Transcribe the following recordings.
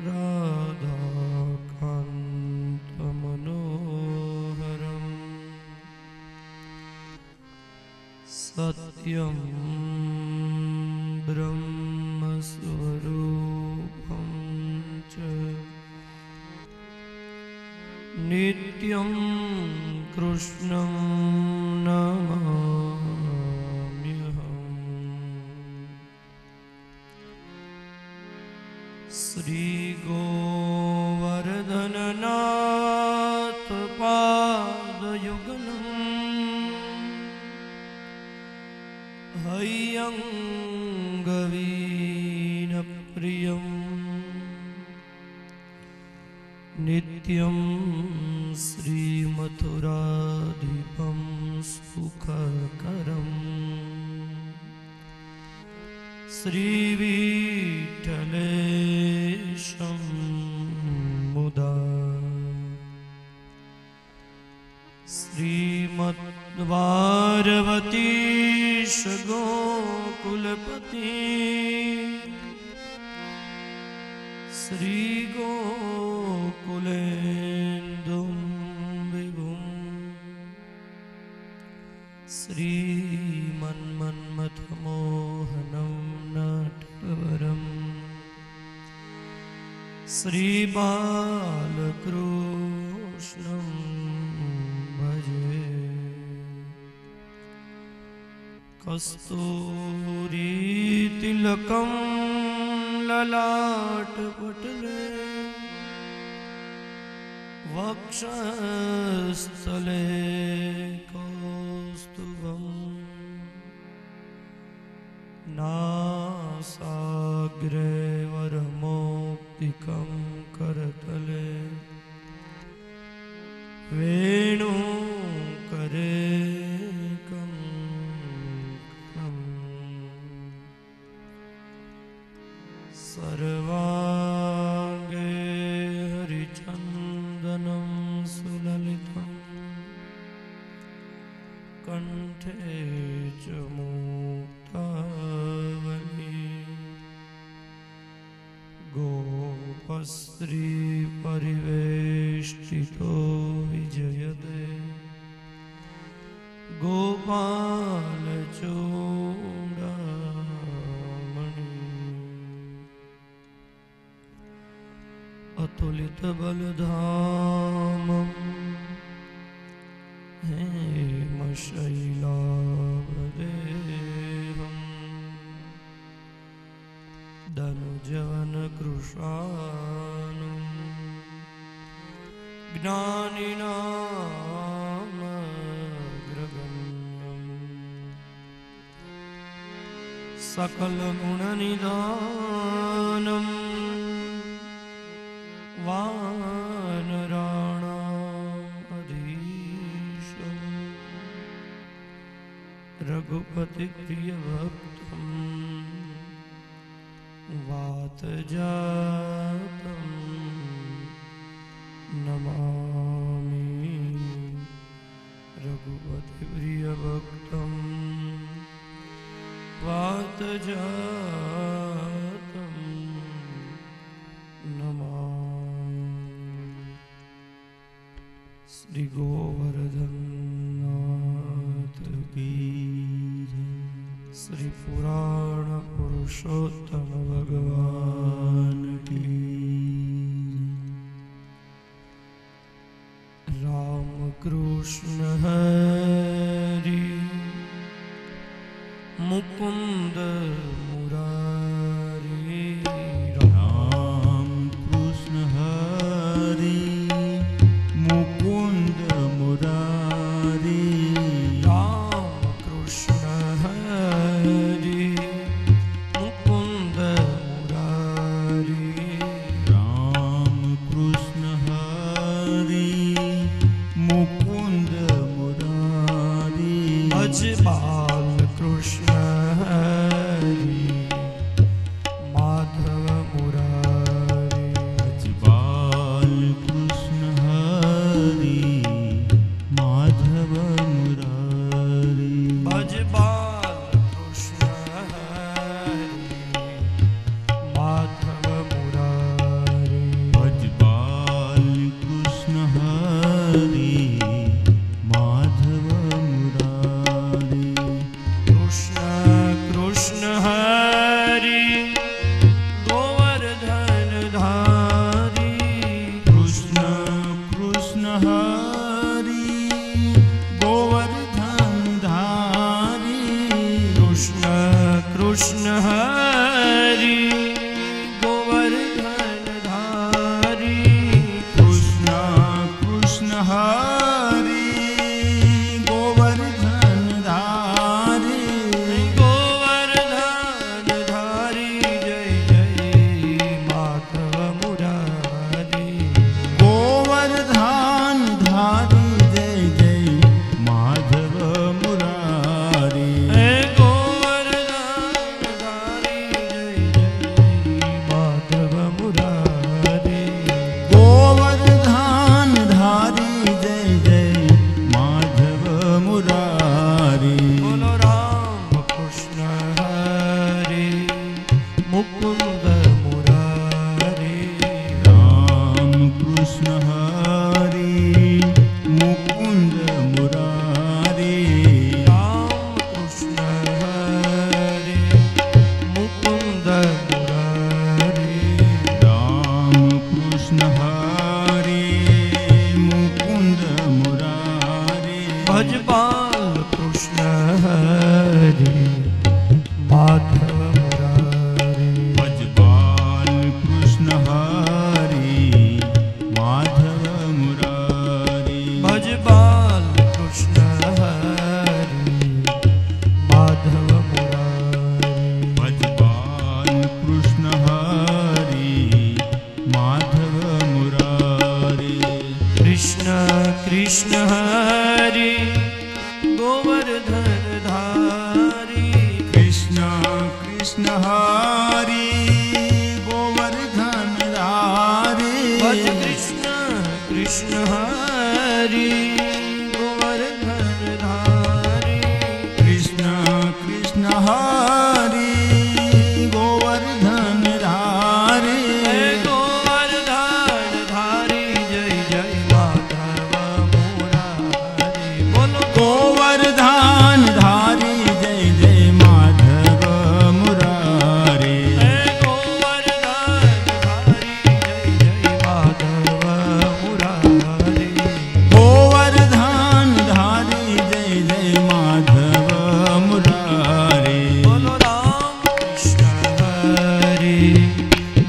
राधाकान्तमनोहरम् सत्यं ब्रह्मस्वरूपं च नित्यं कृष्णं नमाम्यहम्। श्री गोवर्धननाथ पादयुगलम् हय्यङ्गवीनप्रियम् नित्यं श्रीमथुराधिपं सुखकरम् श्रीविठ्ठलेशं मुदा श्रीमद्पार्वतीश गोकुलपति श्रीगोकुलेन्दुं विभुं श्रीमन्मन्मथमोहनं नटवरं श्रीबालकृष्णं भजे। कस्तूरीतिलकं ललाटपटले वक्षस्थले कौस्तुभम् नासाग्रे वरमौक्तिकं करतले वेणुकरे सर्वांगे हरिचन्दनं सुललितं कंठे च मुक्तावली गोपस्त्री परिवेष्टितो विजयते गोपालचूडामणि अतुलित बलधामं हेमशैलाभदेहं धनुजवनकृशानं ज्ञानिनामग्रगण्यं सकलगुणनिधानम् वानराणामधीशं रघुपतिप्रियभक्तं वातजातं नमामि। रघुपतिप्रियभक्तं वातजातं नमामि। श्री गोवर्धननाथ की जय। श्री पुराण पुरुषोत्तम भगवान की जय। राम कृष्ण हरि मुकुंद मुरारी राम कृष्ण हरि मुकुंद मुरारी राम कृष्ण हरि मुकुंद मुरारी राम कृष्ण हरि मुकुंद मुरारी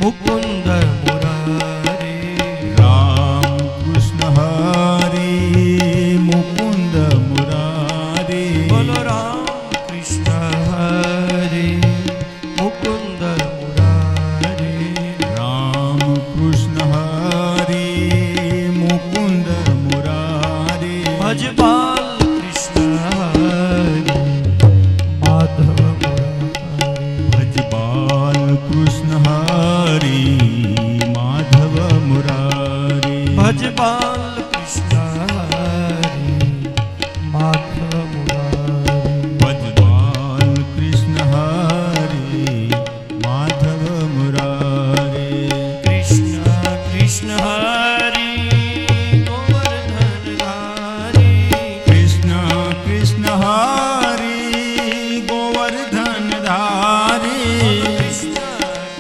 मुकुंद मुरारी राम कृष्ण हरि मुकुंद मुरारी बोलो राम कृष्ण हरि मुकुंद मुरारी राम कृष्ण हरि मुकुंद मुरारी भज बाल कृष्ण हरि माधव मुरारी भज बाल कृष्ण हरि माधव मुरारी भज बाल कृष्ण हरि माधव मुरारी भज बाल कृष्ण हरि माधव मुरारी कृष्ण कृष्ण हरि गोवर्धन धारी कृष्ण कृष्ण हरि गोवर्धन धारी कृष्ण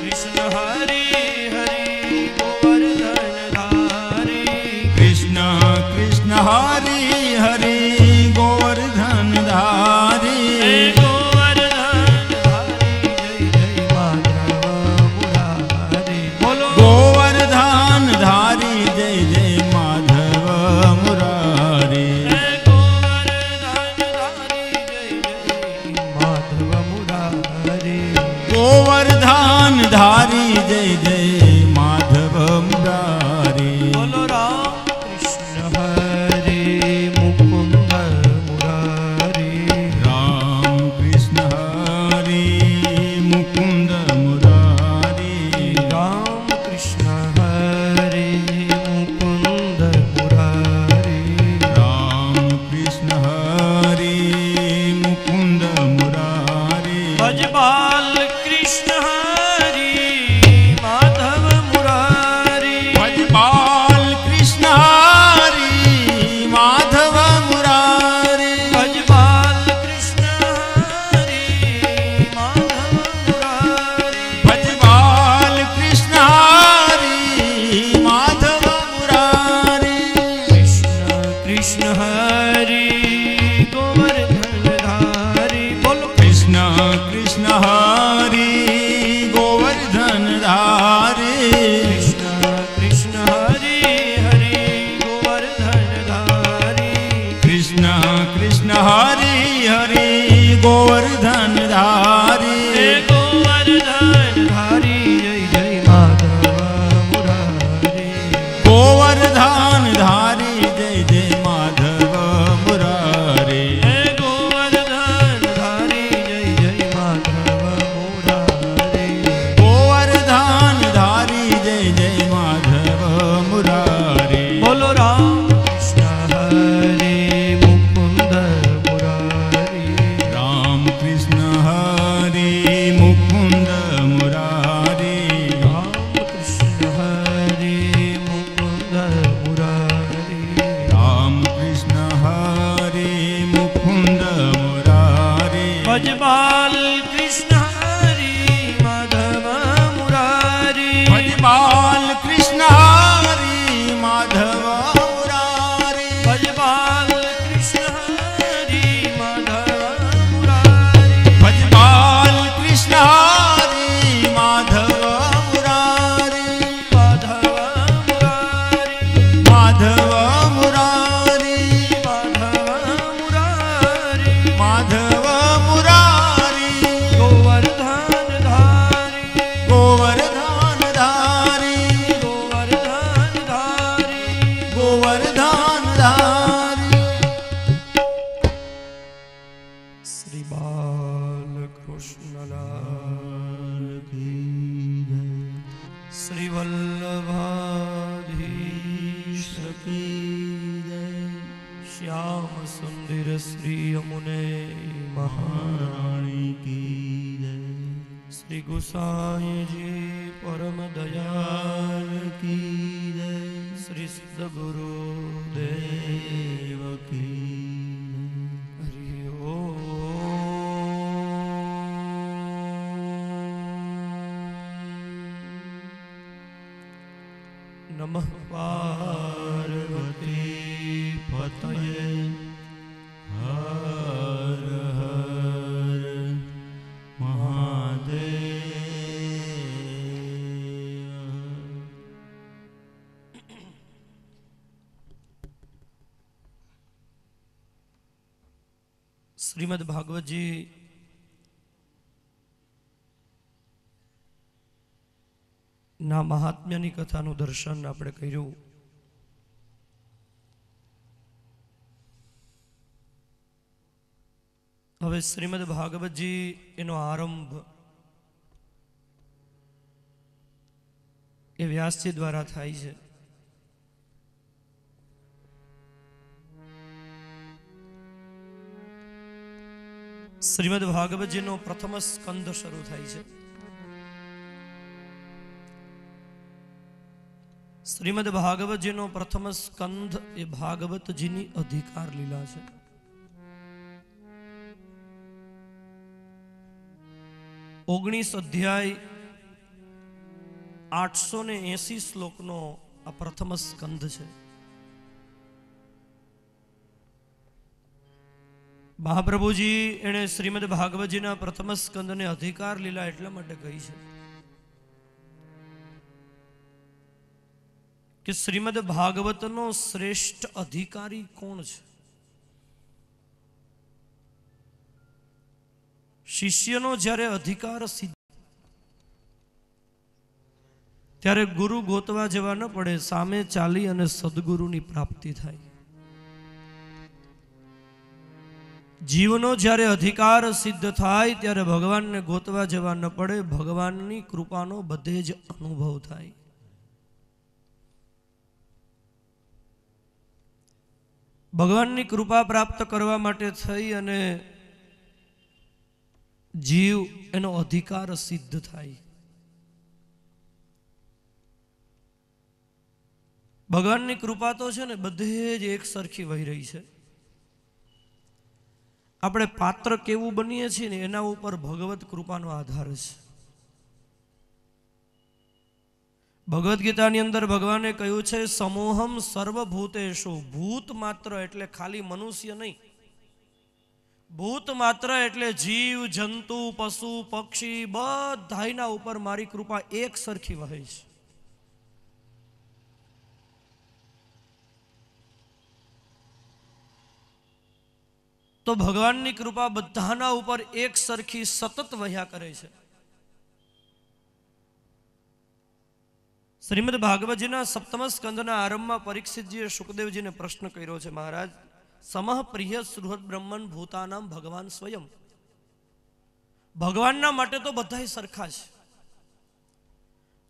कृष्ण हरि हरि गोवर्धन धारी कृष्ण कृष्ण हरि हरि गोवर्धन धारी हे गोवर्धन धारी जय जय माधव मुरारी बोलो गोवर्धन धारी जय जय माधव मुरारी हे गोवर्धन धारी जय जय माधव मुरारी गोवर्धन धारी जय जय माधव मुरारी बोलो राम कृष्ण हरि मुकुंद मुरारी राम कृष्ण हरि मुकुंद मुरारी राम कृष्ण हरि मुकुंद मुरारी राम कृष्ण हरि मुकुंद मुरारी भज बाल कृष्ण हरि माधव मुरारी भज बाल कृष्ण हरि माधव मुरारी भज बाल कृष्ण हरि माधव मुरारी भज बाल कृष्ण हरि माधव मुरारी कृष्ण कृष्ण हरि गोवर्धन धारी बोलो कृष्ण कृष्ण हरि गोवर्धन धारी कृष्ण कृष्ण हरि हरि गोवर्धन धारी कृष्ण कृष्ण हरि हरि गोवर्धन धारी हे गोवर्धन धारी जय जय माधव मुरारी गोवर्धन धारी जय जय माधव मुरारी हे गोवर्धन धारी जय जय माधव मुरारी गोवर्धन धारी जय जय माधव मुरारी बोलो राम कृष्ण हरि मुकुंद मुरारी राम कृष्ण हरि मुकुंद मुरारी राम कृष्ण हरि मुकुंद मुरारी राम कृष्ण हरि मुकुंद मुरारी भज बाल कृष्ण हरि माधव मुरारी भज बाल कृष्ण हरि माधव मुरारी भज बाल कृष्ण हरि माधव मुरारी भज बाल कृष्ण हरि माधव मुरारी माधव मुरारी माधव मुरारी माधव मुरारी माधव मुरारी गोवर्धन धारी गोवर्धन धारी गोवर्धन धारी गोवर्धन धारी श्री बाल कृष्ण लाल की जय श्री वल्लभाधीश की जय श्याम सुंदर श्री यमुने महारानी महारानी की जय श्री गोसाई जी परम दयाल की जय श्री सिद्ध गुरु देव देव की हरि नमः पार्वती पतये हर हर महादेव શ્રીમદ ભાગવતજી ના મહાત્મ્યની કથાનું દર્શન આપણે કર્યું. હવે શ્રીમદ ભાગવતજી એનો આરંભ એ વ્યાસજી દ્વારા થાય છે. શ્રીમદ ભાગવતજીનો પ્રથમ સ્કંદ શરૂ થાય છે. શ્રીમદ ભાગવતજીનો પ્રથમ સ્કંદ એ ભાગવતજીની અધિકાર લીલા છે. ઓગણીસ અધ્યાય 880 શ્લોકનો આ પ્રથમ સ્કંદ છે. મહાપ્રભુજી એણે શ્રીમદ ભાગવતજીના પ્રથમ સ્કંદને અધિકાર લીલા એટલા માટે કહી છે કે શ્રીમદ ભાગવતનો શ્રેષ્ઠ અધિકારી કોણ છે? શિષ્યનો જ્યારે અધિકાર સિદ્ધ ત્યારે ગુરુ ગોતવા જવા ન પડે, સામે ચાલી અને સદગુરુની પ્રાપ્તિ થાય. જીવનો જ્યારે અધિકાર સિદ્ધ થાય ત્યારે ભગવાનને ગોતવા જવા ન પડે, ભગવાનની કૃપાનો બધે જ અનુભવ થાય. ભગવાનની કૃપા પ્રાપ્ત કરવા માટે થઈ અને જીવ એનો અધિકાર સિદ્ધ થાય. ભગવાનની કૃપા તો છે ને બધે જ એક સરખી વહી રહી છે. આપણે પાત્ર કેવું બનીએ છીએ ને એના ઉપર ભગવત કૃપાનો આધાર છે. ભગવદ્ ગીતાની અંદર ભગવાને કહ્યું છે સમોહમ સર્વભૂતેષુ. ભૂત માત્ર એટલે ખાલી મનુષ્ય નહીં, ભૂત માત્ર એટલે જીવ જંતુ પશુ પક્ષી બધાયના ઉપર મારી કૃપા એક સરખી વહે છે. તો ભગવાનની કૃપા બધાના ઉપર એક સરખી સતત વહ્યા કરે છે. શ્રીમદ ભાગવતજીના સપ્તમ સ્કંદના આરંભમાં પરીક્ષિતજીએ શુકદેવજીને પ્રશ્ન કર્યો છે, મહારાજ સમઃ પ્રિય સુહૃદ બ્રહ્મન ભૂતાનામ ભગવાન સ્વયં. ભગવાનના માટે તો બધા સરખા છે.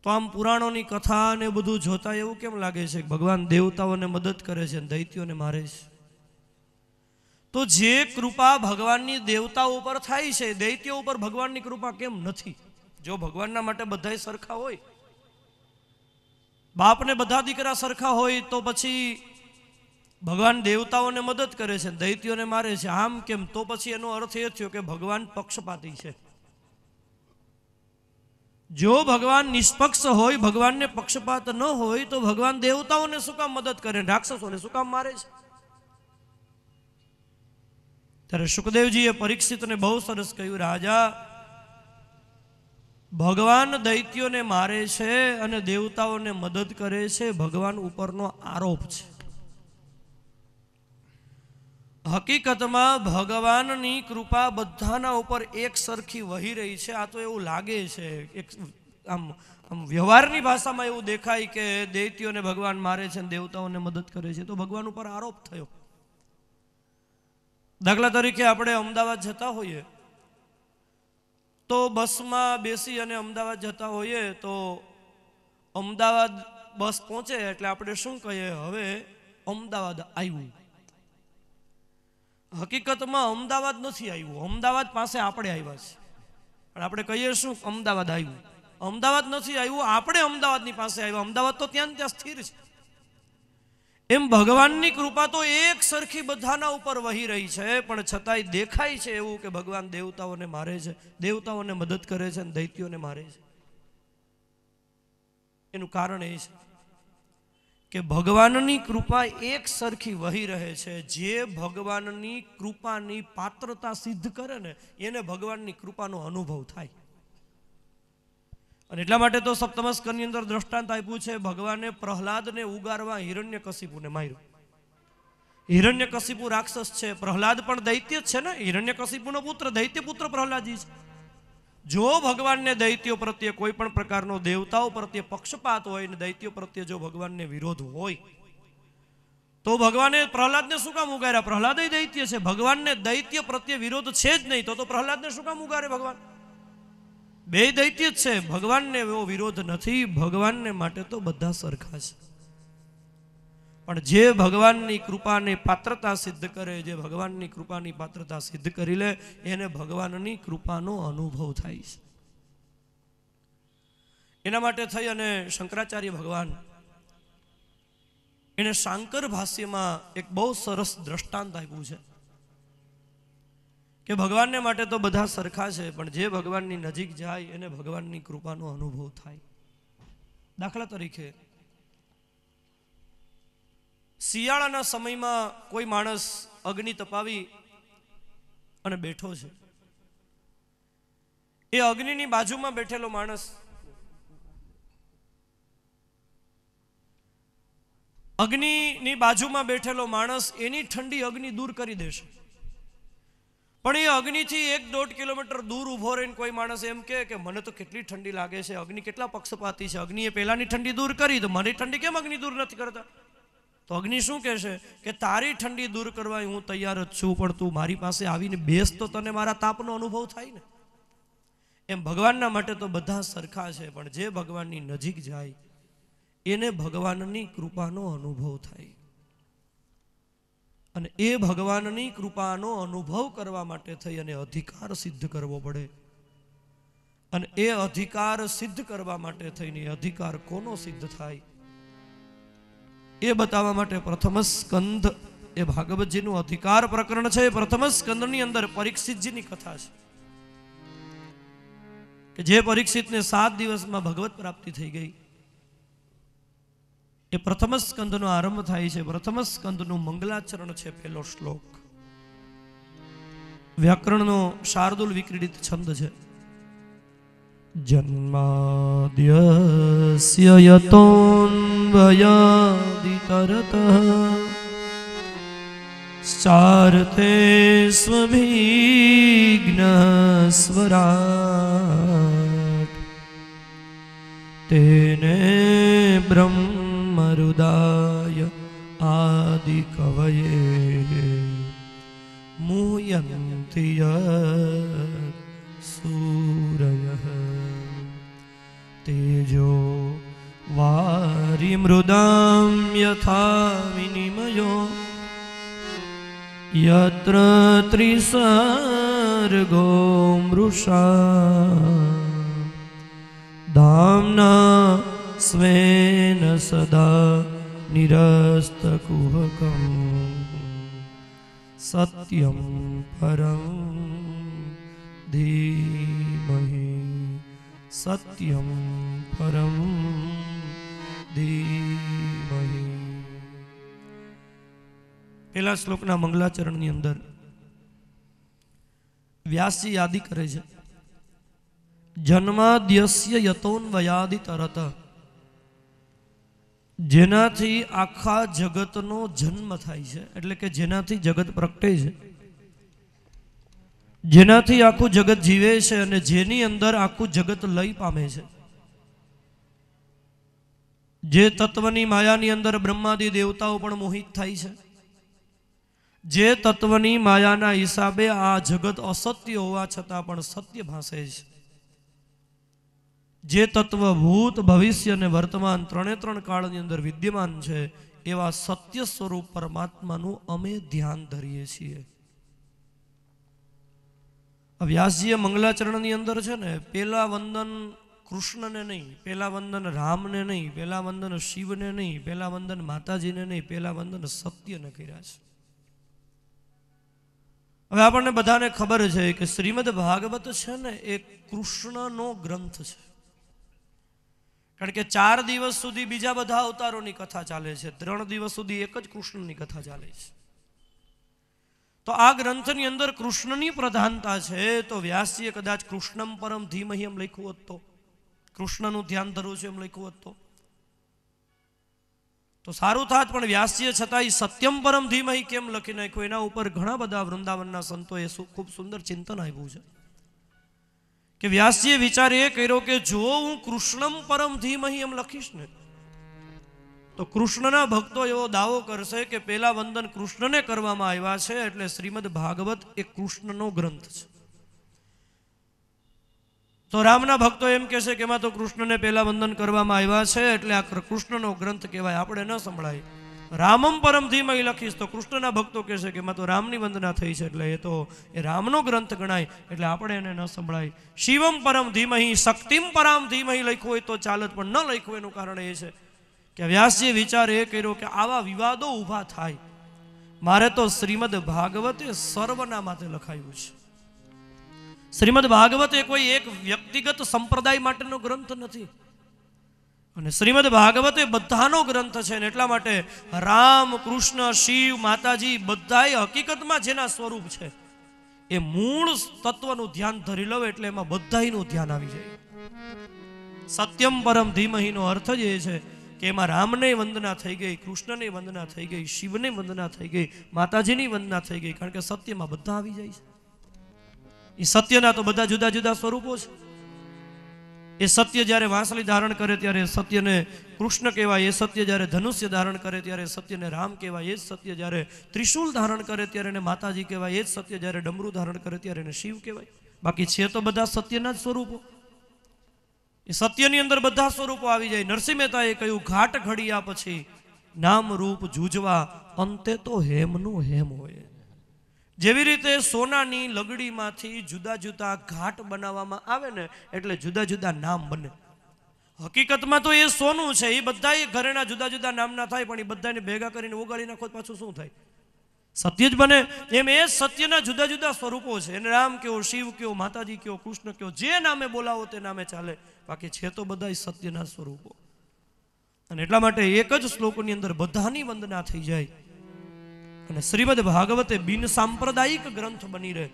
તો આમ પુરાણોની કથા ને બધું જોતા એવું કેમ લાગે છે કે ભગવાન દેવતાઓને મદદ કરે છે અને દૈત્યોને મારે છે? તો જે કૃપા ભગવાનની દેવતાઓ ઉપર થાય છે, દૈત્યો ઉપર ભગવાનની કૃપા કેમ નથી? જો ભગવાનના માટે બધા સરખા હોય, બાપને બધા દીકરા સરખા હોય, તો પછી ભગવાન દેવતાઓને મદદ કરે છે, દૈત્યોને મારે છે, આમ કેમ? તો પછી એનો અર્થ એ થયો કે ભગવાન પક્ષપાતી છે. જો ભગવાન નિષ્પક્ષ હોય, ભગવાનને પક્ષપાત ન હોય, તો ભગવાન દેવતાઓને શું કામ મદદ કરે, રાક્ષસોને શું કામ મારે છે? ત્યારે શુકદેવજીએ પરીક્ષિતને બહુ સરસ કહ્યું, રાજા ભગવાન દૈત્યોને મારે છે અને દેવતાઓને મદદ કરે છે, ભગવાન ઉપરનો આરોપ છે. હકીકતમાં ભગવાનની કૃપા બધાના ઉપર એક સરખી વહી રહી છે. આ તો એવું લાગે છે, એક આમ વ્યવહારની ભાષામાં એવું દેખાય કે દૈત્યોને ભગવાન મારે છે અને દેવતાઓને મદદ કરે છે, તો ભગવાન ઉપર આરોપ થયો. દાખલા તરીકે આપણે અમદાવાદ જતા હોઈએ તો બસમાં બેસી અને અમદાવાદ જતા હોઈએ તો અમદાવાદ બસ પહોંચે એટલે આપણે શું કહીએ, હવે અમદાવાદ આવ્યું. હકીકતમાં અમદાવાદ નથી આવ્યું, અમદાવાદ પાસે આપણે આવ્યા છે. પણ આપણે કહીએ શું, અમદાવાદ આવ્યું. અમદાવાદ નથી આવ્યું, આપણે અમદાવાદની પાસે આવ્યા. અમદાવાદ તો ત્યાં ત્યાં સ્થિર છે. એમ ભગવાનની કૃપા તો એક સરખી બધાના ઉપર વહી રહી છે, પણ છતાંય દેખાય છે એવું કે ભગવાન દેવતાઓને મારે છે, દેવતાઓને મદદ કરે છે અને દૈત્યોને મારે છે. એનું કારણ એ છે કે ભગવાનની કૃપા એક સરખી વહી રહે છે. જે ભગવાનની કૃપાની પાત્રતા સિદ્ધ કરે ને એને ભગવાનની કૃપાનો અનુભવ થાય. અને એટલા માટે તો સપ્તમ સ્કંદની અંદર દ્રષ્ટાંત આપ્યું છે, ભગવાને પ્રહલાદને ઉગારવા હિરણ્યકશિપુને માર્યો. હિરણ્યકશિપુ રાક્ષસ છે, પ્રહલાદ પણ દૈત્ય જ છે ને, હિરણ્યકશિપુનો પુત્ર દૈત્ય પુત્ર પ્રહલાદજી છે. જો ભગવાનને દૈત્યો પ્રત્યે કોઈ પણ પ્રકારનો દેવતાઓ પ્રત્યે પક્ષપાત હોય ને દૈત્યો પ્રત્યે જો ભગવાનને વિરોધ હોય તો ભગવાને પ્રહલાદને શું કામ ઉગાર્યા? પ્રહલાદ દૈત્ય છે, ભગવાનને દૈત્ય પ્રત્યે વિરોધ છે જ નહીં તો પ્રહલાદને શું કામ ઉગારે ભગવાન? બે દૈત્ય જ છે, ભગવાનને એવો વિરોધ નથી, ભગવાનને માટે તો બધા સરખા છે. પણ જે ભગવાનની કૃપાની પાત્રતા સિદ્ધ કરે, જે ભગવાનની કૃપાની પાત્રતા સિદ્ધ કરી લે એને ભગવાનની કૃપાનો અનુભવ થાય છે. એના માટે થઈ અને શંકરાચાર્ય ભગવાન એને શાંકર ભાષ્યમાં એક બહુ સરસ દ્રષ્ટાંત આપ્યું છે કે ભગવાનને માટે તો બધા સરખા છે, પણ જે ભગવાનની નજીક જાય એને ભગવાનની કૃપાનો અનુભવ થાય. દાખલા તરીકે શિયાળાના સમયમાં કોઈ માણસ અગ્નિ તપાવી અને બેઠો છે. એ અગ્નિની બાજુમાં બેઠેલો માણસ અગ્નિની બાજુમાં બેઠેલો માણસ એની ઠંડી અગ્નિ દૂર કરી દેશે. પણ એ અગ્નિથી 1-1.5 કિલોમીટર દૂર ઊભો રહીને કોઈ માણસ એમ કે મને તો કેટલી ઠંડી લાગે છે, અગ્નિ કેટલા પક્ષપાતી છે, અગ્નિએ પહેલાની ઠંડી દૂર કરી તો મારી ઠંડી કેમ અગ્નિ દૂર નથી કરતા? તો અગ્નિ શું કહેશે કે તારી ઠંડી દૂર કરવા હું તૈયાર જ છું, પણ તું મારી પાસે આવીને બેસ તો તને મારા તાપનો અનુભવ થાય ને. એમ ભગવાનના માટે તો બધા સરખા છે, પણ જે ભગવાનની નજીક જાય એને ભગવાનની કૃપાનો અનુભવ થાય. અને એ ભગવાનની કૃપાનો અનુભવ કરવા માટે થઈ અને અધિકાર સિદ્ધ કરવો પડે. અને એ અધિકાર સિદ્ધ કરવા માટે થઈને અધિકાર કોનો સિદ્ધ થાય એ બતાવવા માટે પ્રથમ સ્કંદ એ ભાગવતજીનું અધિકાર પ્રકરણ છે. પ્રથમ સ્કંદની અંદર પરીક્ષિતજીની કથા છે કે જે પરીક્ષિતને 7 દિવસમાં ભગવત પ્રાપ્તિ થઈ ગઈ. એ પ્રથમ સ્કંદનો આરંભ થાય છે. પ્રથમ સ્કંદનું મંગલાચરણ છે પહેલો શ્લોક. વ્યાકરણનો શાર્દુલ વિક્રીડિત છંદ છે. જન્માદ્યસ્ય યતોન્વયાદિતરતઃ ચાર્તે સ્વભિઘ્નસ્વરાટ તેને બ્રહ્મરુદાય આદિકવયે મૂયન્તિ સૂરયઃ તેજો વારિમૃદાં યથા વિનિમયો યત્ર ત્રિસર્ગો મૃષા ધામ્ના સ્વેન સદા નિરસ્તકુહકં સત્યં પરં ધીમહિ સત્યં પરમ ધીમહિ. પહેલા શ્લોકના મંગલાચરણની અંદર વ્યાસજી યાદી કરે છે જન્માદ્યસ્ય યતોન્વયાદિ તરત, જેનાથી આખા જગતનો જન્મ થાય છે, એટલે કે જેનાથી જગત પ્રગટે છે, જેનાથી આખું જગત જીવે છે અને જેની અંદર આખું જગત લય પામે છે. જે તત્વની માયાની અંદર બ્રહ્માદિ દેવતાઓ પણ મોહિત થાય છે, જે તત્વની માયાના હિસાબે આ જગત અસત્ય હોવા છતાં પણ સત્ય ભાસે છે, જે તત્વ ભૂત ભવિષ્ય અને વર્તમાન 3 કાળની અંદર વિદ્યમાન છે, એવા સત્ય સ્વરૂપ પરમાત્માનું અમે ધ્યાન ધરીએ છીએ. વ્યાસજીએ મંગલાચરણની અંદર છે ને પેલા વંદન કૃષ્ણને નહીં, પેલા વંદન રામને નહીં, પેલા વંદન શિવને નહીં, પેલા વંદન માતાજીને નહીં, પેલા વંદન સત્યને કર્યા છે. હવે આપણને બધાને ખબર છે કે શ્રીમદ ભાગવત છે ને એ કૃષ્ણનો ગ્રંથ છે. કારણ કે 4 દિવસ સુધી બીજા બધા અવતારોની કથા ચાલે છે, 3 દિવસ સુધી એક જ કૃષ્ણની કથા ચાલે છે. તો આ ગ્રંથની અંદર કૃષ્ણની પ્રધાનતા છે. તો વ્યાસજીએ કદાચ કૃષ્ણમ પરમ ધીમહિ એમ લખ્યું હોત તો, કૃષ્ણનું ધ્યાન ધરવું છે એમ લખ્યું હોત તો સારું થાત, પણ વ્યાસજીએ છતાંય સત્યમ પરમ ધીમહિ કેમ લખી નાખ્યું, એના ઉપર ઘણા બધા વૃંદાવનના સંતોએ ખૂબ સુંદર ચિંતન આપ્યું છે કે વ્યાસજીએ વિચાર એ કર્યો કે જો હું કૃષ્ણમ પરમ ધીમહિ એમ લખીશ ને તો કૃષ્ણના ભક્તો એવો દાવો કરશે કે પેલા વંદન કૃષ્ણને કરવામાં આવ્યા છે, એટલે શ્રીમદ ભાગવત એ કૃષ્ણનો ગ્રંથ છે. તો રામના ભક્તો એમ કહેશે કે એમાં તો કૃષ્ણને પહેલા વંદન કરવામાં આવ્યા છે, એટલે આ કૃષ્ણનો ગ્રંથ કહેવાય, આપણે ન સંભળાય. રામમ પરમ ધીમહિ લખીશ તો કૃષ્ણના ભક્તો કહેશે કે એમાં તો રામની વંદના થઈ છે, એટલે એ રામનો ગ્રંથ ગણાય, એટલે આપણે એને ન સંભળાય. શિવમ પરમ ધીમહિ, શક્તિમ પરમ ધીમહિ લખ્યું હોય તો ચાલત, પણ ન લખ્યું એનું કારણ એ છે કે વ્યાસજીએ વિચાર એ કર્યો કે આવા વિવાદો ઊભા થાય, મારે તો શ્રીમદ ભાગવત એ સર્વના માટે લખાયું છે. શ્રીમદ ભાગવત એ કોઈ એક વ્યક્તિગત સંપ્રદાય માટેનો ગ્રંથ નથી, અને શ્રીમદ ભાગવત એ બધાનો ગ્રંથ છે. ને એટલા માટે રામ, કૃષ્ણ, શિવ, માતાજી બધાય હકીકતમાં જેના સ્વરૂપ છે એ મૂળ તત્વનું ધ્યાન ધરી લો એટલે એમાં બધાયનું ધ્યાન આવી જાય. સત્યમ પરમ ધીમહિનો અર્થ જ એ છે કે એમાં રામને વંદના થઈ ગઈ, કૃષ્ણની વંદના થઈ ગઈ, શિવની વંદના થઈ ગઈ, માતાજીની વંદના થઈ ગઈ, કારણ કે સત્યમાં બધા આવી જાય છે. એ સત્યના તો બધા જુદા જુદા સ્વરૂપો છે. એ સત્ય જ્યારે વાંસળી ધારણ કરે ત્યારે સત્યને કૃષ્ણ કહેવાય, એ સત્ય જ્યારે ધનુષ્ય ધારણ કરે ત્યારે સત્યને રામ કહેવાય, એ જ સત્ય જ્યારે ત્રિશૂલ ધારણ કરે ત્યારે એને માતાજી કહેવાય, એ જ સત્ય જ્યારે ડમરૂ ધારણ કરે ત્યારે એને શિવ કહેવાય. બાકી છે તો બધા સત્યના જ સ્વરૂપો. એ સત્યની અંદર બધા સ્વરૂપો આવી જાય. નરસિંહ મહેતાએ કહ્યું, ઘાટ ઘડિયા પછી નામ રૂપ જૂજવા, અંતે તો હેમનું હેમ હોય. જેવી રીતે સોનાની લગડીમાંથી જુદા જુદા ઘાટ બનાવવામાં આવે ને એટલે જુદા જુદા નામ બને. હકીકતમાં તો એ સોનું છે, એ બધા ઘરેના જુદા જુદા નામના થાય, પણ એ બધાને ભેગા કરીને ઓગાળી નાખો પાછું શું થાય? સત્ય જ બને. એમ એ સત્યના જુદા જુદા સ્વરૂપો છે. એને રામ કયો, શિવ કયો, માતાજી કયો, કૃષ્ણ કયો, જે નામે બોલાવો તે નામે ચાલે, બાકી છે તો બધા સત્યના સ્વરૂપો. અને એટલા માટે એક જ શ્લોકની અંદર બધાની વંદના થઈ જાય. અને શ્રીમદ ભાગવતે બિન સાંપ્રદાયિક ગ્રંથ બની રહે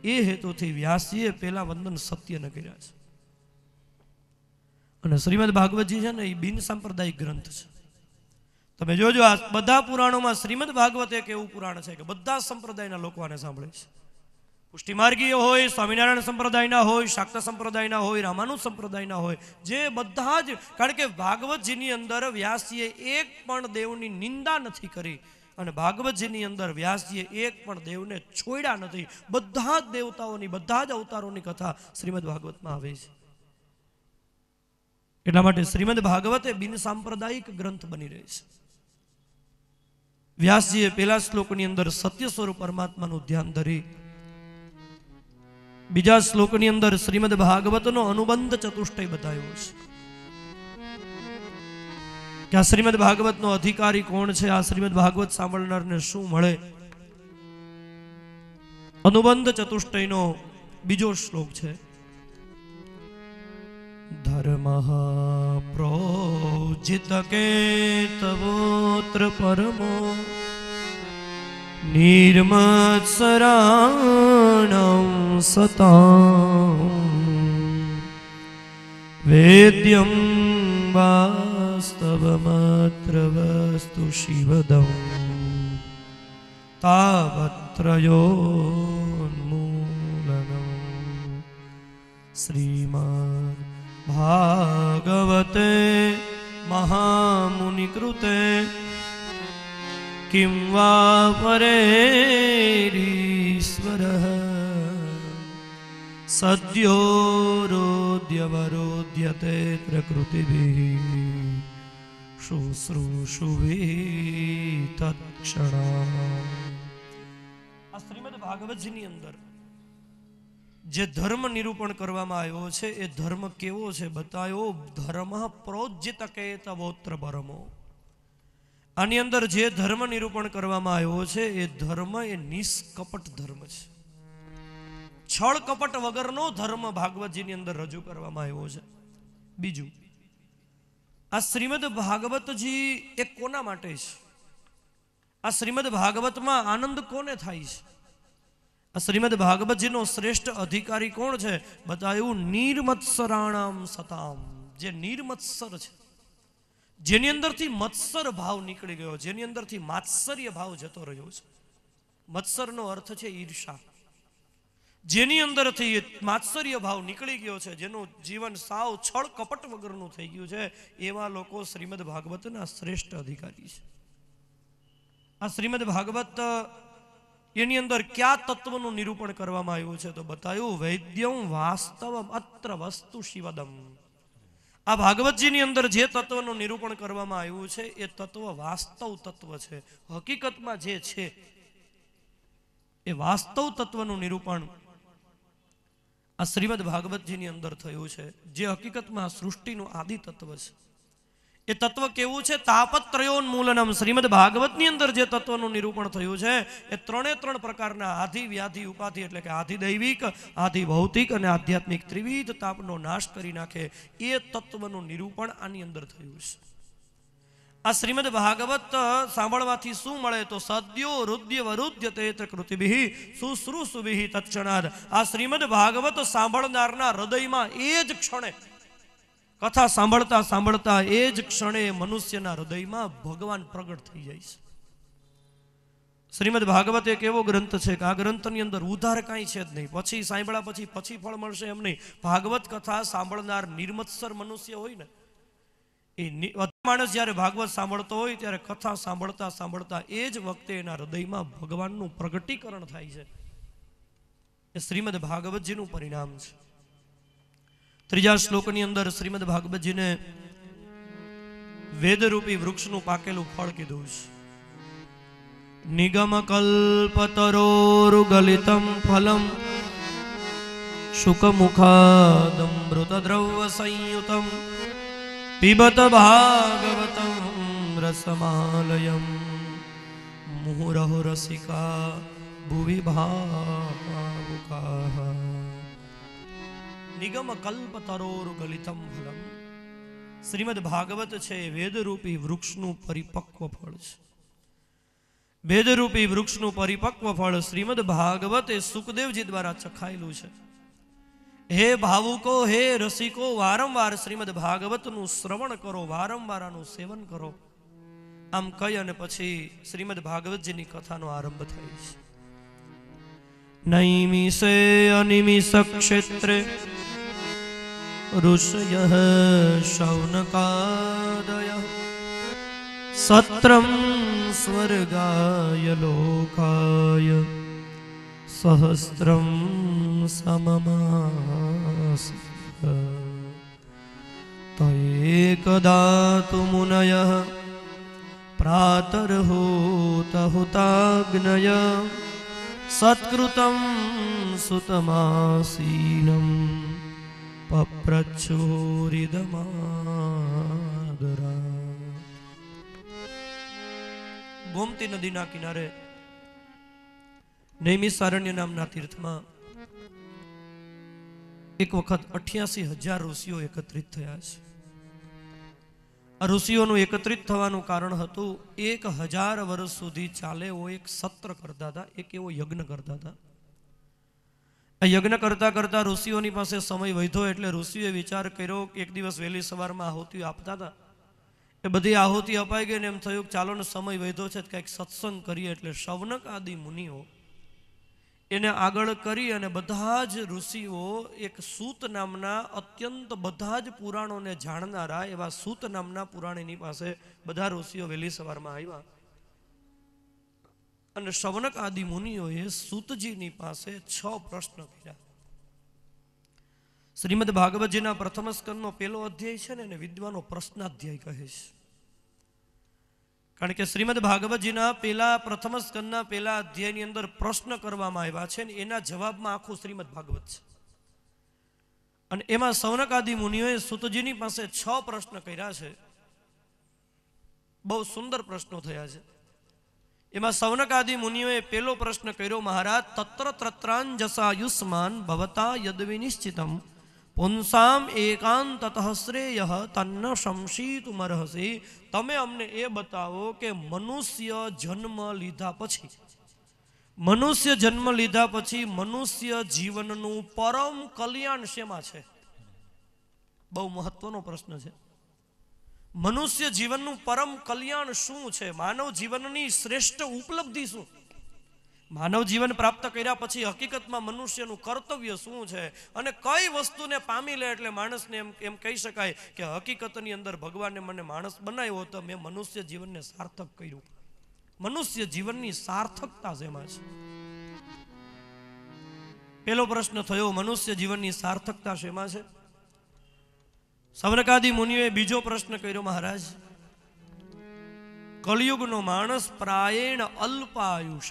એ હેતુથી વ્યાસજીએ પેલા વંદન સત્યને કર્યા છે. અને શ્રીમદ ભાગવતજી છે ને એ બિન સાંપ્રદાયિક ગ્રંથ છે. તમે જોજો આ બધા પુરાણોમાં શ્રીમદ ભાગવત એક એવું પુરાણ છે કે બધા સંપ્રદાયના લોકો આને સાંભળે છે. પુષ્ટિમાર્ગીય હોય, સ્વામિનારાયણ સંપ્રદાયના હોય, શાક્ત સંપ્રદાયના હોય, રામાનુજ સંપ્રદાયના હોય, જે બધા જ, કારણ કે ભાગવતજીની અંદર વ્યાસજીએ એક પણ દેવની નિંદા નથી કરી, અને ભાગવતજીની અંદર વ્યાસજીએ એક પણ દેવને છોડ્યા નથી. બધા જ દેવતાઓની, બધા જ અવતારોની કથા શ્રીમદ ભાગવતમાં આવે છે. એટલા માટે શ્રીમદ ભાગવત એ બિન સાંપ્રદાયિક ગ્રંથ બની રહે છે. વ્યાસજીએ પહેલા શ્લોકની અંદર સત્ય સ્વરૂપ પરમાત્માનું ધ્યાન ધરી, બીજા શ્લોકની અંદર શ્રીમદ ભાગવતનો અનુબંધ ચતુષ્ટય બતાવ્યો છે કે આ શ્રીમદ ભાગવતનો અધિકારી કોણ છે, આ શ્રીમદ ભાગવત સાંભળનારને શું મળે. અનુબંધ ચતુષ્ટયનો બીજો શ્લોક છે, ધર્મ પ્રોજિત કેતવોત્ર પરમો નિર્મત્સરાણં સતાં વેદ્યં વાસ્તવમત્ર વસ્તુ શિવદં તાવત્રયોન્મૂલનં શ્રીમદ્ ભાગવતે મહામુનિકૃતે કિં વા પરેરીશ્વરઃ સદ્યોરોદ્યવરોદ્યતે પ્રકૃતિભિઃ શુશ્રૂષુભિઃ તત્ક્ષણાત્. આ શ્રીમદ ભાગવતજીની અંદર જે ધર્મ નિરૂપણ કરવામાં આવ્યો છે એ ધર્મ કેવો છે બતાવ્યો. ધર્મ પ્રોજ્યત કેતવોત્ર પરમો. આની અંદર જે ધર્મ નિરૂપણ કરવામાં આવ્યો છે એ ધર્મ એ નિષ્કપટ ધર્મ છે. છળ કપટ વગરનો ધર્મ ભાગવતજીની અંદર રજૂ કરવામાં આવ્યો છે. બીજું, આ શ્રીમદ ભાગવતજી એ કોના માટે છે? આ શ્રીમદ ભાગવતમાં આનંદ કોને થાય છે? આ શ્રીમદ ભાગવતજીનો શ્રેષ્ઠ અધિકારી કોણ છે? બતાવ્યું નિર્મત્સરાણામ સતામ. જે નિર્મત્સર છે, જેની અંદરથી મત્સર ભાવ નીકળી ગયો, જેની અંદરથી માત્સર્ય ભાવ જતો રહ્યો છે. મત્સરનો અર્થ છે ઈર્ષા. જેની અંદરથી માત્સર્ય ભાવ નીકળી ગયો છે, જેનું જીવન સાવ છળ કપટ વગરનું થઈ ગયું છે, એવા લોકો શ્રીમદ ભાગવતના શ્રેષ્ઠ અધિકારી છે. આ શ્રીમદ ભાગવત એની અંદર કયા તત્વનું નિરૂપણ કરવામાં આવ્યું છે તો બતાવ્યું વૈદ્યમ વાસ્તવમ અત્ર વસ્તુ શિવદમ. આ ભાગવતજીની અંદર જે તત્વનું નિરૂપણ કરવામાં આવ્યું છે એ તત્વ વાસ્તવ તત્વ છે. હકીકતમાં જે છે એ વાસ્તવ તત્વનું નિરૂપણ આ શ્રીમદ ભાગવતજીની અંદર થયું છે. જે હકીકતમાં આ સૃષ્ટિનું આદિ તત્વ છે એ તત્વ કેવું છે? તાપત્રયોન્મૂલનમ. શ્રીમદ ભાગવતની અંદર જે તત્વનું નિરૂપણ થયું છે એ ત્રણે ત્રણ પ્રકારના આધિ વ્યાધિ ઉપાધિ એટલે કે આધિ દૈવિક, આધિ ભૌતિક અને આધ્યાત્મિક ત્રિવિધ તાપનો નાશ કરી નાખે એ તત્વનું નિરૂપણ આની અંદર થયું છે. આ શ્રીમદ ભાગવત સાંભળવાથી શું મળે તો સદ્યો રુદ્ય વરુદ્ય તેત્ર કૃતિભિ સુશ્રુષુભિ તત્ક્ષણાદ. આ શ્રીમદ ભાગવત સાંભળનારના હૃદયમાં એ જ ક્ષણે, કથા સાંભળતા સાંભળતા એ જ ક્ષણે મનુષ્યના હૃદયમાં ભગવાન પ્રગટ થઈ જાય છે. શ્રીમદ ભાગવત એક એવો ગ્રંથ છે કે આ ગ્રંથની અંદર ઉધાર કાંઈ છે જ નહીં. પછી સાંભળ્યા પછી ફળ મળશે એમ નહીં. ભાગવત કથા સાંભળનાર નિર્મત્સર મનુષ્ય હોય ને, એ માણસ જ્યારે ભાગવત સાંભળતો હોય ત્યારે કથા સાંભળતા સાંભળતા એ જ વખતે એના હૃદયમાં ભગવાનનું પ્રગટીકરણ થાય છે. એ શ્રીમદ ભાગવતજીનું પરિણામ છે. ત્રીજા શ્લોકની અંદર શ્રીમદ ભાગવતજીને વેદરૂપી વૃક્ષનું પાકેલું ફળ કીધું છે. નિગમ કલ્પતરોરુગલિતમ ફલમ શુકમુખાદમૃત દ્રવ્ય સંયુતમ પિબત ભાગવતમ રસમાલયમ મુહુરહુ રસિકા ભુવિ ભાવુકાઃ. નિગમ કલ્પતરોરુગલિતમ ફલમ. શ્રીમદ ભાગવત છે વેદરૂપી વૃક્ષનું પરિપક્વ ફળ છે. વેદરૂપી વૃક્ષનું પરિપક્વ ફળ શ્રીમદ ભાગવત એ સુખદેવજી દ્વારા ચખાયેલું છે. હે ભાવુકો, હે રસિકો, વારંવાર શ્રીમદ ભાગવતનું શ્રવણ કરો, વારંવાર આનું સેવન કરો. આમ કહી અને પછી શ્રીમદ ભાગવતજીની કથાનો આરંભ થાય છે. નૈમિષે અનિમિષ ક્ષેત્રે ઋષયઃ શૌનકાદયઃ સત્રમ સ્વર્ગાય લોકાય સહસ્રમ સમમાસ તયેકદા તુ મુનયઃ પ્રાતર્હૂતહુતાગ્નય સત્કૃતં સુતમાસીનં પપ્રચ્છુરિદમાદરા. ગોમતી નદીના કિનારે નૈમિષારણ્ય નામના તીર્થમાં એક વખત 88,000 ઋષિઓ એકત્રિત થયા છે. આ ઋષિઓનું એકત્રિત થવાનું કારણ હતું 1000 વર્ષ સુધી ચાલે એવો એક સત્ર કરતા હતા, એક એવો યજ્ઞ કરતા હતા. આ યજ્ઞ કરતા કરતા ઋષિઓની પાસે સમય વધ્યો એટલે ઋષિઓએ વિચાર કર્યો કે એક દિવસ વહેલી સવારમાં આહુતિ આપતા હતા, એ બધી આહુતિ અપાઈ ગઈ ને એમ થયું કે ચાલો ને સમય વધ્યો છે કંઈક સત્સંગ કરીએ. એટલે શૌનક આદિ મુનિઓ એને આગળ કરી અને બધા જ ઋષિઓ એક સૂત નામના અત્યંત બધા જ પુરાણોને જાણનારા એવા સૂત નામના પુરાણીની પાસે બધા ઋષિઓ વહેલી સવારમાં આવ્યા અને શૌનક આદિ મુનિઓએ સૂતજીની પાસે 6 પ્રશ્ન કર્યા. શ્રીમદ ભાગવતજીના પ્રથમ સ્કંદનો પહેલો અધ્યાય છે ને એને વિદ્વાનો પ્રશ્નાધ્યાય કહે છે. કારણ કે શ્રીમદ ભાગવતજીના પ્રથમ સ્કંદના પહેલા અધ્યાયની અંદર પ્રશ્ન કરવામાં આવ્યા છે ને એના જવાબમાં આખું શ્રીમદ ભાગવત છે. અને એમાં શૌનક આદિ મુનિઓએ સૂતજીની પાસે 6 પ્રશ્ન કર્યા છે. બહુ સુંદર પ્રશ્નો થયા છે. એમાં શૌનક આદિ મુનિઓએ પહેલો પ્રશ્ન કર્યો, મહારાજ તત્ર તત્રાંજસાયુષ્માન ભવતા યદ વિનિશ્ચિતમ પુંસામ એકાંતતઃ શ્રેયઃ તન્ન શંસિતુમર્હસી. તમે અમને એ બતાવો કે મનુષ્ય જન્મ લીધા પછી મનુષ્ય જીવનનું પરમ કલ્યાણ શેમાં છે? બહુ મહત્વનો પ્રશ્ન છે. મનુષ્ય જીવનનું પરમ કલ્યાણ શું છે, માનવ જીવનની શ્રેષ્ઠ ઉપલબ્ધિ શું, માનવ જીવન પ્રાપ્ત કર્યા પછી હકીકતમાં મનુષ્યનું કર્તવ્ય શું છે, અને કઈ વસ્તુને પામી લે એટલે માણસને એમ કહી શકાય કે હકીકતની અંદર ભગવાને મને માણસ બનાવ્યો તો મેં મનુષ્ય જીવનને સાર્થક કર્યું. મનુષ્ય જીવનની સાર્થકતા શેમાં છે? પેલો પ્રશ્ન થયો, મનુષ્ય જીવનની સાર્થકતા શેમાં છે? સૌનકાદી મુનિએ બીજો પ્રશ્ન કર્યો, મહારાજ કળિયુગનો માણસ પ્રાયેણ અલ્પાયુષ,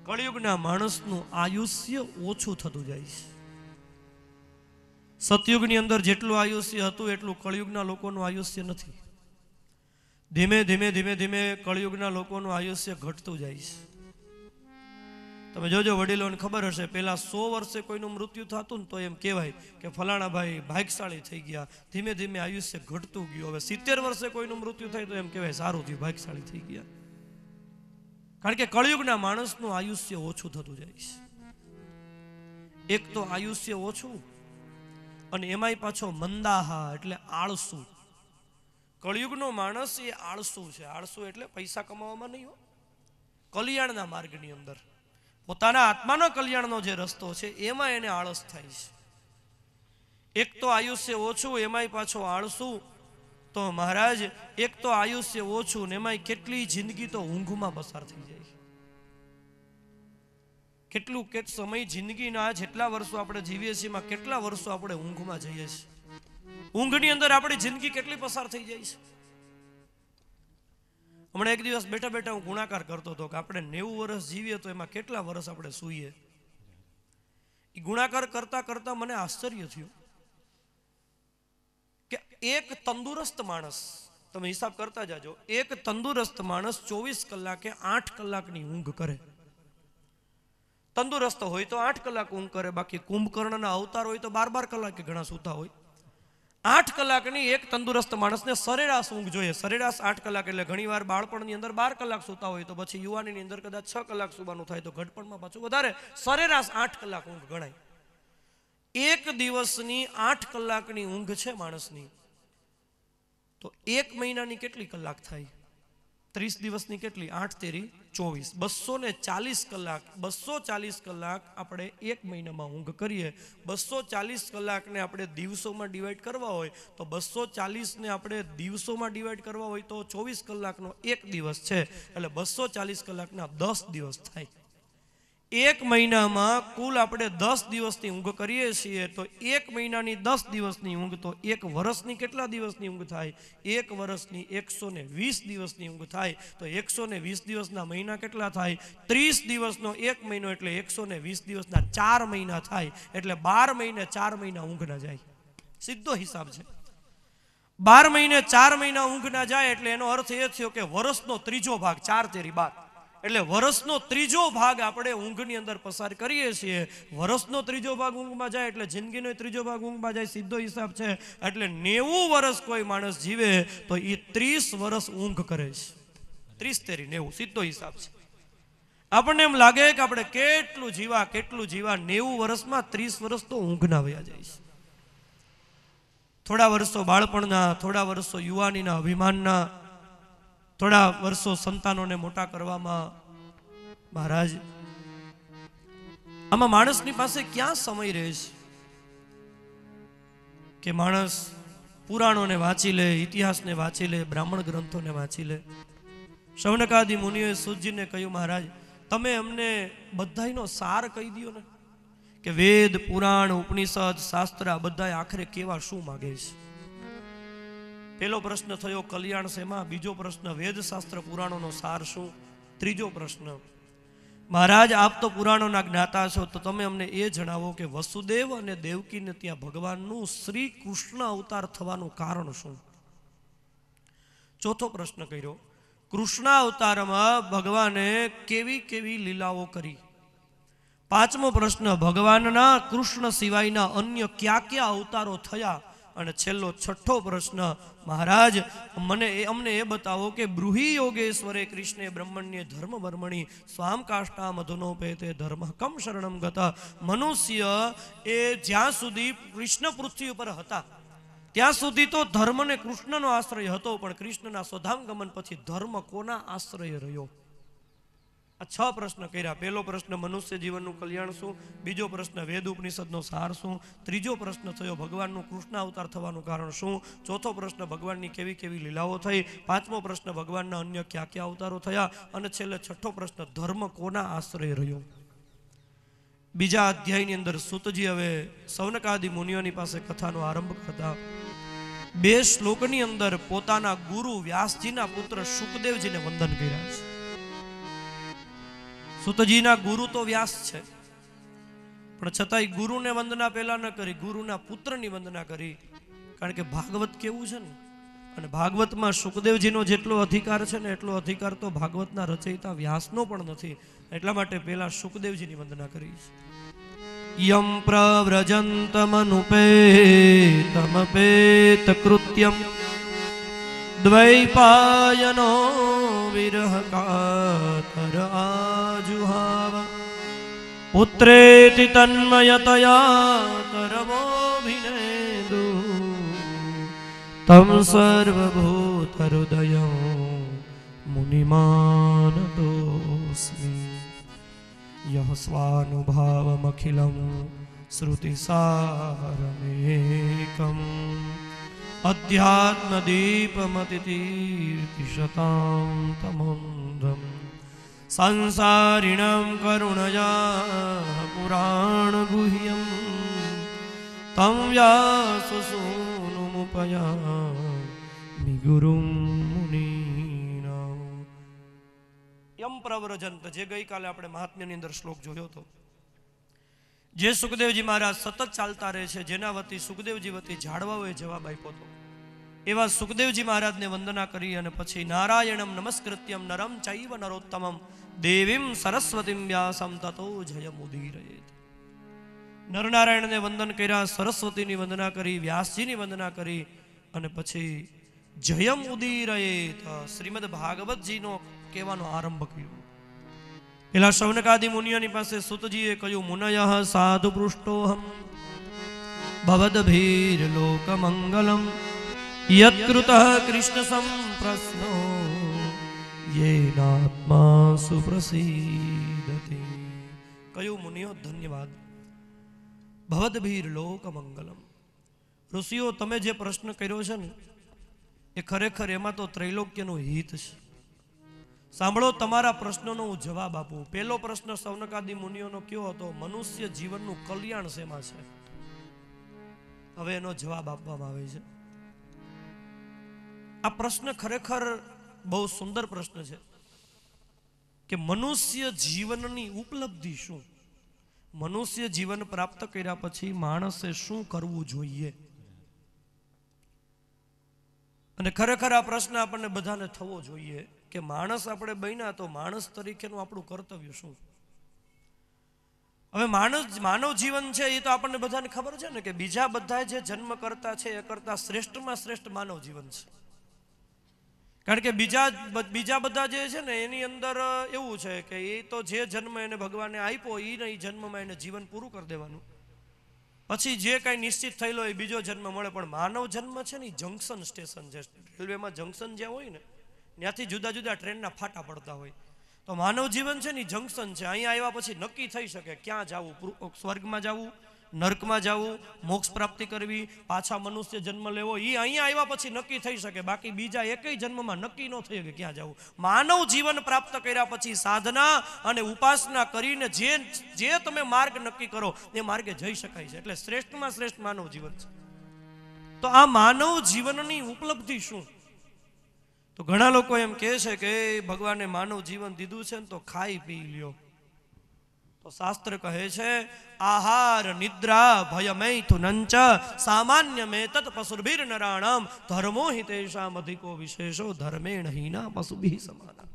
કળિયુગના માણસનું આયુષ્ય ઓછું થતું જાય છે. સતયુગની અંદર જેટલું આયુષ્ય હતું એટલું કળિયુગના લોકોનું આયુષ્ય નથી. ધીમે ધીમે ધીમે ધીમે કળિયુગના લોકોનું આયુષ્ય ઘટતું જાય છે. તમે જોજો, વડીલોને ખબર હશે, પહેલા 100 વર્ષે કોઈનું મૃત્યુ થતું ને તો એમ કહેવાય કે ફલાણા ભાઈ ભાગ્યશાળી થઈ ગયા. ધીમે ધીમે આયુષ્ય ઘટતું ગયું. હવે 70 વર્ષે કોઈનું મૃત્યુ થાય તો એમ કહેવાય સારું થયું, ભાગ્યશાળી થઈ ગયા. કારણ કે કળિયુગના માણસનું આયુષ્ય ઓછું થતું જાય છે. એક તો આયુષ્ય ઓછું, અને એમાંય પાછો મંદાહા એટલે આળસુ. કળિયુગનો માણસ એ આળસુ છે. આળસુ એટલે પૈસા કમાવામાં નહીં હો, કલ્યાણના માર્ગની અંદર પોતાના આત્માના કલ્યાણનો જે રસ્તો છે એમાં એને આળસ થાય છે. એક તો આયુષ્ય ઓછું, એમાંય પાછો આળસુ. તો મહારાજ, એક તો આયુષ્ય ઓછું ને એમાંય કેટલી જિંદગી તો ઊંઘમાં પસાર થઈ જાય. કેટલું સમય જિંદગીના જેટલા વર્ષો આપણે જીવીએ છીએ એમાં કેટલા વર્ષો આપણે ઊંઘમાં જઈએ છીએ. ઊંઘની અંદર આપણી જિંદગી કેટલી પસાર થઈ જાય છે. હમણાં એક દિવસ બેઠા બેઠા હું ગુણાકાર કરતો હતો કે આપણે 90 વર્ષ જીવીએ તો એમાં કેટલા વર્ષ આપણે સૂઈએ. એ ગુણાકાર કરતા કરતા મને આશ્ચર્ય થયું કે એક તંદુરસ્ત માણસ, તમે હિસાબ કરતા જાજો, એક તંદુરસ્ત માણસ 24 કલાકે 8 કલાકની ઊંઘ કરે. તંદુરસ્ત હોય તો 8 કલાક ઊંઘ કરે, બાકી કુંભકર્ણના અવતાર હોય તો 12 કલાકે ઘણા સૂતા હોય. 8 કલાકની એક તંદુરસ્ત માણસને સરેરાશ ઊંઘ જોઈએ. સરેરાશ 8 કલાક એટલે ઘણીવાર બાળપણની અંદર 12 કલાક સૂતા હોય તો પછી યુવાનીની અંદર કદાચ 6 કલાક સુવાનું થાય તો ઘડપણમાં પાછું વધારે. સરેરાશ 8 કલાક ઊંઘ ગણાય. એક દિવસની 8 કલાકની ઊંઘ છે માણસની, તો 1 મહિનાની કેટલી કલાક થાય? 30 દિવસની કેટલી? 8 તેરી 24, 240 કલાક. 240 કલાક આપણે 1 મહિનામાં ઊંઘ કરીએ. 240 કલાકને આપણે દિવસોમાં ડિવાઈડ કરવા હોય તો 240 ને આપણે દિવસોમાં ડિવાઈડ કરવા હોય તો 24 કલાકનો એક દિવસ છે, એટલે 240 કલાકના 10 દિવસ થાય. 1 મહિનામાં કુલ આપણે 10 દિવસની ઊંઘ કરીએ છીએ તો 1 મહિનાની 10 દિવસની ઊંઘ, તો 1 વર્ષની કેટલા દિવસની ઊંઘ થાય? 1 વર્ષની 120 દિવસની ઊંઘ થાય. તો 120 દિવસના મહિના કેટલા થાય? 30 દિવસનો 1 મહિનો એટલે 120 દિવસના 4 મહિના થાય. એટલે 12 મહિને 4 મહિના ઊંઘ ના જાય. સીધો હિસાબ છે. 12 મહિને 4 મહિના ઊંઘ ના જાય એટલે એનો અર્થ એ થયો કે વર્ષનો ત્રીજો ભાગ, 4 તેરી 12, એટલે વર્ષનો ત્રીજો ભાગ આપણે ઊંઘની અંદર પસાર કરીએ છીએ. વર્ષનો ત્રીજો ભાગ ઊંઘમાં જાય એટલે જિંદગીનો ત્રીજો ભાગ ઊંઘમાં જાય. સીધો હિસાબ છે. એટલે 90 વર્ષ કોઈ માણસ જીવે તો એ 30 વર્ષ ઊંઘ કરે છે. 30 તેરી 90, સીધો હિસાબ છે. આપણને એમ લાગે કે આપણે કેટલું જીવા 90 વર્ષમાં 30 વર્ષ તો ઊંઘના વયા જાય છે. થોડા વર્ષો બાળપણના, થોડા વર્ષો યુવાનીના અભિમાનના, થોડા વર્ષો સંતાનોને મોટા કરવામાં. મહારાજ, આમાં માણસની પાસે ક્યાં સમય રહે છે કે માણસ પુરાણોને વાંચી લે, ઇતિહાસને વાંચી લે, બ્રાહ્મણ ગ્રંથોને વાંચી લે. શૌનકાદી મુનિઓએ સૂતજીને કહ્યું, મહારાજ તમે અમને બધાયનો સાર કહી દો ને, કે વેદ, પુરાણ, ઉપનિષદ, શાસ્ત્ર આ બધા આખરે કેવા શું માગે છે. પહેલો પ્રશ્ન થયો કલ્યાણ શેમાં? બીજો પ્રશ્ન વેદ શાસ્ત્ર પુરાણોનો સાર શું? ત્રીજો પ્રશ્ન, મહારાજ આપ તો પુરાણોના જ્ઞાતા છો તો તમે અમને એ જણાવો કે વસુદેવ અને દેવકીને ત્યાં ભગવાનનું શ્રી કૃષ્ણ અવતાર થવાનું કારણ શું? ચોથો પ્રશ્ન કર્યો, કૃષ્ણ અવતારમાં ભગવાને કેવી કેવી લીલાઓ કરી? પાંચમો પ્રશ્ન, ભગવાનના કૃષ્ણ સિવાયના અન્ય કયા કયા અવતારો થયા? અને છેલ્લો છઠ્ઠો પ્રશ્ન, મહારાજ અમને એ બતાવો કે બ્રૂહી યોગેશ્વરે કૃષ્ણે બ્રહ્મણ્ય ધર્મ વર્મણી સ્વામ કાષ્ટા મધુનોપેતે ધર્મ કમ શરણમ ગતા. મનુષ્ય એ જ્યાં સુધી કૃષ્ણ પૃથ્વી ઉપર હતા ત્યાં સુધી તો ધર્મને કૃષ્ણનો આશ્રય હતો, પણ કૃષ્ણના સ્વધામગમન પછી ધર્મ કોના આશ્રય રહ્યો? આ 6 પ્રશ્ન કર્યા. પહેલો પ્રશ્ન મનુષ્ય જીવનનું કલ્યાણ શું, બીજો પ્રશ્ન વેદ ઉપનિષદનો સાર શું, ત્રીજો પ્રશ્ન થયો ભગવાનનું કૃષ્ણ અવતાર થવાનું કારણ શું, ચોથો પ્રશ્ન ભગવાનની કેવી કેવી લીલાઓ થઈ, પાંચમો પ્રશ્ન ભગવાનના અન્ય કયા કયા અવતારો થયા, અને છેલ્લે છઠ્ઠો પ્રશ્ન ધર્મ કોના આશ્રય રહ્યો. બીજા અધ્યાયની અંદર સૂતજી હવે સૌનકાદિ મુનિઓની પાસે કથાનો આરંભ કરતા 2 શ્લોકની અંદર પોતાના ગુરુ વ્યાસજીના પુત્ર શુકદેવજીને વંદન કર્યા છે. સૂતજીના ગુરુ તો વ્યાસ છે, પણ છતાંય ગુરુને વંદના પહેલા ન કરી, ગુરુના પુત્રની વંદના કરી. કારણ કે ભાગવત કેવું છે ને, અને ભાગવતમાં શુકદેવજીનો જેટલો અધિકાર છે ને એટલો અધિકાર તો ભાગવતના રચયિતા વ્યાસનો પણ નથી. એટલા માટે પહેલા શુકદેવજીની વંદના કરી છે. યમ પ્રવ્રજંતમનુપેતમપેત કૃત્યમ દ્વૈપાયનો વિરહ કાતર આજુહાવ પુત્રેતિ તન્મયતયા તરવોભિનેદુ તમ સર્વભૂતહૃદય મુનિમાનતોસ્મિ યહ સ્વાનુભાવમખિલં શ્રુતિસારમેકં અધ્યાત્મદીપમતિતીર્તિશતાં તમોંધં સંસારિણાં કરુણયા પુરાણગુહ્યં तं व्याससूनुमुपयामि गुरुं मुनीनां. યમ પ્રવ્રજંત, જે ગઈકાલે આપણે મહાત્મ્યની અંદર શ્લોક જોયો હતો, જે સુખદેવજી મહારાજ સતત ચાલતા રહે છે, જેના વતી સુખદેવજી વતી ઝાડવાઓએ જવાબ આપ્યો હતો, એવા સુખદેવજી મહારાજને વંદના કરી અને પછી નારાયણમ નમસ્કૃત્યમ નરમ ચૈવ નરોત્તમમ દેવીમ સરસ્વતીમ વ્યાસમ તતો જયમુદીરયેત. નરનારાયણને વંદન કર્યા, સરસ્વતીની વંદના કરી, વ્યાસજીની વંદના કરી, અને પછી જયમ ઉદીરયેત શ્રીમદ ભાગવતજીનો કહેવાનો આરંભ કર્યો. પેલા શૌનકાદિ મુનિઓની પાસે સુતજીએ કહ્યું, મુનયઃ સાધુ પૃષ્ટોહમ ભવદભીર લોકમંગલમ યત્કૃતઃ કૃષ્ણ સંપ્રશ્નો યેનાત્મા સુપ્રસીદતિ. કહ્યું, મુનિઓ ધન્યવાદ. ભવદભીર લોકમંગલમ, ઋષિઓ તમે જે પ્રશ્ન કર્યો છે ને એ ખરેખર એમાં તો ત્રૈલોક્યનું હિત છે. સાંભળો, તમારા પ્રશ્નોનો હું જવાબ આપું. પહેલો પ્રશ્ન સૌનકાદિ મુનિઓનો કયો હતો? મનુષ્ય જીવનનું કલ્યાણ શેમાં છે? હવે એનો જવાબ આપવામાં આવે છે. આ પ્રશ્ન ખરેખર બહુ સુંદર પ્રશ્ન છે કે મનુષ્ય જીવનની ઉપલબ્ધિ શું, મનુષ્ય જીવન પ્રાપ્ત કર્યા પછી માણસે શું કરવું જોઈએ. અને ખરેખર આ પ્રશ્ન આપણને બધાને થવો જોઈએ કે માણસ આપણે બન્યા તો માણસ તરીકેનું આપણું કર્તવ્ય શું. હવે માનવ જીવન છે એ તો આપણને બધાને ખબર છે ને કે બીજા બધા જે જન્મ કરતા છે એ કરતા શ્રેષ્ઠમાં શ્રેષ્ઠ માનવ જીવન છે. કારણ કે બીજા બધા જે છે ને એની અંદર એવું છે કે એ તો જે જન્મ એને ભગવાને આપ્યો એ જન્મમાં એને જીવન પૂરું કરી દેવાનું, પછી જે કાંઈ નિશ્ચિત થયેલો એ બીજો જન્મ મળે. પણ માનવ જન્મ છે ને જંકશન સ્ટેશન છે. રેલવેમાં જંકશન જ્યાં હોય ને ત્યાંથી જુદા જુદા ટ્રેનના ફાટા પડતા હોય, તો માનવ જીવન છે ને જંકશન છે. અહીંયા આવ્યા પછી નક્કી થઈ શકે ક્યાં જવું, સ્વર્ગમાં જવું, નર્કમાં જવું, મોક્ષ પ્રાપ્તિ કરવી, પાછા મનુષ્ય જન્મ લેવો, એ અહીંયા આવ્યા પછી નક્કી થઈ શકે. બાકી બીજા એકેય જન્મમાં નક્કી ન થઈ કે ક્યાં જવું. માનવ જીવન પ્રાપ્ત કર્યા પછી સાધના અને ઉપાસના કરીને જે તમે માર્ગ નક્કી કરો એ માર્ગે જઈ શકાય છે. એટલે શ્રેષ્ઠમાં શ્રેષ્ઠ માનવ જીવન છે. તો આ માનવ જીવનની ઉપલબ્ધિ શું? તો ઘણા લોકો એમ કહે છે કે ભગવાને માનવ જીવન દીધું છે ને તો ખાઈ પી લ્યો. તો શાસ્ત્ર કહે છે, આહાર નિદ્રા ભય મૈથુનંચ સામાન્ય મેં તત પશુર્ભિર નરાણામ ધર્મો હિતેષામ અધિકો વિશેષો ધર્મેણ હીના પશુભિ સમાના.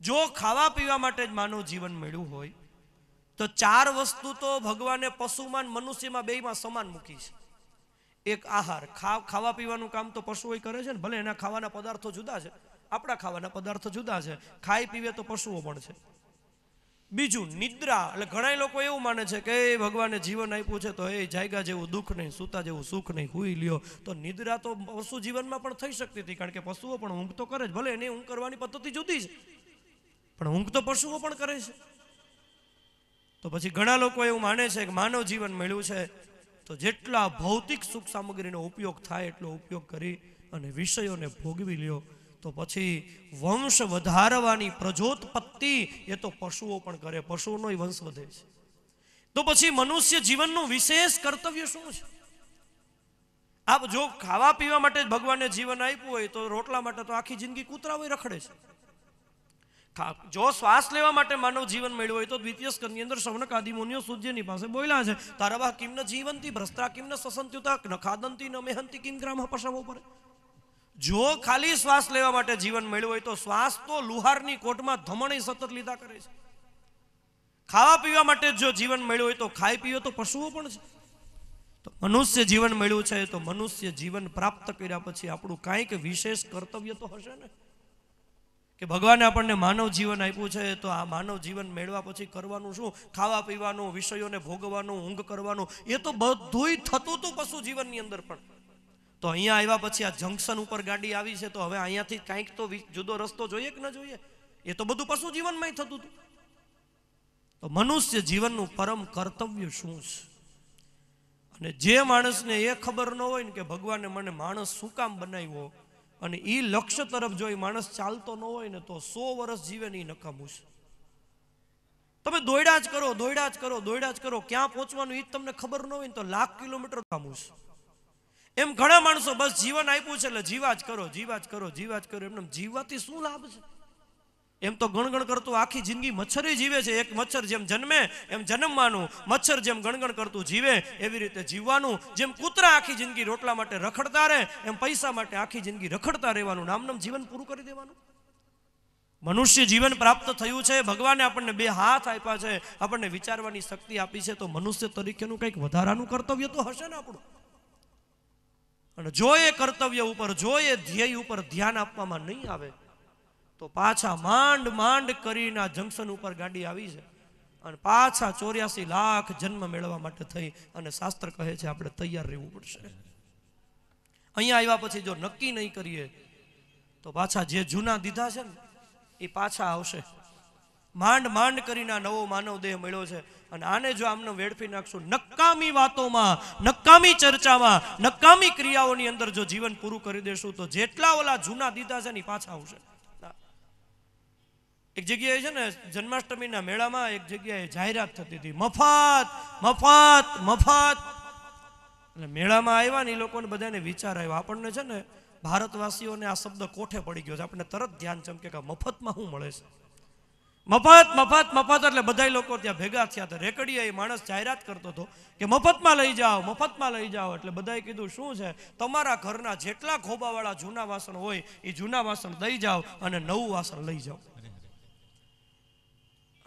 જો ખાવા પીવા માટે જ માનવ જીવન મળ્યું હોય તો 4 વસ્તુ તો ભગવાને પશુમાં મનુષ્યમાં બેયમાં સમાન મૂકી છે. એક આહાર, ખાવા પીવાનું કામ તો પશુઓ કરે છે ને, ભલે એના ખાવાના પદાર્થો જુદા છે, આપણા ખાવાના પદાર્થો જુદા છે, ખાઈ પીવે તો પશુઓ પણ છે. બીજું નિદ્રા, એટલે ઘણા લોકો એવું માને છે કે ભગવાને જીવન આપ્યું છે તો એ જાયગા જેવું દુઃખ નહીં, સૂતા જેવું સુખ નહીં, હુઈ લ્યો. તો નિદ્રા તો પશુ જીવનમાં પણ થઈ શકતી હતી, કારણ કે પશુઓ પણ ઊંઘ તો કરે જ, ભલે એની ઊંઘ કરવાની પદ્ધતિ જુદી છે, પણ ઊંઘ તો પશુઓ પણ કરે છે. તો પછી ઘણા લોકો એવું માને છે કે માનવ જીવન મળ્યું છે તો જેટલા ભૌતિક સુખ સામગ્રીનો ઉપયોગ થાય એટલો ઉપયોગ કરી અને વિષયોને ભોગવી લ્યો. તો પછી વંશ વધારવાની પ્રજોત્પત્તિ એ તો પશુઓ પણ કરે, પશુઓનો વંશ વધે છે. તો પછી મનુષ્ય જીવનનું વિશેષ કર્તવ્ય શું છે? આપ જો ખાવા પીવા માટે જ ભગવાને જીવન આપ્યું હોય તો રોટલા માટે તો આખી જિંદગી કૂતરા હોય રખડે છે. જો શ્વાસ લેવા માટે માનવ જીવન મળ્યું હોય તો દ્વિતીય સ્કંદની અંદર શૌનક આદિ મુનિઓ સૂર્યની પાસે બોલ્યા છે, તારવા કિમ ન જીવંતી ભ્રષ્ટા કિમ ન સસંત્યુતા ન ખાદંતી ન મેહંતી કિમ ગ્રામ પશાવો પર. જો ખાલી શ્વાસ લેવા માટે જીવન મળ્યું હોય તો શ્વાસ તો લુહારની કોટમાં ધમણી સતત લીધા કરે છે. ખાવા પીવા માટે જો જીવન મળ્યું હોય તો ખાઈ પીઓ તો પશુઓ પણ છે. તો મનુષ્ય જીવન મળ્યું છે તો મનુષ્ય જીવન પ્રાપ્ત કર્યા પછી આપણું કાંઈક વિશેષ કર્તવ્ય તો હશે ને, કે ભગવાને આપણને માનવ જીવન આપ્યું છે તો આ માનવ જીવન મેળવા પછી કરવાનું શું? ખાવા પીવાનું, વિષયોને ભોગવવાનું, ઊંઘ કરવાનું, એ તો બધુંય થતું હતું પશુ જીવનની અંદર પણ. તો અહીંયા આવ્યા પછી આ જંકશન ઉપર ગાડી આવી છે તો હવે અહીંયાથી કાંઈક તો જુદો રસ્તો જોઈએ કે ન જોઈએ? એ તો બધું પશુ જીવનમાં થતું હતું. તો મનુષ્ય જીવનનું પરમ કર્તવ્ય શું છે? અને જે માણસને એ ખબર ન હોય ને કે ભગવાને મને માણસ શું કામ બનાવ્યો, અને એ લક્ષ્ય તરફ જો એ માણસ ચાલતો ન હોય ને તો 100 વર્ષ જીવે ને એ નકામું છે. તમે દોડ્યા જ કરો, દોડ્યા જ કરો, દોડ્યા જ કરો, ક્યાં પહોંચવાનું એ જ તમને ખબર ન હોય ને તો 1,00,000 કિલોમીટર નકામું છે. એમ ઘણા માણસો બસ જીવન આપ્યું છે એટલે જીવા જ કરો, જીવા જ કરો, જીવા જ કરો. એમને જીવવાથી શું લાભ છે? એમ તો ગણગણ કરતું આખી જિંદગી મચ્છર જીવે છે. એક મચ્છર જેમ જન્મે એમ જન્મવાનું, મચ્છર જેમ ગણગણ કરતું જીવે એવી રીતે જીવવાનું. જેમ કૂતરા આખી જિંદગી રોટલા માટે રખડતા રહે એમ પૈસા માટે આખી જિંદગી રખડતા રહેવાનું, નામનામ જીવન પૂરું કરી દેવાનું. મનુષ્ય જીવન પ્રાપ્ત થયું છે, ભગવાને આપણને 2 હાથ આપ્યા છે, આપણને વિચારવાની શક્તિ આપી છે, તો મનુષ્ય તરીકેનું કંઈક વધારાનું કર્તવ્ય તો હશે ને આપણું. અને જો એ કર્તવ્ય ઉપર, જો એ ધ્યેય ઉપર ધ્યાન આપવામાં નહીં આવે તો પાછા માંડ માંડ કરીને આ જંકશન ઉપર ગાડી આવી છે અને પાછા 84 લાખ જન્મ મેળવવા માટે થઈ અને શાસ્ત્ર કહે છે આપણે તૈયાર રહેવું પડશે. અહીંયા આવ્યા પછી જો નક્કી નહીં કરીએ તો પાછા જે જૂના દીધા છે ને એ પાછા આવશે. માંડ માંડ કરીને આ નવો માનવ દેહ મળ્યો છે અને આને જો આમને વેડફી નાખશું નકામી વાતોમાં, નકામી ચર્ચામાં, નકામી ક્રિયાઓની અંદર જો જીવન પૂરું કરી દેશું તો જેટલા ઓલા જૂના દીધા છે ને એ પાછા આવશે. એક જગ્યાએ છે ને જન્માષ્ટમીના મેળામાં એક જગ્યાએ જાહેરાત થતી હતી, મફત મફત મફત. એટલે મેળામાં આવ્યા ને એ લોકોને બધાને વિચાર આવ્યો, આપણને છે ને ભારતવાસીઓને આ શબ્દ કોઠે પડી ગયો છે, આપણને તરત ધ્યાન ચમકે કે મફતમાં શું મળે છે? મફત મફત મફત. એટલે બધા લોકો ત્યાં ભેગા થયા હતા. રેકડીએ એ માણસ જાહેરાત કરતો હતો કે મફતમાં લઈ જાઓ, મફતમાં લઈ જાઓ. એટલે બધાએ કીધું શું છે? તમારા ઘરના જેટલા ખોબાવાળા જૂના વાસણ હોય એ જૂના વાસણ દઈ જાઓ અને નવું વાસણ લઈ જાઓ.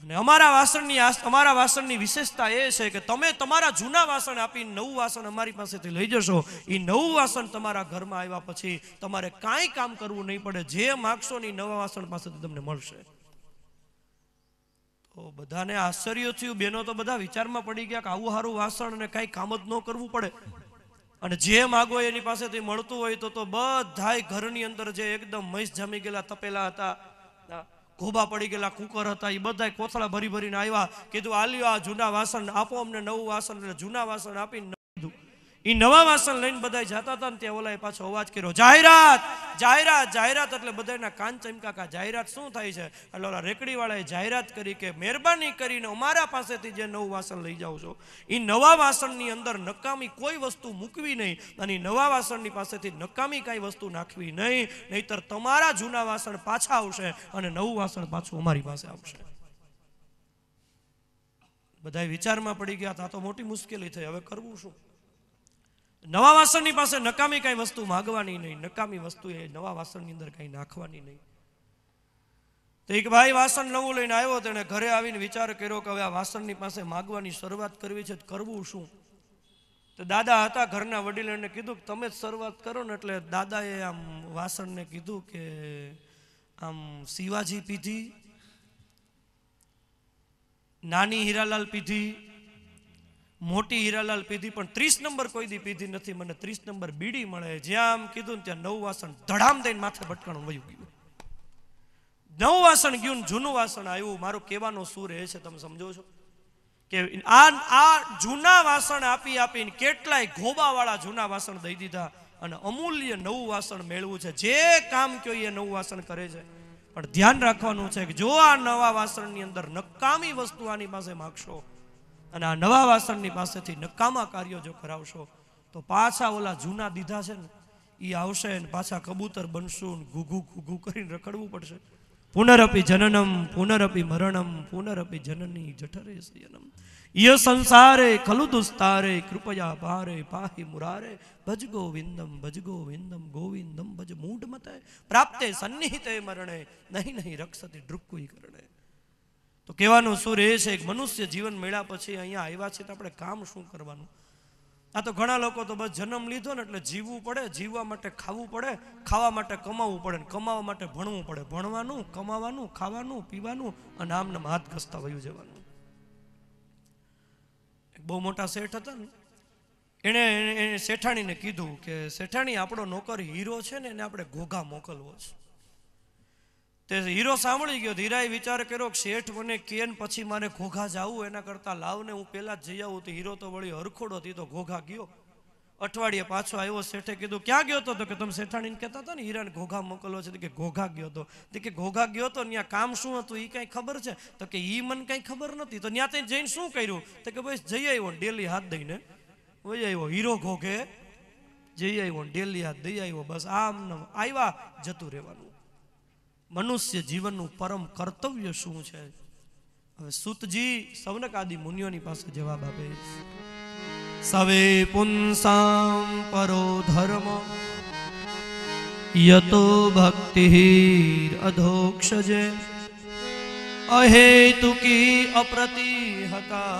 અને અમારા વાસણની વિશેષતા એ છે કે તમે તમારા જૂના વાસણ આપીને નવું વાસણ અમારી પાસેથી લઈ જશો. એ નવું વાસણ તમારા ઘરમાં આવ્યા પછી તમારે કાંઈ કામ કરવું નહીં પડે, જે માગશો ને નવા વાસણ પાસેથી તમને મળશે. તો બધાને આશ્ચર્ય થયું. બેનો તો બધા વિચારમાં પડી ગયા કે આવું સારું વાસણ અને કાંઈ કામ જ ન કરવું પડે અને જે માગો એની પાસેથી મળતું હોય તો બધાય ઘરની અંદર જે એકદમ મૈસ જામી ગયેલા તપેલા હતા, ઘોબા પડી ગયેલા કુકર હતા, એ બધા કોથળા ભરી ભરીને આવ્યા. કીધું આલ્યો આ જૂના વાસણ આપો અમને નવું વાસણ. એટલે જૂના વાસણ આપીને કીધું એ નવા વાસણ લઈને બધા જતા હતા ને ત્યાં ઓલાએ પાછો અવાજ કર્યો, જાહેરાત જાહેરાત જાહેરાત. એટલે બધાના કાન ચમકા, જાહેરાત શું થાય છે? એટલે ઓલા રેકડીવાળાએ જાહેરાત કરી કે મહેરબાની કરીને અમારા પાસેથી જે નવું વાસણ લઈ જાઓ છો એ નવા વાસણની અંદર નકામી કોઈ વસ્તુ મૂકવી નહીં અને નવા વાસણની પાસેથી નકામી કાંઈ વસ્તુ નાખવી નહીં, નહીતર તમારા જૂના વાસણ પાછા આવશે અને નવું વાસણ પાછું અમારી પાસે આવશે. બધા વિચારમાં પડી ગયા. આ તો મોટી મુશ્કેલી થઈ, હવે કરવું શું? નવા વાસણની પાસે નકામી કાંઈ વસ્તુ માગવાની નહીં, નકામી વસ્તુ એ નવા વાસણની અંદર કાંઈ નાખવાની નહીં. તો એક ભાઈ વાસણ નવું લઈને આવ્યો, તેણે ઘરે આવીને વિચાર કર્યો કે હવે આ વાસણની પાસે માગવાની શરૂઆત કરવી છે, કરવું શું? તો દાદા હતા ઘરના વડીલ, એને કીધું કે તમે જ શરૂઆત કરો ને. એટલે દાદાએ આમ વાસણને કીધું કે આમ શિવાજી પીધી, નાની હીરાલાલ પીધી, મોટી હીરાલાલ પીધી, પણ 30 નંબર કોઈ દી પીધી નથી. મને 30 નંબર બીડી મળે. જ્યાં આમ કીધું ને ત્યાં 9 વાસણ ધડામ દઈને માથે ભટકાણું વયું ગયું. 9 વાસણ ગયું, જૂનું વાસણ આવ્યું. મારો કહેવાનો સૂર એ છે, તમે સમજો છો કે આ જૂના વાસણ આપી આપીને કેટલાય ગોબાવાળા જૂના વાસણ દઈ દીધા, અને અમૂલ્ય નવું વાસણ મેળવું છે. જે કામ કયો એ નવું વાસણ કરે છે, પણ ધ્યાન રાખવાનું છે કે જો આ નવા વાસણની અંદર નકામી વસ્તુ આની પાસે માગશો અને આ નવા વાસણની પાસેથી નકામા કાર્યો જો કરાવશો, તો પાછા ઓલા જૂના દીધા છે ને એ આવશે ને પાછા કબૂતર બનશું, ઘૂઘું ઘૂઘું કરીને રખડવું પડશે. પુનરપી જનનમ પુનરપી મરણમ પુનરપી જનની જઠરે શયનમ ય સંસારે ખલુ દુસ્તારે કૃપયા પારે પાહી મુરારે ભજ ગોવિંદમ ગોવિંદમ ભજ મૂઢ મતે પ્રાપ્તે સન્નિહિતે મરણે નહીં નહીં રક્ષતી ડ્રુક્કુઈ કરણે. તો કહેવાનું સુર એ છે, મનુષ્ય જીવન મળ્યા પછી અહીંયા આવ્યા છે તો આપણે કામ શું કરવાનું? આ તો ઘણા લોકો તો બસ જન્મ લીધો ને એટલે જીવવું પડે, જીવવા માટે ખાવું પડે, ખાવા માટે કમાવવું પડે, કમાવા માટે ભણવું પડે, ભણવાનું, કમાવાનું, ખાવાનું, પીવાનું, અને આમને હાથ ઘસતા વયું જવાનું. બહુ મોટા શેઠ હતા ને, એણે શેઠાણીને કીધું કે શેઠાણી, આપણો નોકર હીરો છે ને એને આપણે ઘોઘા મોકલવો છે. તે હીરો સાંભળી ગયો. હીરાએ વિચાર કર્યો કે શેઠ મને કે પછી મારે ઘોઘા જાવું, એના કરતાં લાવને હું પહેલાં જ જઈ આવું. તો હીરો તો વળી હરખોડો થી તો ઘોઘા ગયો. અઠવાડિયે પાછો આવ્યો. શેઠે કીધું ક્યાં ગયો હતો? તો કે તમે શેઠાણીને કહેતા હતા ને હીરાને ઘોઘા મોકલવો છે. કે ઘોઘા ગયો હતો. તો કે ઘોઘા ગયો હતો ત્યાં કામ શું હતું એ કાંઈ ખબર છે? તો કે એ મને કાંઈ ખબર નથી. તો ત્યાં ત્યાં જઈને શું કર્યું? તો કે બસ જઈ આવ્યો ડેલી હાથ દઈને વહી આવ્યો. હીરો ઘોઘે જઈ આવ્યો ડેલી હાથ દઈ આવ્યો. બસ આમ આવ્યા જતું રહેવાનું. મનુષ્ય જીવનનું પરમ કર્તવ્ય શું છે? હવે સૂતજી સૌનક આદિ મુનિઓની પાસે જવાબ આપે છે. સવે પુંસામ પરો ધર્મ યતો ભક્તિ અધોક્ષજે અહેતુકી અપ્રતિહતા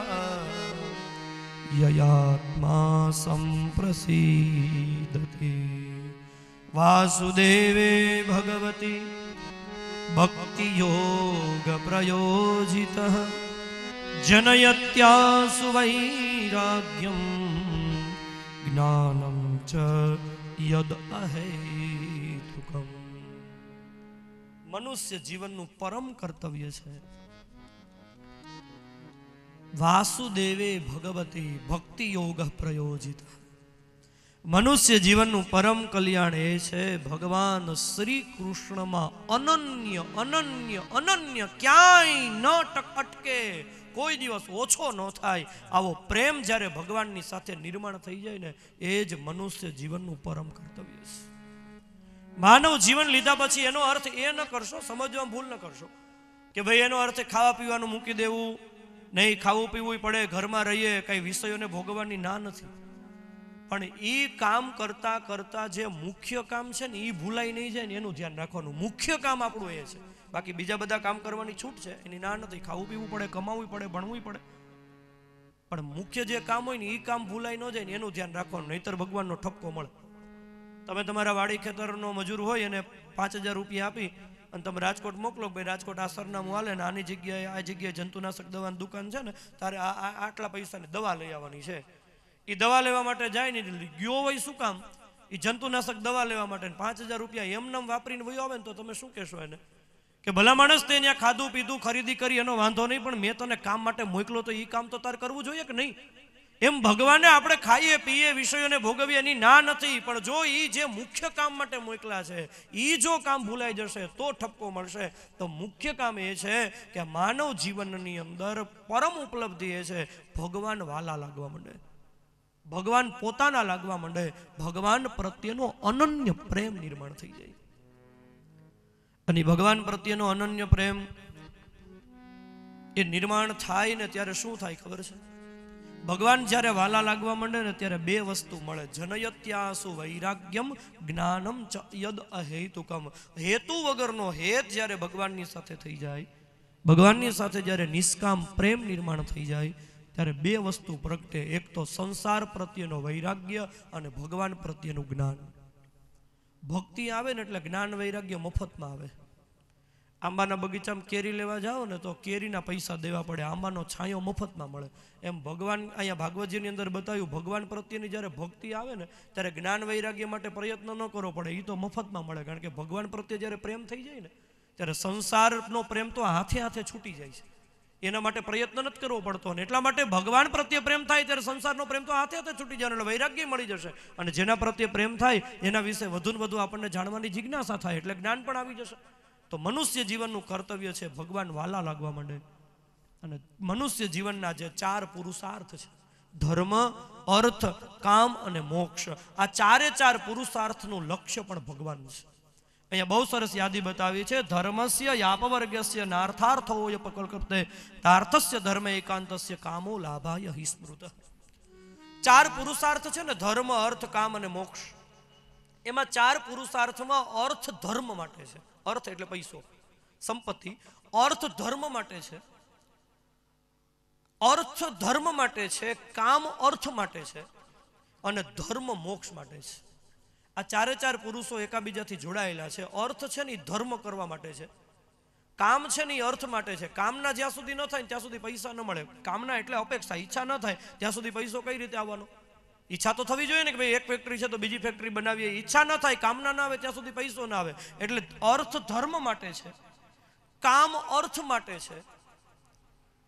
યયાત્મા સંપ્રસીદતિ વાસુદેવે ભગવતી ભક્તિ યોગ પ્રયોજિત જનયત્યાસુ વૈરાગ્યમ જ્ઞાનમ ચ યદ અહેતુકમ. મનુષ્ય જીવનનું પરમ કર્તવ્ય છે. વાસુદેવે ભગવતી ભક્તિ યોગ પ્રયોજિત. મનુષ્ય જીવનનું પરમ કલ્યાણ એ છે ભગવાન શ્રી કૃષ્ણમાં અનન્ય અનન્ય અનન્ય ક્યાંય ન અટકે, કોઈ દિવસ ઓછો ન થાય આવો પ્રેમ જ્યારે ભગવાનની સાથે નિર્માણ થઈ જાય ને, એ જ મનુષ્ય જીવનનું પરમ કર્તવ્ય છે. માનવ જીવન લીધા પછી એનો અર્થ એ ન કરશો, સમજવામાં ભૂલ ન કરશો કે ભાઈ એનો અર્થ ખાવા પીવાનું મૂકી દેવું, નહીં ખાવું પીવું પડે, ઘરમાં રહીએ, કઈ વિષયોને ભોગવવાની ના નથી. પણ એ કામ કરતા કરતા જે મુખ્ય કામ છે ને એ ભૂલાઈ નહીં જાય ને એનું ધ્યાન રાખવાનું. મુખ્ય કામ આપણું એ છે. બાકી બીજા બધા કામ કરવાની છૂટ છે, એની ના નથી. ખાવું પીવું પડે, કમાવું પડે, ભણવું પડે, પણ મુખ્ય જે કામ હોય ને એ કામ ભૂલાઈ ન જાય ને એનું ધ્યાન રાખવાનું. નહીતર ભગવાનનો ઠપકો મળે. તમે તમારા વાડી ખેતરનો મજૂર હોય અને 5,000 રૂપિયા આપી અને તમે રાજકોટ મોકલો, ભાઈ રાજકોટ આ સરનામું હાલે ને આની જગ્યાએ આ જગ્યાએ જંતુનાશક દવાની દુકાન છે ને, તારે આટલા પૈસાની દવા લઈ આવવાની છે. એ દવા લેવા માટે જાય ને ગયો હોય શું કામ? એ જંતુનાશક દવા લેવા માટે 5,000 રૂપિયા એમનેમ વાપરીને વયો આવે ને તો તમે શું કહેશો એને? કે ભલા માણસ તે ત્યાં ખાધું પીધું ખરીદી કરી એનો વાંધો નહીં, પણ મેં તને કામ માટે મોકલો તો એ કામ તો તારે કરવું જોઈએ કે નહીં? એમ ભગવાને આપણે ખાઈએ પીએ વિષયોને ભોગવીએ એની ના નથી, પણ જો એ જે મુખ્ય કામ માટે મોકલા છે એ જો કામ ભૂલાઈ જશે તો ઠપકો મળશે. તો મુખ્ય કામ એ છે કે માનવ જીવનની અંદર પરમ ઉપલબ્ધિ એ છે ભગવાન વાલા લાગવા માંડે, ભગવાન પોતાના લાગવા માંડે, ભગવાન પ્રત્યેનો અનન્ય પ્રેમ નિર્માણ થઈ જાય. અને ભગવાન પ્રત્યેનો અનન્ય પ્રેમ એ નિર્માણ થાય ને ત્યારે શું થાય ખબર છે? ભગવાન જ્યારે વાલા લાગવા માંડે ને ત્યારે 2 વસ્તુ મળે. જનયત્યાસુ વૈરાગ્યમ જ્ઞાનમ ચ યદ અહેતુકમ. હેતુ વગરનો હેત જ્યારે ભગવાનની સાથે થઈ જાય, ભગવાનની સાથે જ્યારે નિષ્કામ પ્રેમ નિર્માણ થઈ જાય ત્યારે 2 વસ્તુ પ્રગટે. એક તો સંસાર પ્રત્યેનો વૈરાગ્ય અને ભગવાન પ્રત્યેનું જ્ઞાન. ભક્તિ આવે ને એટલે જ્ઞાન વૈરાગ્ય મફતમાં આવે. આંબાના બગીચામાં કેરી લેવા જાઓ ને તો કેરીના પૈસા દેવા પડે, આંબાનો છાંયો મફતમાં મળે. એમ ભગવાન અહીંયા ભાગવતજીની અંદર બતાવ્યું, ભગવાન પ્રત્યેની જ્યારે ભક્તિ આવે ને ત્યારે જ્ઞાન વૈરાગ્ય માટે પ્રયત્ન ન કરવો પડે, એ તો મફતમાં મળે. કારણ કે ભગવાન પ્રત્યે જ્યારે પ્રેમ થઈ જાય ને ત્યારે સંસારનો પ્રેમ તો હાથે હાથે છૂટી જાય છે. એના માટે પ્રયત્ન નથી કરવો પડતો. અને એટલા માટે ભગવાન પ્રત્યે પ્રેમ થાય ત્યારે સંસારનો પ્રેમ તો હાથે હાથે છૂટી જાય, એટલે વૈરાગ્ય મળી જશે. અને જેના પ્રત્યે પ્રેમ થાય એના વિશે વધુ ને વધુ આપણને જાણવાની જિજ્ઞાસા થાય, એટલે જ્ઞાન પણ આવી જશે. તો મનુષ્ય જીવનનું કર્તવ્ય છે ભગવાન વાલા લાગવા માંડે. અને મનુષ્ય જીવનના જે 4 પુરુષાર્થ છે, ધર્મ, અર્થ, કામ અને મોક્ષ, આ 4 પુરુષાર્થનું લક્ષ્ય પણ ભગવાન છે. અહીંયા બહુ સરસ યાદી બતાવી છે. ધર્મસ્ય યાપવર્ગસ્ય નાર્થાર્થોય પકલ્પતે તાર્થસ્ય ધર્મ એકાંતસ્ય કામો લાભાય હિ સ્મૃત. 4 પુરુષાર્થ છે ને, ધર્મ, અર્થ, કામ અને મોક્ષ. એમાં 4 પુરુષાર્થમાં અર્થ ધર્મ માટે છે. અર્થ એટલે પૈસો, સંપત્તિ. અર્થ ધર્મ માટે છે, અર્થ ધર્મ માટે છે, કામ અર્થ માટે છે અને ધર્મ મોક્ષ માટે છે. આ 4 પુરુષો એકાબીજાથી જોડાયેલા છે. અર્થ છે ને એ ધર્મ કરવા માટે છે, કામ છે ને એ અર્થ માટે છે. કામના જ્યાં સુધી ન થાય ત્યાં સુધી પૈસા ન મળે. કામના એટલે અપેક્ષા, ઈચ્છા ન થાય ત્યાં સુધી પૈસો કઈ રીતે આવવાનો? ઈચ્છા તો થવી જોઈએ ને કે ભાઈ એક ફેક્ટરી છે તો બીજી ફેક્ટરી બનાવીએ. ઈચ્છા ન થાય, કામના ના આવે ત્યાં સુધી પૈસો ના આવે. એટલે અર્થ ધર્મ માટે છે, કામ અર્થ માટે છે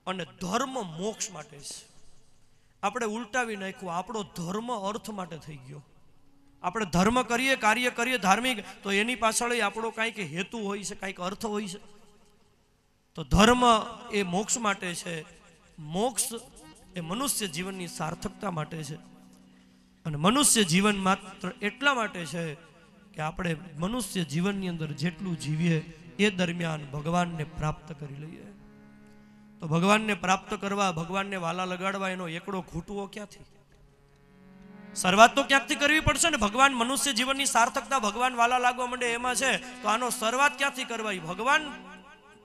અને ધર્મ મોક્ષ માટે છે. આપણે ઉલટાવી નાખ્યું, આપણો ધર્મ અર્થ માટે થઈ ગયો. આપણે ધર્મ કરીએ, કાર્ય કરીએ ધાર્મિક, તો એની પાછળ આપણો કાંઈક હેતુ હોય છે, કાંઈક અર્થ હોય છે. તો ધર્મ એ મોક્ષ માટે છે, મોક્ષ એ મનુષ્ય જીવનની સાર્થકતા માટે છે. અને મનુષ્ય જીવન માત્ર એટલા માટે છે કે આપણે મનુષ્ય જીવનની અંદર જેટલું જીવીએ એ દરમિયાન ભગવાનને પ્રાપ્ત કરી લઈએ. તો ભગવાનને પ્રાપ્ત કરવા, ભગવાનને વાલા લગાડવા એનો એકડો ઘૂંટવો ક્યાંથી? શરૂઆત તો ક્યાંકથી કરવી પડશે ને. ભગવાન મનુષ્ય જીવનની સાર્થકતા ભગવાન વાલા લાગવા માંડે એમાં છે. તો આનો શરૂઆત ક્યાંથી કરવી? ભગવાન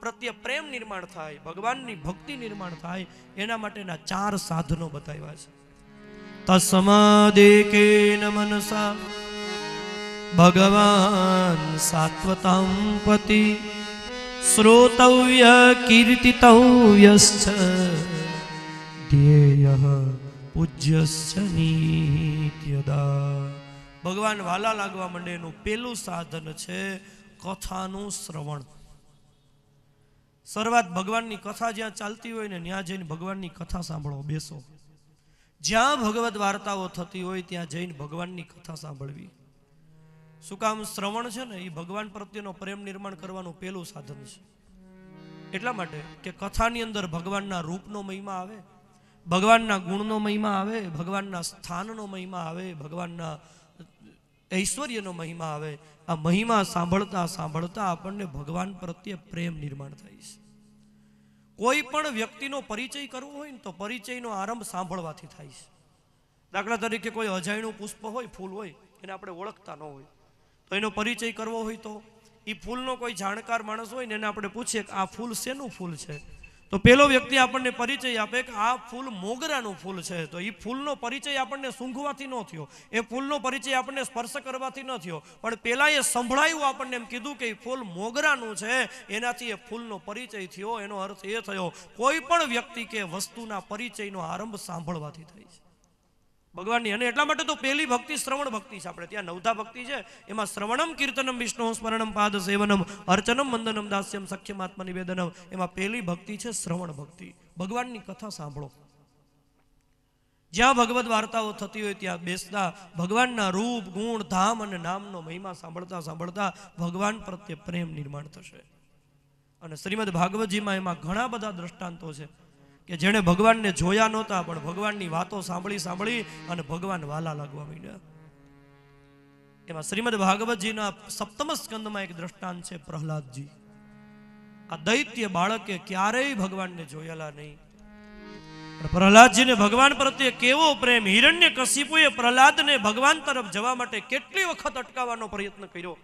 પ્રત્યે પ્રેમ નિર્માણ થાય, ભગવાનની ભક્તિ નિર્માણ થાય, એના માટેના 4 સાધનો બતાવ્યા છે. તસ્માદેકેન મનસા ભગવાન સાત્વતાં પતિ શ્રોતવ્ય કીર્તિતવ્યશ્ચ ધ્યેયઃ પૂજ્યશ્ચ નિત્યદા. ભગવાન વાલા લાગવા માંડે એનું પેલું સાધન છે કથાનું શ્રવણ. શરૂઆત ભગવાનની કથા જ્યાં ચાલતી હોય ને ત્યાં જઈને ભગવાનની કથા સાંભળો, બેસો. જ્યાં ભગવદ વાર્તાઓ થતી હોય ત્યાં જઈને ભગવાનની કથા સાંભળવી. શું કામ? શ્રવણ છે ને એ ભગવાન પ્રત્યેનો પ્રેમ નિર્માણ કરવાનું પહેલું સાધન છે. એટલા માટે કે કથાની અંદર ભગવાનના રૂપનો મહિમા આવે, ભગવાનના ગુણનો મહિમા આવે, ભગવાનના સ્થાનનો મહિમા આવે, ભગવાનના ઐશ્વર્યનો મહિમા આવે. આ મહિમા સાંભળતા સાંભળતા આપણને ભગવાન પ્રત્યે પ્રેમ નિર્માણ થાય છે. કોઈ પણ વ્યક્તિનો પરિચય કરવો હોય ને તો પરિચયનો આરંભ સાંભળવાથી થાય છે. દાખલા તરીકે કોઈ અજાણ્યું પુષ્પ હોય, ફૂલ હોય, એને આપણે ઓળખતા ન હોય તો એનો પરિચય કરવો હોય તો એ ફૂલનો કોઈ જાણકાર માણસ હોય ને એને આપણે પૂછીએ કે આ ફૂલ શેનું ફૂલ છે, તો પેલો વ્યક્તિ આપણને પરિચય આપે કે આ ફૂલ મોગરાનું ફૂલ છે. તો એ ફૂલનો પરિચય આપણને સૂંઘવાથી ન થયો, એ ફૂલનો પરિચય આપણને સ્પર્શ કરવાથી ન થયો, પણ પેલા એ સંભળાયું, આપણને એમ કીધું કે એ ફૂલ મોગરાનું છે, એનાથી એ ફૂલનો પરિચય થયો. એનો અર્થ એ થયો કોઈ પણ વ્યક્તિ કે વસ્તુના પરિચયનો આરંભ સાંભળવાથી થાય છે ભગવાનની. અને એટલા માટે તો પહેલી ભક્તિ શ્રવણ ભક્તિ છે. આપણે ત્યાં 9ધા ભક્તિ છે, એમાં શ્રવણમ કીર્તનમ વિષ્ણુ સ્મરણમ પાદ સેવનમ અર્ચનમ વંદનમ દાસ્યમ સખ્યમ આત્મ નિવેદનમ. એમાં પહેલી ભક્તિ છે શ્રવણ ભક્તિ. ભગવાનની કથા સાંભળો. જ્યાં ભગવદ વાર્તાઓ થતી હોય ત્યાં બેસતા ભગવાનના રૂપ, ગુણ, ધામ અને નામનો મહિમા સાંભળતા સાંભળતા ભગવાન પ્રત્યે પ્રેમ નિર્માણ થશે. અને શ્રીમદ ભાગવતજીમાં એમાં ઘણા બધા દ્રષ્ટાંતો છે કે જેણે ભગવાનને જોયા નહોતા પણ ભગવાનની વાતો સાંભળી સાંભળી અને ભગવાન વાલા લાગવા માંડ્યા. એમાં શ્રીમદ ભાગવતજીના 7મ સ્કંદમાં એક દ્રષ્ટાંત છે પ્રહલાદજી. આ દૈત્ય બાળકે ક્યારેય ભગવાનને જોયેલા નહીં. પ્રહલાદજીને ભગવાન પ્રત્યે કેવો પ્રેમ! હિરણ્યકશિપુએ પ્રહલાદને ભગવાન તરફ જવા માટે કેટલી વખત અટકાવવાનો પ્રયત્ન કર્યો,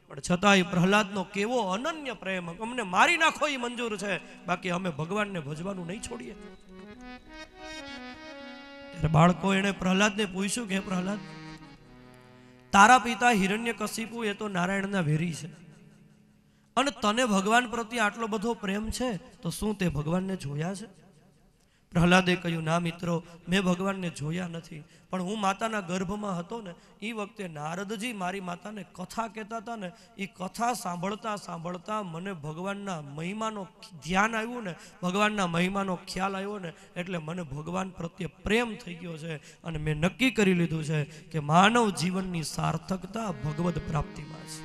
પણ છતાંય પ્રહલાદનો કેવો અનન્ય પ્રેમ! અમને મારી નાખો એ મંજૂર છે, બાકી અમે ભગવાનને ભજવાનું નહીં છોડીએ. ત્યારે બાળકો એને પ્રહલાદને પૂછ્યું કે પ્રહલાદ, તારા પિતા હિરણ્યકશિપુ એ તો નારાયણના વેરી છે, અને તને ભગવાન પ્રત્યે આટલો બધો પ્રેમ છે તો શું તે ભગવાનને જોયા છે? પ્રહલાદે કહ્યું, ના મિત્રો, મેં ભગવાનને જોયા નથી, પણ હું માતાના ગર્ભમાં હતો ને એ વખતે નારદજી મારી માતાને કથા કહેતા હતા ને, એ કથા સાંભળતા સાંભળતા મને ભગવાનના મહિમાનો ધ્યાન આવ્યું ને, ભગવાનના મહિમાનો ખ્યાલ આવ્યો ને, એટલે મને ભગવાન પ્રત્યે પ્રેમ થઈ ગયો છે. અને મેં નક્કી કરી લીધું છે કે માનવ જીવનની સાર્થકતા ભગવદ પ્રાપ્તિમાં છે.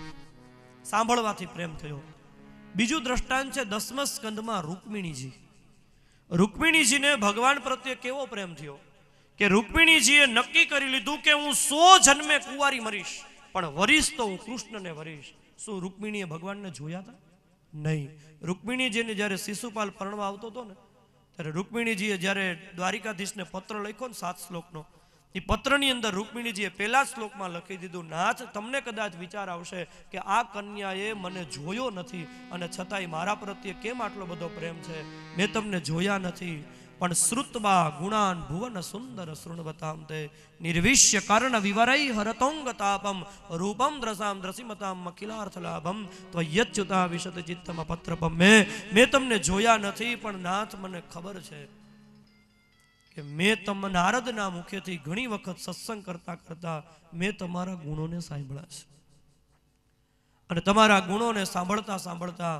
સાંભળવાથી પ્રેમ થયો. બીજું દ્રષ્ટાંત છે 10મા સ્કંદમાં રૂકમિણીજી. રૂકમિણીજીને ભગવાન પ્રત્યે કેવો પ્રેમ થયો કે રૂકમિણીજીએ નક્કી કરી લીધું કે હું 100 જન્મે કુંવારી મરીશ, પણ વરીશ તો હું કૃષ્ણને વરીશ. શું રૂકમિણીએ ભગવાનને જોયા હતા? નહીં. રૂકમિણીજીને જ્યારે શિશુપાલ પરણવા આવતો હતો ને, ત્યારે રૂકમિણીજીએ જ્યારે દ્વારિકાધીશને પત્ર લખ્યો ને 7 શ્લોકનો, એ પત્રની અંદર રૂકમિણીજીએ પહેલા શ્લોકમાં લખી દીધું, નાથ, તમને કદાચ વિચાર આવશે કે આ કન્યાએ મને જોયો નથી અને છતાંય મારા પ્રત્યે કેમ આટલો બધો પ્રેમ છે. મેં તમને જોયા નથી, પણ શ્રુતવા ગુણાન ભુવન સુંદર શૃણવતામ તે નિર્વિશ્ય કારણ વિવરૈ હરતોંગ તાપમ રૂપમ દ્રસામ દ્રસિમતામ અખિલાર્થ લાભમ ત્વયચ્યુતા વિશત ચિત્તમ પત્રપમ. મેં તમને જોયા નથી, પણ નાથ મને ખબર છે કે મેં નારદના મુખેથી ઘણી વખત સત્સંગ કરતા કરતા મેં તમારા ગુણોને સાંભળ્યા છે, અને તમારા ગુણોને સાંભળતા સાંભળતા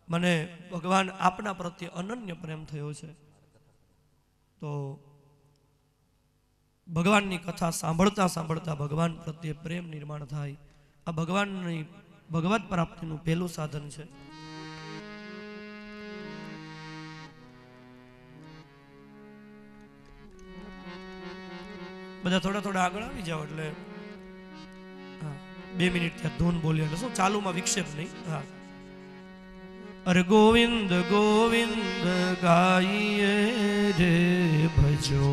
મને ભગવાન આપના પ્રત્યે અનન્ય પ્રેમ થયો છે. તો ભગવાનની કથા સાંભળતા સાંભળતા ભગવાન પ્રત્યે પ્રેમ નિર્માણ થાય. આ ભગવાનની ભગવત પ્રાપ્તિનું પહેલું સાધન છે. બધા થોડા થોડા આગળ આવી જાઓ એટલે 2 મિનિટ ત્યાં ધૂન બોલ્યા એટલે શું ચાલુમાં વિક્ષેપ નહીં. હા, અરે ગોવિંદ ગોવિંદ ગાઈએ રે ભજો,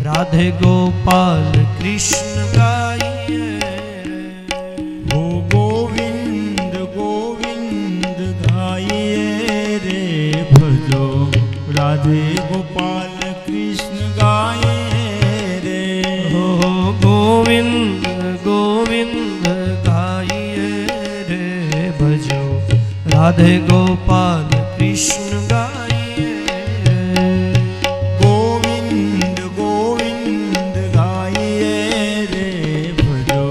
રાધે ગોપાલ કૃષ્ણ ગાઈએ હો ગોવિંદ ગોવિંદ ગાઈએ રે ભજો, રાધે ગોપાલ કૃષ્ણ ગાઈએ. ગોવિંદ ગોવિંદ ગાઈએ રે ભજો, રાધે ગોપાલ કૃષ્ણ ગાઈએ. ગોવિંદ ગોવિંદ ગાઈએ રે ભજો,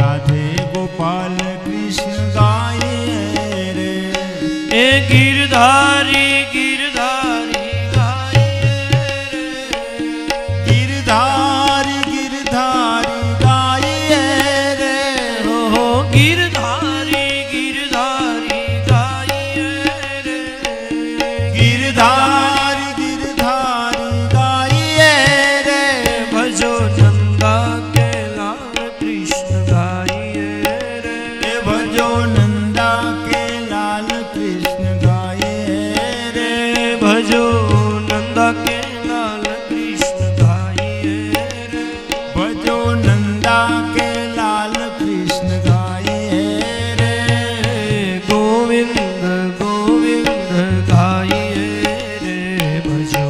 રાધે ગોપાલ કૃષ્ણ ગાઈએ રે. એ ગિરધારી ગિરધારી ગાઈએ રે, ગિરધારી ગિરધારી ગાઈએ રે. હો ગિરધારી ગિરધારી ગાઈએ રે, ગિરધારી ગિરધારી ગાઈએ રે. ભજો નંદા કે લાલ કૃષ્ણ ગાઈએ રે. એ ભજો નંદા કે લાલ કૃષ્ણ ગાઈએ રે. ભજો નંદા કે લાલ કૃષ્ણ ગાઈએ રે. ભજો નંદા કે લાલ કૃષ્ણ ગાઈએ રે. ગોવિંદ ગોવિંદ ગાઈએ રે ભજો,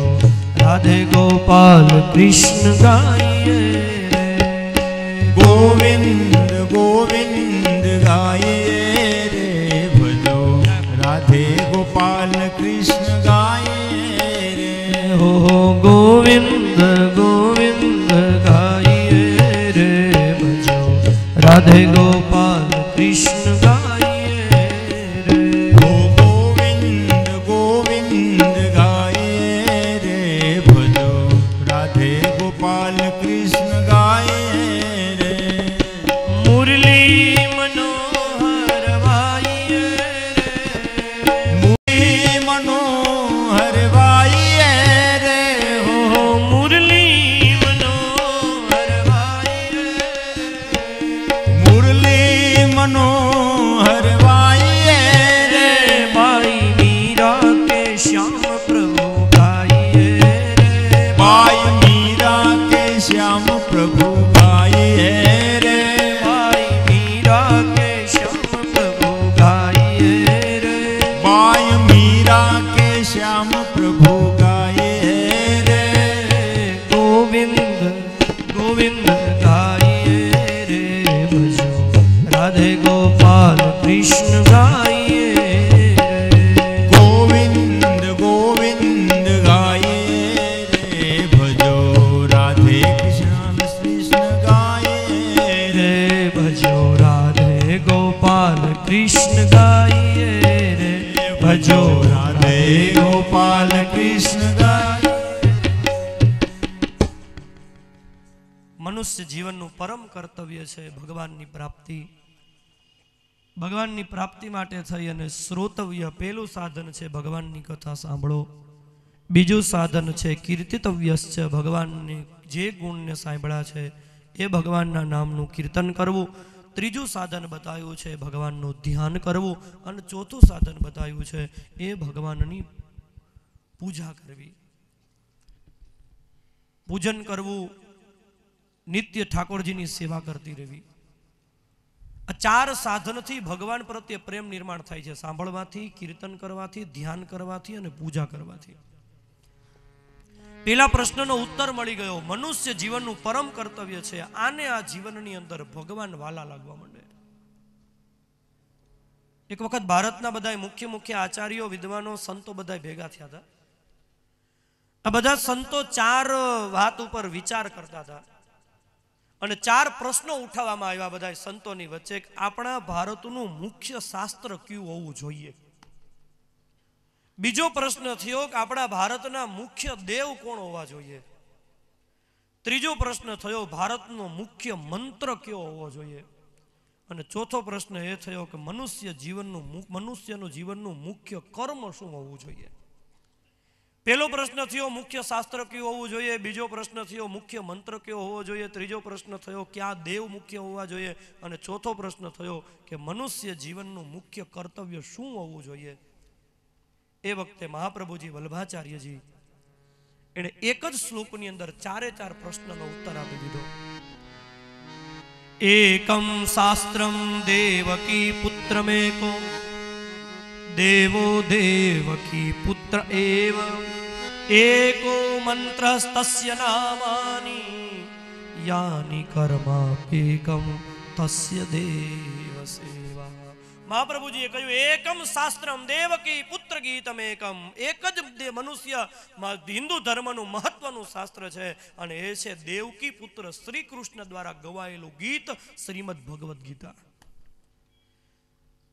રાધે ગોપાલ કૃષ્ણ ગાઈએ રે. ગોવિંદ ગોવિંદ ગાઈએ રે ભજો, રાધે ગોપાલ કૃષ્ણ ગાઈએ રે. હો ગોવિંદ ગોવિંદ ગાઈએ રે ભજો, રાધે ગોપાલ કૃષ્ણ ગાઈએ રે. હો ગોવિંદ ગોવિંદ ગાઈએ રે ભજો, રાધે ગોપાલ કૃષ્ણ ગાઈએ રે. મુરલી મનોહર વાઈએ રે, મુરલી મનોહર વાઈએ રે. હો મુરલી મનોહર વાઈએ રે. મુરલી ગાઈએ રે ભજો રાધે ગોપાલ કૃષ્ણ ગાય. મનુષ્ય જીવનનું પરમ કર્તવ્ય છે ભગવાનની પ્રાપ્તિ. ભગવાનની પ્રાપ્તિ માટે થઈ અને શ્રોતવ્ય પહેલું સાધન છે ભગવાનની કથા સાંભળો. બીજું સાધન છે કીર્તિતવ્ય છે, ભગવાનને જે ગુણને સાંભળ્યા છે એ ભગવાનના નામનું કીર્તન કરવું. ત્રીજું સાધન બતાવ્યું છે ભગવાનનું ધ્યાન કરવું. અને ચોથું સાધન બતાવ્યું છે એ ભગવાનની પૂજા કરવી, પૂજન કરવું, નિત્ય ઠાકોરજીની સેવા કરતી રહેવી. આ ચાર સાધનથી ભગવાન પ્રત્યે પ્રેમ નિર્માણ થાય છે, સાંભળવાથી, કીર્તન કરવાથી, ધ્યાન કરવાથી અને પૂજા કરવાથી. પેલા પ્રશ્નનો ઉત્તર મળી ગયો. મનુષ્ય જીવનનું પરમ કર્તવ્ય છે, આને આ જીવનની અંદર ભગવાન વાલા લાગવા માંડે. એક વખત ભારતના બધા મુખ્ય આચાર્યો, વિદ્વાનો, સંતો બધા ભેગા થયા હતા. આ બધા સંતો ચાર વાત ઉપર વિચાર કરતા હતા અને ચાર પ્રશ્નો ઉઠાવવામાં આવ્યા બધા સંતોની વચ્ચે. આપણા ભારતનું મુખ્ય શાસ્ત્ર કયું હોવું જોઈએ. બીજો પ્રશ્ન થયો કે આપણા ભારતના મુખ્ય દેવ કોણ હોવા જોઈએ. ત્રીજો પ્રશ્ન થયો ભારતનો મુખ્ય મંત્ર કયો હોવો જોઈએ. અને ચોથો પ્રશ્ન એ થયો કે મનુષ્યનું જીવનનું મુખ્ય કર્મ શું હોવું જોઈએ. પહેલો પ્રશ્ન થયો મુખ્ય શાસ્ત્ર કયું હોવું જોઈએ, બીજો પ્રશ્ન થયો મુખ્ય મંત્ર કયો હોવો જોઈએ, ત્રીજો પ્રશ્ન થયો ક્યાં દેવ મુખ્ય હોવા જોઈએ, અને ચોથો પ્રશ્ન થયો કે મનુષ્ય જીવનનું મુખ્ય કર્તવ્ય શું હોવું જોઈએ. એ વખતે મહાપ્રભુજી વલ્લભાચાર્યજી એણે એક જ શ્લોકની અંદર ચારે ચાર પ્રશ્નનો ઉત્તર આપી દીધો. એકમ શાસ્ત્રમ દેવકી પુત્રમેકો દેવો દેવકી પુત્ર એવ एको મંત્રસ્તસ્ય નામાની યાની કર્માપેકમ તસ્ય દેવ સેવા. મહાપ્રભુજીએ કહ્યું એકમ શાસ્ત્રમ દેવકી પુત્ર ગીતમ એકમ. એક જ મનુષ્ય હિન્દુ ધર્મનું મહત્વનું શાસ્ત્ર છે અને એ છે દેવકી પુત્ર શ્રી કૃષ્ણ દ્વારા ગવાયેલું ગીત શ્રીમદ ભગવદ્ ગીતા.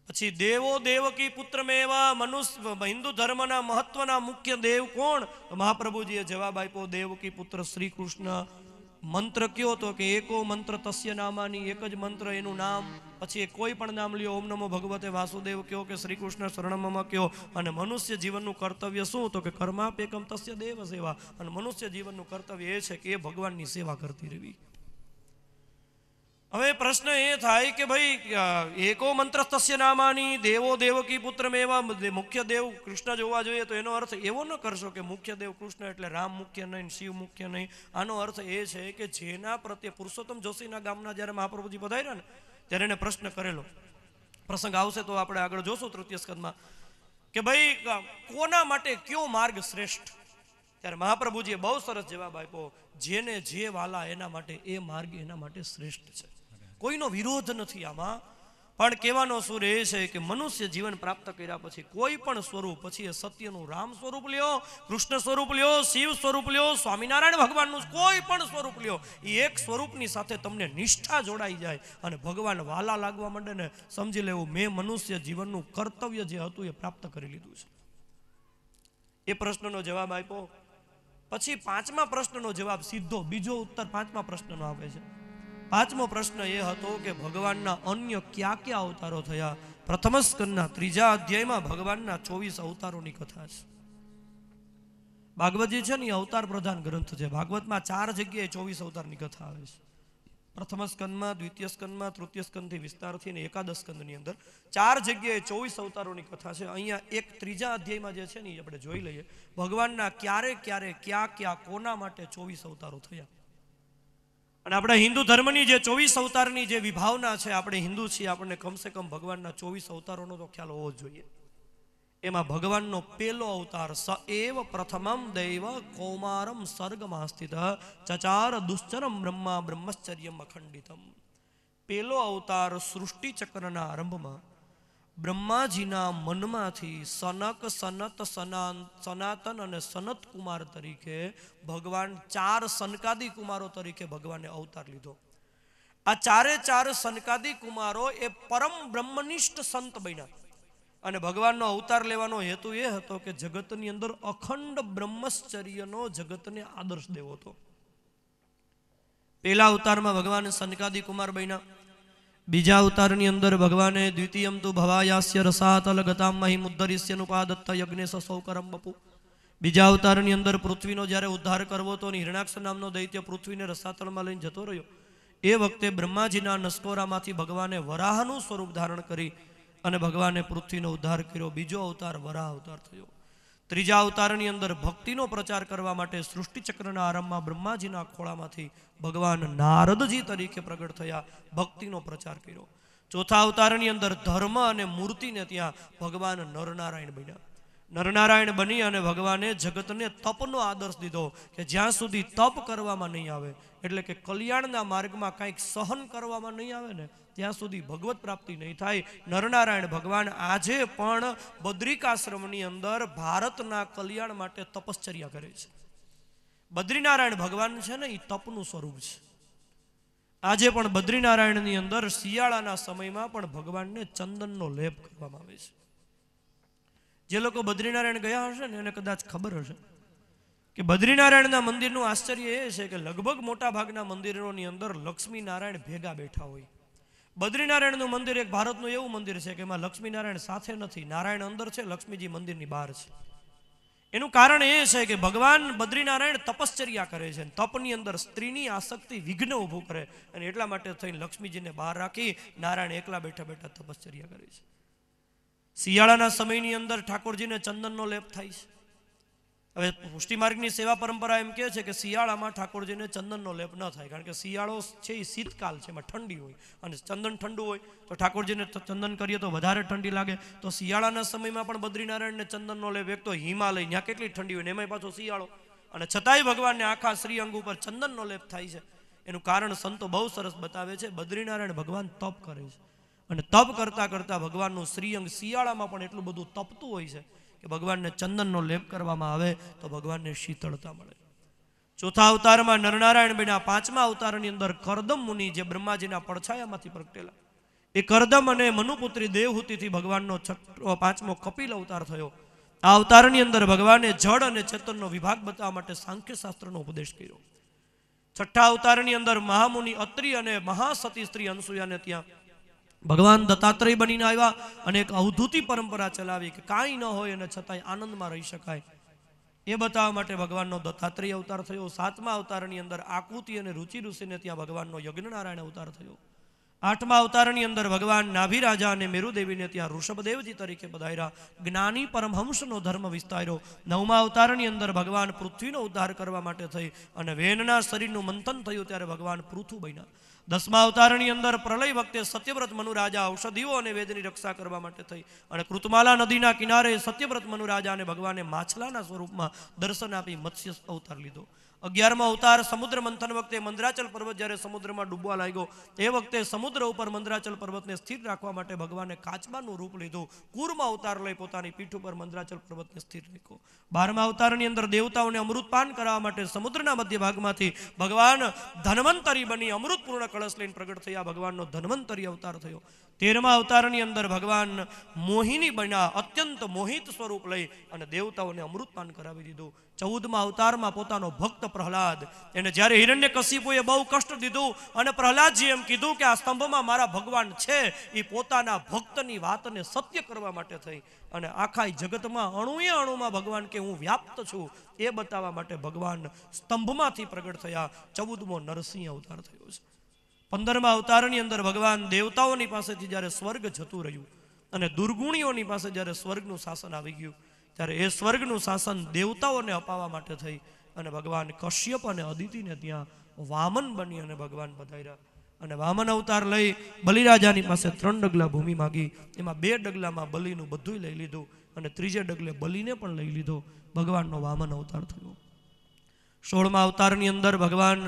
પછી દેવો દેવકી પુત્રમેવા, મનુષ્ય હિન્દુ ધર્મના મહત્વના મુખ્ય દેવ કોણ? મહાપ્રભુજીએ જવાબ આપ્યો દેવકી પુત્ર શ્રી કૃષ્ણ. મંત્ર કયો તો કે એકો મંત્ર તસ્ય નામાની, એક જ મંત્ર એનું નામ. પછી કોઈ પણ નામ લ્યો, ઓમ નમો ભગવતે વાસુદેવ કયો કે શ્રી કૃષ્ણ શરણમમ કયો. અને મનુષ્ય જીવનનું કર્તવ્ય શું? તો કે કર્માપેકમ તસ્ય દેવ સેવા. અને મનુષ્ય જીવનનું કર્તવ્ય એ છે કે એ ભગવાનની સેવા કરતી રહેવી. હવે પ્રશ્ન એ થાય કે ભાઈ એકો મંત્ર તસ્ય નામાની દેવો દેવકી પુત્ર એવા મુખ્ય દેવ કૃષ્ણ જોવા જોઈએ, તો એનો અર્થ એવો ન કરશો કે મુખ્ય દેવ કૃષ્ણ એટલે રામ મુખ્ય નહીં, શિવ મુખ્ય નહીં. આનો અર્થ એ છે કે જેના પ્રત્યે પુરુષોત્તમ જોશીના ગામના જ્યારે મહાપ્રભુજી પધાર્યા ને ત્યારે એને પ્રશ્ન કરેલો. પ્રસંગ આવશે તો આપણે આગળ જોશું તૃતીય સ્કંદમાં કે ભાઈ કોના માટે કયો માર્ગ શ્રેષ્ઠ. ત્યારે મહાપ્રભુજીએ બહુ સરસ જવાબ આપ્યો, જેને જે વાલા એના માટે એ માર્ગ એના માટે શ્રેષ્ઠ છે. કોઈનો વિરોધ નથી આમાં, પણ કહેવાનો સુર એ છે કે મનુષ્ય જીવન પ્રાપ્ત કર્યા પછી કોઈ પણ સ્વરૂપ, પછી એ સત્યનું રામ સ્વરૂપ લ્યો, કૃષ્ણ સ્વરૂપ લ્યો, શિવ સ્વરૂપ લ્યો, સ્વામિનારાયણ ભગવાનનું કોઈ પણ સ્વરૂપ લ્યો, એ એક સ્વરૂપની સાથે તમને નિષ્ઠા જોડાઈ જાય અને ભગવાન વાલા લાગવા માંડે ને સમજી લેવું મેં મનુષ્ય જીવનનું કર્તવ્ય જે હતું એ પ્રાપ્ત કરી લીધું છે. એ પ્રશ્નનો જવાબ આપ્યો. પછી પાંચમા પ્રશ્નનો જવાબ સીધો બીજો ઉત્તર પાંચમા પ્રશ્નનો આપે છે. પાંચમો પ્રશ્ન એ હતો કે ભગવાનના અન્ય કયા કયા અવતારો થયા. પ્રથમ સ્કંદના 3 અધ્યાયમાં ભગવાનના 24 અવતારોની કથા છે. ભાગવતજી છે ને એ અવતાર પ્રધાન ગ્રંથ છે. ભાગવતમાં 4 જગ્યાએ 24 અવતારની કથા આવે છે. પ્રથમ સ્કંદમાં, દ્વિતીય સ્કંદમાં, તૃતીય સ્કંદથી વિસ્તારથી અને એકાદશ સ્કંદની અંદર 4 જગ્યાએ 24 અવતારોની કથા છે. અહીંયા એક 3 અધ્યાયમાં જે છે ને એ આપણે જોઈ લઈએ. ભગવાનના ક્યારે ક્યારે ક્યાં ક્યાં કોના માટે 24 અવતારો થયા. અને આપણા હિન્દુ ધર્મની જે 24 અવતારની જે વિભાવના છે, આપણે હિન્દુ છીએ, આપણને કમસે કમ ભગવાનના 24 અવતારોનો તો ખ્યાલ હોવો જ જોઈએ. એમાં ભગવાનનો પહેલો અવતાર સ એવ પ્રથમમ દૈવ કૌમારમ સર્ગમાં સ્થિત ચચાર દુશ્ચરમ બ્રહ્મા બ્રહ્મચર્યમ અખંડિતમ. પહેલો અવતાર સૃષ્ટિ ચક્રના આરંભમાં બ્રહ્માજીના મનમાંથી સનક, સનત, સનાતન અને સનત કુમાર તરીકે ભગવાન 4 સનકાદી કુમારો તરીકે ભગવાને અવતાર લીધો. આ 4 સનકાદી કુમારો એ પરમ બ્રહ્મનિષ્ઠ સંત બન્યા. અને ભગવાનનો અવતાર લેવાનો હેતુ એ હતો કે જગતની અંદર અખંડ બ્રહ્મચર્યનો જગતને આદર્શ દેવો હતો. પહેલા અવતારમાં ભગવાન સનકાદિ કુમાર બન્યા. બીજા અવતારની અંદર ભગવાને દ્વિતીયમ તુ ભવાયાસ્ય રસાતલ ગતામ મહિ મુદ્દરિસ્યનુપાદત્ત યજ્ઞેશ સૌકરમ બપુ. બીજા અવતારની અંદર પૃથ્વીનો જ્યારે ઉદ્ધાર કરવો તો હિરણાક્ષ નામનો દૈત્ય પૃથ્વીને રસાતળમાં લઈને જતો રહ્યો. એ વખતે બ્રહ્માજીના નસકોરામાંથી ભગવાને વરાહનું સ્વરૂપ ધારણ કરી અને ભગવાને પૃથ્વીનો ઉદ્ધાર કર્યો. બીજો અવતાર વરાહ અવતાર થયો. ત્રીજા અવતારની અંદર ભક્તિનો પ્રચાર કરવા માટે સૃષ્ટિચક્રના આરંભમાં બ્રહ્માજીના ખોળામાંથી ભગવાન નારદજી તરીકે પ્રગટ થયા, ભક્તિનો પ્રચાર કર્યો. ચોથા અવતારની અંદર ધર્મ અને મૂર્તિને ત્યાં ભગવાન નરનારાયણ બન્યા. નરનારાયણ બની અને ભગવાને જગતને તપનો આદર્શ દીધો કે જ્યાં સુધી તપ કરવામાં નહીં આવે, એટલે કે કલ્યાણના માર્ગમાં કંઈક સહન કરવામાં નહીં આવે ને ત્યાં સુધી ભગવત પ્રાપ્તિ નહીં થાય. નરનારાયણ ભગવાન આજે પણ બદ્રિકાશ્રમની અંદર ભારતના કલ્યાણ માટે તપશ્ચર્યા કરે છે. બદ્રીનારાયણ ભગવાન છે ને એ તપનું સ્વરૂપ છે. આજે પણ બદ્રીનારાયણની અંદર શિયાળાના સમયમાં પણ ભગવાનને ચંદનનો લેપ કરવામાં આવે છે. જે લોકો બદ્રીનારાયણ ગયા હશે ને એને કદાચ ખબર હશે કે બદ્રીનારાયણના મંદિરનું આશ્ચર્ય એ છે કે લગભગ મોટા ભાગના મંદિરોની અંદર લક્ષ્મીનારાયણ ભેગા બેઠા હોય. બદ્રીનારાયણનું મંદિર એક ભારતનું એવું મંદિર છે કે એમાં લક્ષ્મીનારાયણ સાથે નથી, નારાયણ અંદર છે, લક્ષ્મીજી મંદિરની બહાર છે. એનું કારણ એ છે કે ભગવાન બદ્રીનારાયણ તપશ્ચર્યા કરે છે. તપની અંદર સ્ત્રીની આસક્તિ વિઘ્ન ઊભું કરે અને એટલા માટે થઈને લક્ષ્મીજીને બહાર રાખી નારાયણ એકલા બેઠા બેઠા તપશ્ચર્યા કરે છે. શિયાળાના સમયની અંદર ઠાકોરજીને ચંદનનો લેપ થાય છે. હવે પુષ્ટિ માર્ગની સેવા પરંપરા એમ કહે છે કે શિયાળામાં ઠાકોરજીને ચંદનનો લેપ ન થાય, કારણ કે શિયાળો છે એ શીતકાલ છે, એમાં ઠંડી હોય અને ચંદન ઠંડુ હોય તો ઠાકોરજીને ચંદન કરીએ તો વધારે ઠંડી લાગે. તો શિયાળાના સમયમાં પણ બદ્રીનારાયણને ચંદનનો લેપ, એક તો હિમાલય ત્યાં કેટલી ઠંડી હોય ને એમાંય પાછો શિયાળો, અને છતાંય ભગવાનને આખા શ્રી અંગ ઉપર ચંદનનો લેપ થાય છે. એનું કારણ સંતો બહુ સરસ બતાવે છે. બદ્રીનારાયણ ભગવાન તપ કરે છે અને તપ કરતાં કરતાં ભગવાનનું શ્રીઅંગ શિયાળામાં પણ એટલું બધું તપતું હોય છે કે ભગવાનને ચંદનનો લેપ કરવામાં આવે તો ભગવાનને શીતળતા મળે. ચોથા અવતારમાં નરનારાયણ બન્યા. પાંચમા અવતારની અંદર કરદમ મુનિ, જે બ્રહ્માજીના પડછાયામાંથી પ્રગટેલા, એ કરદમ અને મનુપુત્રી દેવહૂતિથી ભગવાનનો પાંચમો કપિલ અવતાર થયો. આ અવતારની અંદર ભગવાને જળ અને ચેતનનો વિભાગ બતાવવા માટે સાંખ્ય શાસ્ત્રનો ઉપદેશ કર્યો. છઠ્ઠા અવતારની અંદર મહામુનિ અત્રિ અને મહાસતી સ્ત્રી અનસુયાને ત્યાં ભગવાન દત્તાત્રેય બનીને આવ્યા અને એક અવધૂતિ પરંપરા ચલાવી કે કાંઈ ન હોય અને છતાંય આનંદમાં રહી શકાય, એ બતાવવા માટે ભગવાનનો દત્તાત્રેય અવતાર થયો. સાતમા અવતારની અંદર આકૃતિ અને રુચિ ઋષિને ત્યાં ભગવાનનો યજ્ઞનારાયણ અવતાર થયો. આઠમા અવતારની અંદર ભગવાન નાભિરાજા અને મેરુદેવીને ત્યાં ઋષભદેવજી તરીકે પધાર્યા. જ્ઞાની પરમહંસનો ધર્મ વિસ્તાર્યો. નવમા અવતારની અંદર ભગવાન પૃથ્વીનો ઉદ્ધાર કરવા માટે થઈ અને વેનના શરીરનું મંથન થયું ત્યારે ભગવાન પૃથુ બન્યા. દસમા અવતારની અંદર પ્રલય વખતે સત્યવ્રત મનુરાજા ઔષધિઓ અને વેદની રક્ષા કરવા માટે થઈ અને કૃતમાલા નદીના કિનારે સત્યવ્રત મનુરાજાને ભગવાને માછલાના સ્વરૂપમાં દર્શન આપી મત્સ્ય અવતાર લીધો. 11મો અવતાર સમુદ્ર મંથન વખતે મંદરાચલ પર્વત જ્યારે સમુદ્રમાં ડૂબવા લાગ્યો એ વખતે સમુદ્ર ઉપર મંદરાચલ પર્વતને સ્થિર રાખવા માટે ભગવાને કાચબાનું રૂપ લીધું. કૂર્મ અવતાર લઈ પોતાની પીઠ ઉપર મંદરાચલ પર્વતને સ્થિર રાખ્યો. 12મા અવતારની અંદર દેવતાઓને અમૃતપાન કરાવવા માટે સમુદ્રના મધ્ય ભાગમાંથી ભગવાન ધન્વંતરી બની અમૃતપૂર્ણ કળશ લઈને પ્રગટ થયા. ભગવાનનો ધન્વંતરી અવતાર થયો. 13મા અવતારની અંદર ભગવાન મોહિની બન્યા, અત્યંત મોહિત સ્વરૂપ લઈ અને દેવતાઓને અમૃતપાન કરાવી દીધું. 14મા અવતારમાં પોતાનો ભક્ત પ્રહલાદ, એને જ્યારે હિરણ્યકશિપુએ બહુ કષ્ટ દીધું અને પ્રહલાદજી એમ કીધું કે આ સ્તંભમાં મારા ભગવાન છે, એ પોતાના ભક્તની વાતને સત્ય કરવા માટે થઈ અને આખા જગતમાં અણુએ અણુમાં ભગવાન કે હું વ્યાપ્ત છું એ બતાવવા માટે ભગવાન સ્તંભમાંથી પ્રગટ થયા. 14મો નરસિંહ અવતાર થયો છે. 15મા અવતારની અંદર ભગવાન દેવતાઓની પાસેથી જ્યારે સ્વર્ગ જતું રહ્યું અને દુર્ગુણીઓની પાસે જ્યારે સ્વર્ગનું શાસન આવી ગયું ત્યારે એ સ્વર્ગનું શાસન દેવતાઓને અપાવવા માટે થઈ અને ભગવાન કશ્યપ અને અદિતિને ત્યાં વામન બની અને ભગવાન પધાર્યા અને વામન અવતાર લઈ બલિરાજાની પાસે 3 ડગલા ભૂમિ માગી. એમાં 2 ડગલામાં બલિનું બધું લઈ લીધું અને 3જે ડગલે બલિને પણ લઈ લીધો. ભગવાનનો વામન અવતાર થયો. 16મા અવતારની અંદર ભગવાન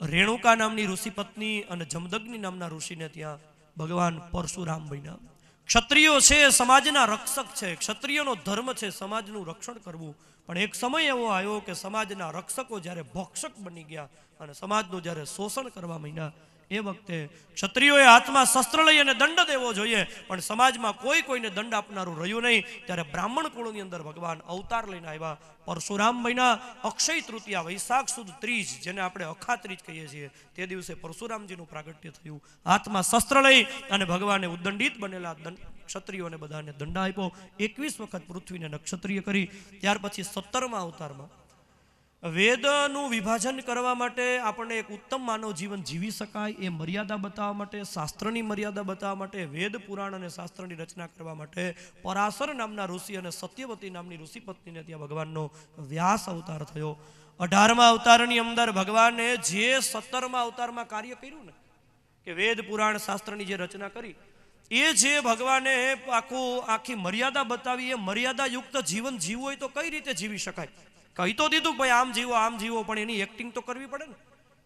રેણુકા નામની ઋષિ પત્ની અને જમદગ્નિ નામના ઋષિને ત્યાં ભગવાન પરશુરામ બન્યા. ક્ષત્રિયો છે સમાજના રક્ષક છે, ક્ષત્રિયોનો ધર્મ છે સમાજનું રક્ષણ કરવું, પણ એક સમય એવો આવ્યો કે સમાજના રક્ષકો જ્યારે ભક્ષક બની ગયા અને સમાજનું જ્યારે શોષણ કરવા માંડ્યા એ વખતે ક્ષત્રિયોએ હાથમાં શસ્ત્ર લઈ અને દંડ દેવો જોઈએ, પણ સમાજમાં કોઈને દંડ આપનારું રહ્યું નહીં. ત્યારે બ્રાહ્મણ કુળની અંદર ભગવાન અવતાર લઈને આવ્યા. પરશુરામ મહિના અક્ષય તૃતીયા વૈશાખ સુદ ત્રીજ, જેને આપણે અખાત્રીજ કહીએ છીએ, તે દિવસે પરશુરામજીનું પ્રાગટ્ય થયું. હાથમાં શસ્ત્ર લઈ અને ભગવાને ઉદ્દંડિત બનેલા ક્ષત્રિયોને બધાને દંડ આપ્યો. 21 વખત પૃથ્વીને નક્ષત્રિય કરી. ત્યાર પછી 17મા અવતારમાં વેદનું વિભાજન કરવા માટે, આપણને એક ઉત્તમ માનવ જીવન જીવી શકાય એ મર્યાદા બતાવવા માટે, શાસ્ત્રની મર્યાદા બતાવવા માટે, વેદ પુરાણ અને શાસ્ત્રની રચના કરવા માટે પરાશર નામના ઋષિ અને સત્યવતી નામની ઋષિપત્નીને ત્યાં ભગવાનનો વ્યાસ અવતાર થયો. 18મા અવતારની અંદર ભગવાને જે 17મા અવતારમાં કાર્ય કર્યું ને, કે વેદ પુરાણ શાસ્ત્રની જે રચના કરી, એ જે ભગવાને આખી મર્યાદા બતાવી, એ મર્યાદાયુક્ત જીવન જીવવું હોય તો કઈ રીતે જીવી શકાય? કહી તો દીધું ભાઈ આમ જીવો, પણ એની એક્ટિંગ તો કરવી પડે ને.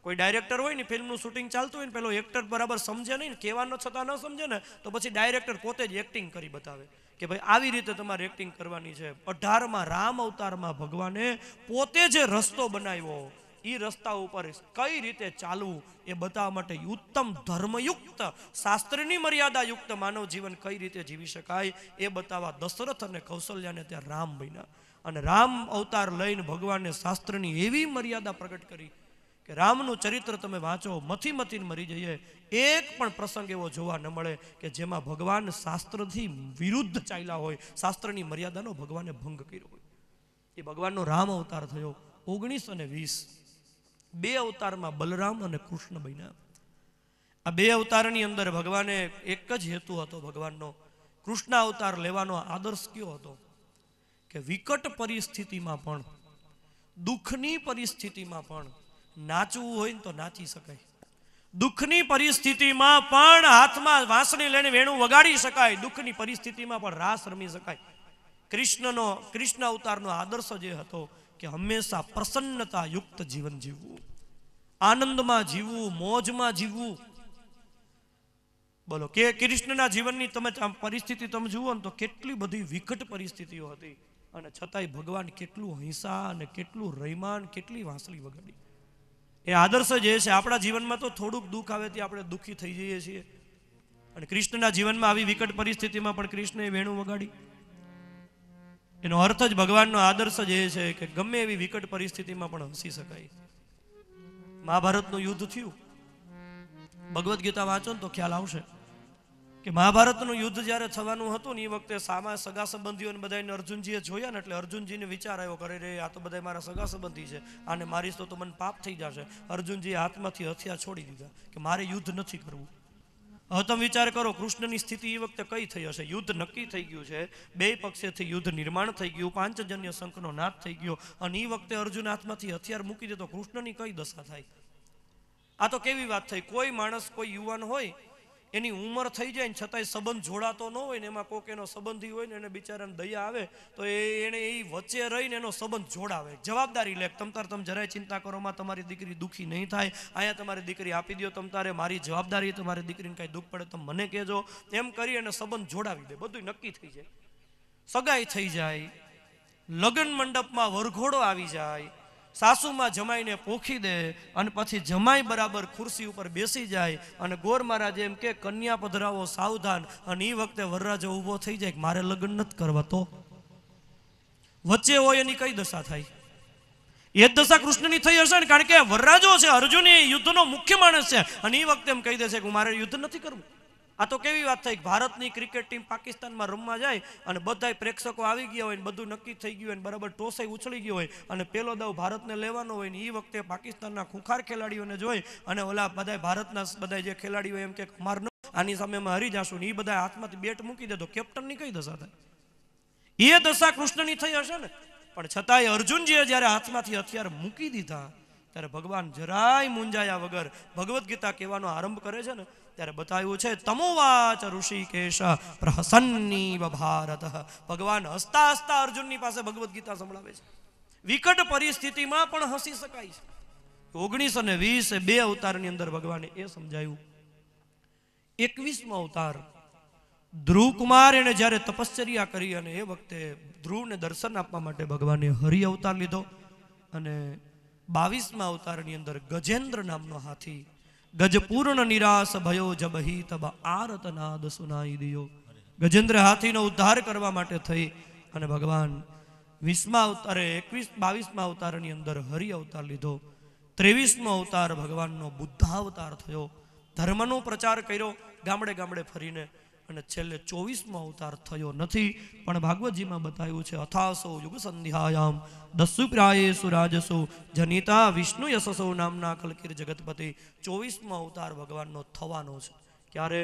કોઈ ડાયરેક્ટર હોય ને, ફિલ્મનું શૂટિંગ ચાલતું હોય ને, પેલો એક્ટર બરાબર સમજે નહીં ને, કહેવાનો છતાં ન સમજે ને, તો પછી ડાયરેક્ટર પોતે જ એક્ટિંગ કરી બતાવે કે ભાઈ આવી રીતે તમારે એક્ટિંગ કરવાની છે. 18મા રામ અવતારમાં ભગવાને પોતે જે રસ્તો બનાવ્યો, એ રસ્તા ઉપર કઈ રીતે ચાલવું એ બતાવવા માટે ઉત્તમ ધર્મયુક્ત, શાસ્ત્રની મર્યાદાયુક્ત માનવ જીવન કઈ રીતે જીવી શકાય એ બતાવવા દશરથ અને કૌશલ્યાને ત્યાં રામ બન્યા. અને રામ અવતાર લઈને ભગવાને શાસ્ત્રની એવી મર્યાદા પ્રગટ કરી કે રામનું ચરિત્ર તમે વાંચો, મથીને મરી જઈએ. એક પણ પ્રસંગ એવો જોવા ન મળે કે જેમાં ભગવાન શાસ્ત્રથી વિરુદ્ધ ચાલ્યા હોય, શાસ્ત્રની મર્યાદાનો ભગવાને ભંગ કર્યો હોય. એ ભગવાનનો રામ અવતાર થયો. 19 અને 20 બે અવતારમાં બલરામ અને કૃષ્ણ બન્યા. આ બે અવતારની અંદર ભગવાને એક જ હેતુ હતો ભગવાનનો. કૃષ્ણ અવતાર લેવાનો આદર્શ કયો હતો? કે વિકટ પરિસ્થિતિમાં પણ, દુઃખની પરિસ્થિતિમાં પણ નાચવું હોય ને તો નાચી શકાય. દુઃખની પરિસ્થિતિમાં પણ હાથમાં વાંસળી લઈને વેણું વગાડી શકાય. દુઃખની પરિસ્થિતિમાં પણ રાસ રમી શકાય. કૃષ્ણ અવતારનો આદર્શ જે હતો કે હંમેશા પ્રસન્નતા યુક્ત જીવન જીવવું, આનંદમાં જીવવું, મોજમાં જીવવું. બોલો કે કૃષ્ણના જીવનની તમે પરિસ્થિતિ તમે જુઓ ને તો કેટલી બધી વિકટ પરિસ્થિતિઓ હતી, અને છતાંય ભગવાન કેટલું હંસા અને કેટલું રહીમાન, કેટલી વાંસળી વગાડી. એ આદર્શ જે છે આપણા જીવનમાં તો થોડુંક દુઃખ આવે ત્યાં આપણે દુઃખી થઈ જઈએ છીએ, અને કૃષ્ણના જીવનમાં આવી વિકટ પરિસ્થિતિમાં પણ કૃષ્ણએ વેણું વગાડી. એનો અર્થ જ ભગવાનનો આદર્શ જ એ છે કે ગમે એવી વિકટ પરિસ્થિતિમાં પણ હસી શકાય. મહાભારતનું યુદ્ધ થયું, ભગવદ્ ગીતા વાંચો ને તો ખ્યાલ આવશે કે મહાભારતનું યુદ્ધ જ્યારે થવાનું હતું ને, એ વખતે સામા સગા સંબંધીઓને બધાને અર્જુનજીએ જોયા ને, એટલે અર્જુનજીને વિચાર આવ્યો, કરે રે આ તો બધા મારા સગા સંબંધી છે, આને મારીશ તો મને પાપ થઈ જશે. અર્જુનજીએ હાથમાંથી હથિયાર છોડી દીધા કે મારે યુદ્ધ નથી કરવું. હવે તમે વિચાર કરો કૃષ્ણની સ્થિતિ એ વખતે કઈ થઈ હશે? યુદ્ધ નક્કી થઈ ગયું છે, બે પક્ષેથી યુદ્ધ નિર્માણ થઈ ગયું, પાંચજન્ય શંખનો નાદ થઈ ગયો, અને એ વખતે અર્જુન હાથમાંથી હથિયાર મૂકી દે તો કૃષ્ણની કઈ દશા થાય? આ તો કેવી વાત થઈ? કોઈ માણસ, કોઈ યુવાન હોય, એની ઉંમર થઈ જાય ને છતાંય સંબંધ જોડાતો ન હોય ને, એમાં કોઈક એનો સંબંધી હોય ને, એને બિચારાને દયા આવે તો એને એ વચ્ચે રહીને એનો સંબંધ જોડાવે. જવાબદારી લે, તમે જરાય ચિંતા કરો માં, તમારી દીકરી દુઃખી નહીં થાય, અહીંયા તમારી દીકરી આપી દો, તમારે મારી જવાબદારી, તમારી દીકરીને કાંઈ દુઃખ પડે તો મને કહેજો, એમ કરી અને સંબંધ જોડાવી દે. બધું નક્કી થઈ જાય, સગાઈ થઈ જાય, લગ્ન મંડપમાં વરઘોડો આવી જાય, સાસુમાં જમાઈને પોખી દે, અને પછી જમાઈ બરાબર ખુરશી ઉપર બેસી જાય, અને ગોર મહારાજ એમ કે કન્યા પધરાવો સાવધાન, અને એ વખતે વરરાજો ઊભો થઈ જાય કે મારે લગ્ન નથી કરવા, તો વચ્ચે હોય એની કઈ દશા થાય? એ જ દશા કૃષ્ણની થઈ હશે ને, કારણ કે વરરાજો છે, અર્જુન એ યુદ્ધનો મુખ્ય માણસ છે, અને એ વખતે એમ કહી દે છે કે મારે યુદ્ધ નથી કરવું. આ તો કેવી વાત થઈ? ભારતની ક્રિકેટ ટીમ પાકિસ્તાનમાં રમવા જાય અને બધા પ્રેક્ષકો આવી ગયા હોય ને, બધું નક્કી થઈ ગયું હોય ને, બરાબર ટોસે ઉછળી ગયો હોય, અને પેલો દાવ ભારતને લેવાનો હોય ને, એ વખતે પાકિસ્તાનના ખુખાર ખેલાડીઓને જોઈ અને ઓલા બધા ભારતના બધા જે ખેલાડીઓ એમ કે અમાર આની સામે અમે હારી જાશું ને, એ બધા હાથમાંથી બેટ મૂકી દે તો કેપ્ટનની કઈ દશા થાય? એ દશા કૃષ્ણની થઈ હશે ને. પણ છતાંય અર્જુનજીએ જ્યારે હાથમાંથી હથિયાર મૂકી દીધા ત્યારે ભગવાન જરાય મુંજાયા વગર ભગવદ્ ગીતા કહેવાનો આરંભ કરે છે ને, ત્યારે બતાવ્યું છે તમોવાચ ઋષિકેશ પ્રહસન્ની ભારત. ભગવાન હસતા હસતા અર્જુનની પાસે ભગવદ્ ગીતા સંભળાવે છે. વિકટ પરિસ્થિતિમાં પણ હસી શકાય છે. 19 અને 20 બે અવતારની અંદર ભગવાને એ સમજાયું. 21મો અવતાર ધ્રુવકુમાર એને જ્યારે તપશ્ચર્યા કરી અને એ વખતે ધ્રુવને દર્શન આપવા માટે ભગવાને હરિ અવતાર લીધો, અને 22મા અવતારની અંદર ગજેન્દ્ર નામનો હાથી ગજપૂર્ણ નિરાશ ભયો જબહી તબ આરત નાદ સુનાઈ દિયો. ગજેન્દ્ર હાથીનો ઉદ્ધાર કરવા માટે થઈ અને ભગવાન 20મા અવતારે 22મા અવતારની અંદર હરિ અવતાર લીધો. 23મો અવતાર ભગવાનનો બુદ્ધાવતાર થયો. ધર્મનો પ્રચાર કર્યો ગામડે ગામડે ફરીને, અને છેલ્લે 24મો અવતાર થયો નથી. પણ ભાગવતજીમાં બતાવ્યું છે અથાસો યુગ સંધ્યાયામ દસ્સુ પ્રાયેસુ રાજસો જનિતા વિષ્ણુ યશસો નામના કલકીર જગતપતિ. 24મો અવતાર ભગવાનનો થવાનો છે. ક્યારે?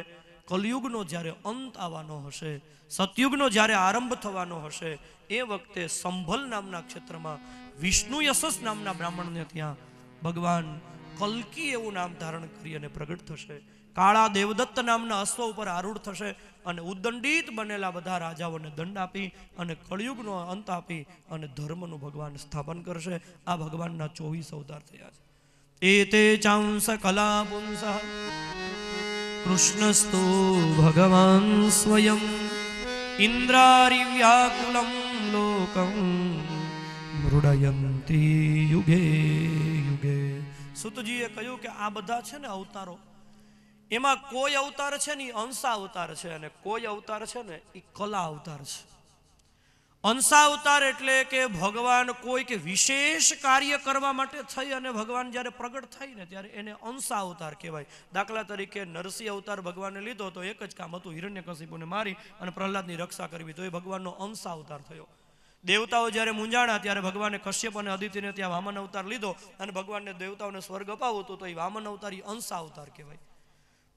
કલયુગનો જ્યારે અંત આવવાનો હશે, સતયુગનો જ્યારે આરંભ થવાનો હશે, એ વખતે સંભલ નામના ક્ષેત્રમાં વિષ્ણુ યશસ નામના બ્રાહ્મણને ત્યાં ભગવાન કલ્કી એવું નામ ધારણ કરી અને પ્રગટ થશે. કાળા દેવદત્ત નામના અશ્વ ઉપર આરૂઢ થશે અને ઉદ્દંડિત બનેલા બધા રાજાઓને દંડ આપી અને કળિયુગનો અંત આપી અને ધર્મનું ભગવાન સ્થાપન કરશે. આ ભગવાનના 24 અવતાર થયા છે. એતે ચાંસ કલા પુંસ કૃષ્ણસ્તુ ભગવાન સ્વયં ઇન્દ્રારિ વ્યાકુલમ લોકમ મૃડયંતી યુગે યુગે. સુતજીએ કહ્યું કે આ બધા છે ને અવતારો, એમાં કોઈ અવતાર છે ને અંશા અવતાર છે અને કોઈ અવતાર છે ને એ કલા અવતાર છે. અંશા અવતાર એટલે કે ભગવાન કોઈ કે વિશેષ કાર્ય કરવા માટે થઈ અને ભગવાન જ્યારે પ્રગટ થાય ને ત્યારે એને અંશા અવતાર કહેવાય. દાખલા તરીકે નરસિંહ અવતાર ભગવાને લીધો તો એક જ કામ હતું, હિરણ્યકશિપુને મારી અને પ્રહલાદની રક્ષા કરવી, તો એ ભગવાનનો અંશા અવતાર થયો. દેવતાઓ જ્યારે મૂંઝાણા ત્યારે ભગવાને કશ્યપ અને અદિતિને ત્યાં વામન અવતાર લીધો અને ભગવાનને દેવતાઓને સ્વર્ગ અપાવવો હતો, તો એ વામન અવતાર એ અંશા અવતાર કહેવાય.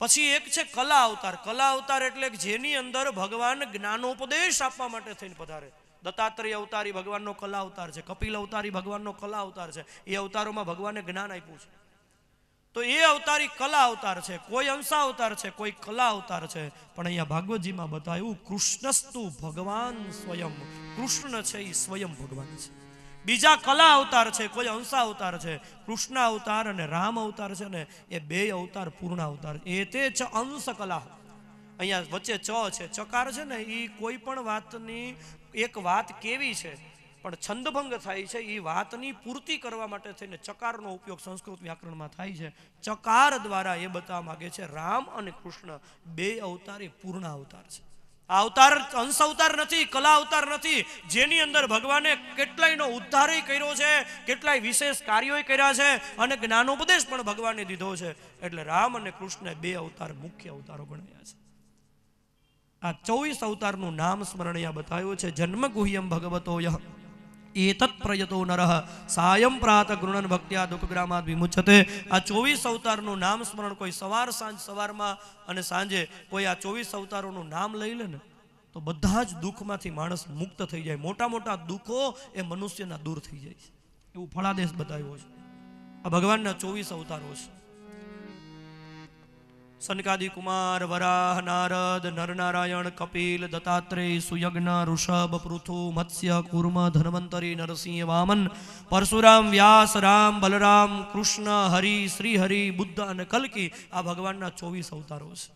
પછી એક છે કલા અવતાર. કલા અવતાર એટલે જેની અંદર ભગવાન જ્ઞાનોપદેશ આપવા માટે થઈને પધારે. દત્તાત્રેય અવતારી ભગવાનનો કલા અવતાર છે, કપિલ અવતારી ભગવાનનો કલા અવતાર છે. એ અવતારોમાં ભગવાને જ્ઞાન આપ્યું છે, તો એ અવતારી કલા અવતાર છે. કોઈ અંશા અવતાર છે, કોઈ કલા અવતાર છે. પણ અહીંયા ભાગવતજીમાં બતાવ્યું કૃષ્ણસ્તુ ભગવાન સ્વયં. કૃષ્ણ છે એ સ્વયં ભગવાન છે. બીજા કલા અવતાર છે, કોઈ અંશા અવતાર છે. કૃષ્ણ અવતાર અને રામ અવતાર છે ને એ બે અવતાર પૂર્ણ અવતાર. એ તે ચ અંશ કલા. અહીંયા વચ્ચે ચ છે, ચકાર છે ને એ કોઈ પણ વાતની એક વાત કેવી છે પણ છંદભંગ થાય છે, એ વાતની પૂર્તિ કરવા માટે થઈને ચકારનો ઉપયોગ સંસ્કૃત વ્યાકરણમાં થાય છે. ચકાર દ્વારા એ બતાવવા માંગે છે રામ અને કૃષ્ણ બે અવતાર એ પૂર્ણ અવતાર છે. આ અવતાર અંશ અવતાર નથી, કલા અવતાર નથી, જેની અંદર ભગવાને કેટલાયનો ઉદ્ધાર કર્યો છે, કેટલાય વિશેષ કાર્યો કર્યા છે અને જ્ઞાનોપદેશ પણ ભગવાને દીધો છે. એટલે રામ અને કૃષ્ણ બે અવતાર મુખ્ય અવતારો ગણાયા છે. આ 24 અવતારનું નામ સ્મરણ બતાવ્યું છે. જન્મ ગુહ્યમ ભગવતો યહ એતત પ્રયતો નરઃ સાયં પ્રાત ગૃણન ભક્ત્યા દુઃખગ્રામાદ વિમુચ્યતે. આ 24 અવતારનું નામ સ્મરણ કોઈ સવાર સાંજ, સવારમાં અને સાંજે કોઈ આ 24 અવતારોનું નામ લઈ લે ને તો બધા જ દુઃખમાંથી માણસ મુક્ત થઈ જાય. મોટા મોટા દુઃખો એ મનુષ્યના દૂર થઈ જાય છે, એવું ફળાદેશ બતાવ્યો છે. આ ભગવાનના 24 અવતારો છે. સનકાદિ કુમાર, વરાહ, નારદ, નરનારાયણ, કપિલ, દત્તાત્રેય, સુયજ્ઞ, ઋષભ, પૃથુ, મત્સ્ય, કુર્મ, ધન્વંતરી, નરસિંહ, વામન, પરશુરામ, વ્યાસ, રામ, બલરામ, કૃષ્ણ, હરિ, શ્રી હરિ, બુદ્ધ અને કલ્કી આ ભગવાનના 24 અવતારો છે.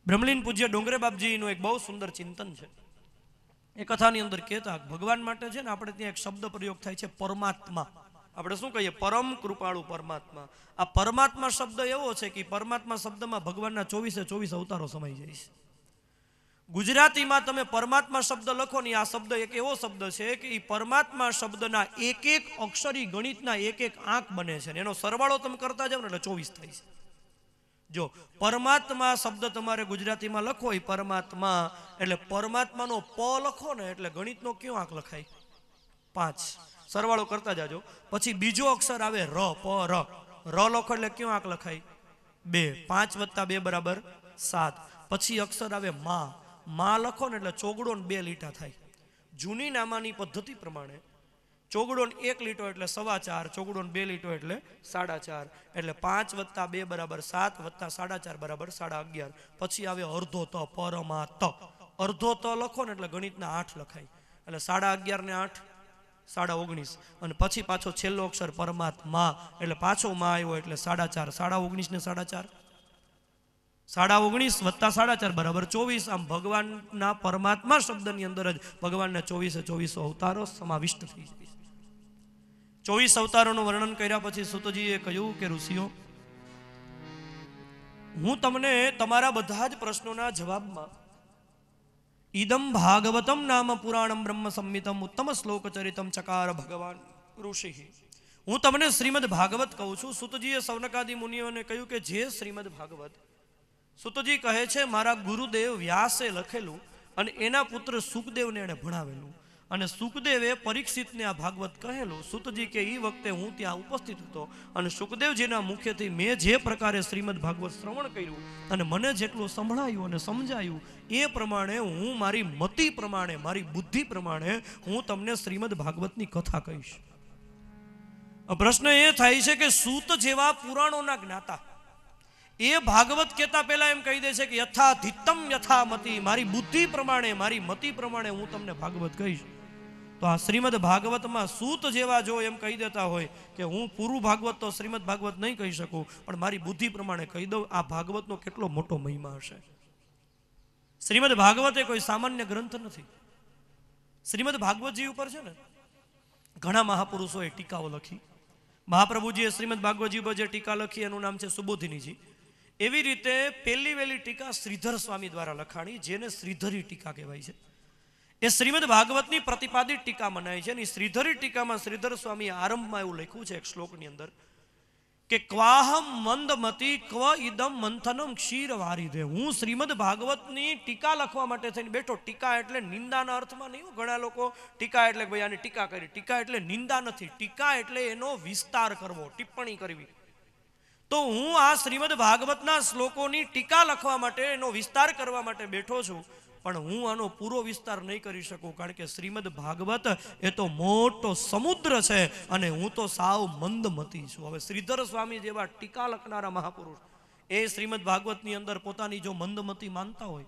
બ્રહ્મલીન પૂજ્ય ડોંગરે બાપજીનું એક બહુ સુંદર ચિંતન છે. એ કથાની અંદર કહેતા ભગવાન માટે છે ને આપણે ત્યાં એક શબ્દ પ્રયોગ થાય છે પરમાત્મા. આપણે શું કહીએ? પરમ કૃપાળુ પરમાત્મા. આ પરમાત્મા શબ્દ એવો છે કે પરમાત્મા શબ્દમાં ભગવાનના 24 અવતારો સમાઈ જાય છે. ગુજરાતીમાં તમે પરમાત્મા શબ્દ લખો ને, આ શબ્દ એક એવો શબ્દ છે કે એ પરમાત્મા શબ્દના એક એક અક્ષરી ગણિતના એક એક આંક બને છે. એનો સરવાળો તમે કરતા જાવ ને એટલે 24 થાય છે. જો પરમાત્મા શબ્દ તમારે ગુજરાતીમાં લખો, એ પરમાત્મા એટલે પરમાત્માનો પ લખો ને એટલે ગણિતનો કયો આંક લખાય? 5. સરવાળો કરતા જાજો. પછી બીજો અક્ષર આવે ર, પ ર. ર લખો એટલે કયો આંક લખાય? 2. 5 + 2 = 7. પછી અક્ષર આવે મા. મા લખો ને એટલે ચોગડો 2 લીટા થાય. જૂની નામાની પદ્ધતિ પ્રમાણે ચોગડો 1 લીટો એટલે 4.25, ચોગડો 2 લીટો એટલે 4.5. એટલે 5 + 2 = 7 + 4.5 = 11.5. પછી આવે અર્ધો ત, પરમા ત. અર્ધો ત લખો ને એટલે ગણિતના 8 લખાય. એટલે 11.5 ને 8 19.5. અને પછી પાછો છેલ્લો અક્ષર પરમાત્મા એટલે પાછો માં આવ્યો એટલે 4.5. 19.5 ને 4.5 19.5 + 4.5 = 24. આમ ભગવાનના પરમાત્મા શબ્દની અંદર જ ભગવાનના 24 અવતારો સમાવિષ્ટ થઈ જાય. 24 અવતારોનું વર્ણન કર્યા પછી સૂતજીએ કહ્યું કે ઋષિઓ, હું તમને તમારા બધા જ પ્રશ્નોના જવાબમાં ઈદમ ભાગવતમ નામ પુરાણમ બ્રહ્મ સંહિતમ ઉત્તમ શ્લોક ચરિતમ ચકાર ભગવાન ઋષિ, હું તમને શ્રીમદ ભાગવત કહું છું. સૂતજીએ સૌનકાદિ મુનિઓને કહ્યું કે જે શ્રીમદ ભાગવત સૂતજી કહે છે મારા ગુરુદેવ વ્યાસે લખેલું અને એના પુત્ર સુખદેવને એણે ભણાવેલું અને સુખદેવે પરીક્ષિતને આ ભાગવત કહેલું. સૂતજી કે એ વખતે હું ત્યાં ઉપસ્થિત હતો અને સુખદેવજીના મુખ્યથી મેં જે પ્રકારે શ્રીમદ ભાગવત શ્રવણ કર્યું અને મને જેટલું સંભળાયું અને સમજાયું એ પ્રમાણે હું મારી મતિ પ્રમાણે, મારી બુદ્ધિ પ્રમાણે હું તમને શ્રીમદ ભાગવતની કથા કહીશ. પ્રશ્ન એ થાય છે કે સૂત જેવા પુરાણોના જ્ઞાતા એ ભાગવત કહેતા પહેલા એમ કહી દે છે કે યથા ધિત્તમ યથા મતિ, મારી બુદ્ધિ પ્રમાણે, મારી મતિ પ્રમાણે હું તમને ભાગવત કહીશ. તો આ શ્રીમદ ભાગવતમાં સૂત જેવા જો એમ કહી દેતા હોય કે હું પૂરું ભાગવત તો શ્રીમદ ભાગવત નહીં કહી શકું પણ મારી બુદ્ધિ પ્રમાણે કહી દઉં, આ ભાગવતનો કેટલો મોટો મહિમા હશે. શ્રીમદ ભાગવત એ કોઈ સામાન્ય ગ્રંથ નથી. શ્રીમદ ભાગવતજી ઉપર છે ને ઘણા મહાપુરુષોએ ટીકાઓ લખી. મહાપ્રભુજીએ શ્રીમદ ભાગવતજી ઉપર જે ટીકા લખી એનું નામ છે સુબોધિનીજી. એવી રીતે પહેલી વહેલી ટીકા શ્રીધર સ્વામી દ્વારા લખાણી, જેને શ્રીધરી ટીકા કહેવાય છે. એ શ્રીમદ ભાગવતની પ્રતિપાદિત ટીકા મનાય છે. અને શ્રીધરી ટીકામાં શ્રીધર સ્વામીએ આરંભમાં એવું લખ્યું છે એક શ્લોકની અંદર કે ક્વાહમ મંદમતી ક્વ ઇદમ મંથનમ ક્ષીર વારિદે. હું શ્રીમદ ભાગવતની ટીકા લખવા માટે થઈને બેઠો. ટીકા એટલે નિંદાના અર્થમાં નહીં. ઘણા લોકો ટીકા એટલે ભાઈ આની ટીકા કરી. ટીકા એટલે નિંદા નથી. ટીકા એટલે એનો વિસ્તાર કરવો, ટિપ્પણી કરવી. તો હું આ શ્રીમદ ભાગવતના શ્લોકોની ટીકા લખવા માટે, એનો વિસ્તાર કરવા માટે બેઠો છું. પણ હું આનો પૂરો વિસ્તાર નહીં કરી શકું, કારણ કે શ્રીમદ ભાગવત એ તો મોટો સમુદ્ર છે અને હું તો સાવ મંદમતી છું. હવે શ્રીધર સ્વામી જેવા ટીકા લખનારા મહાપુરુષ એ શ્રીમદ ભાગવતની અંદર પોતાની જો મંદમતી માનતા હોય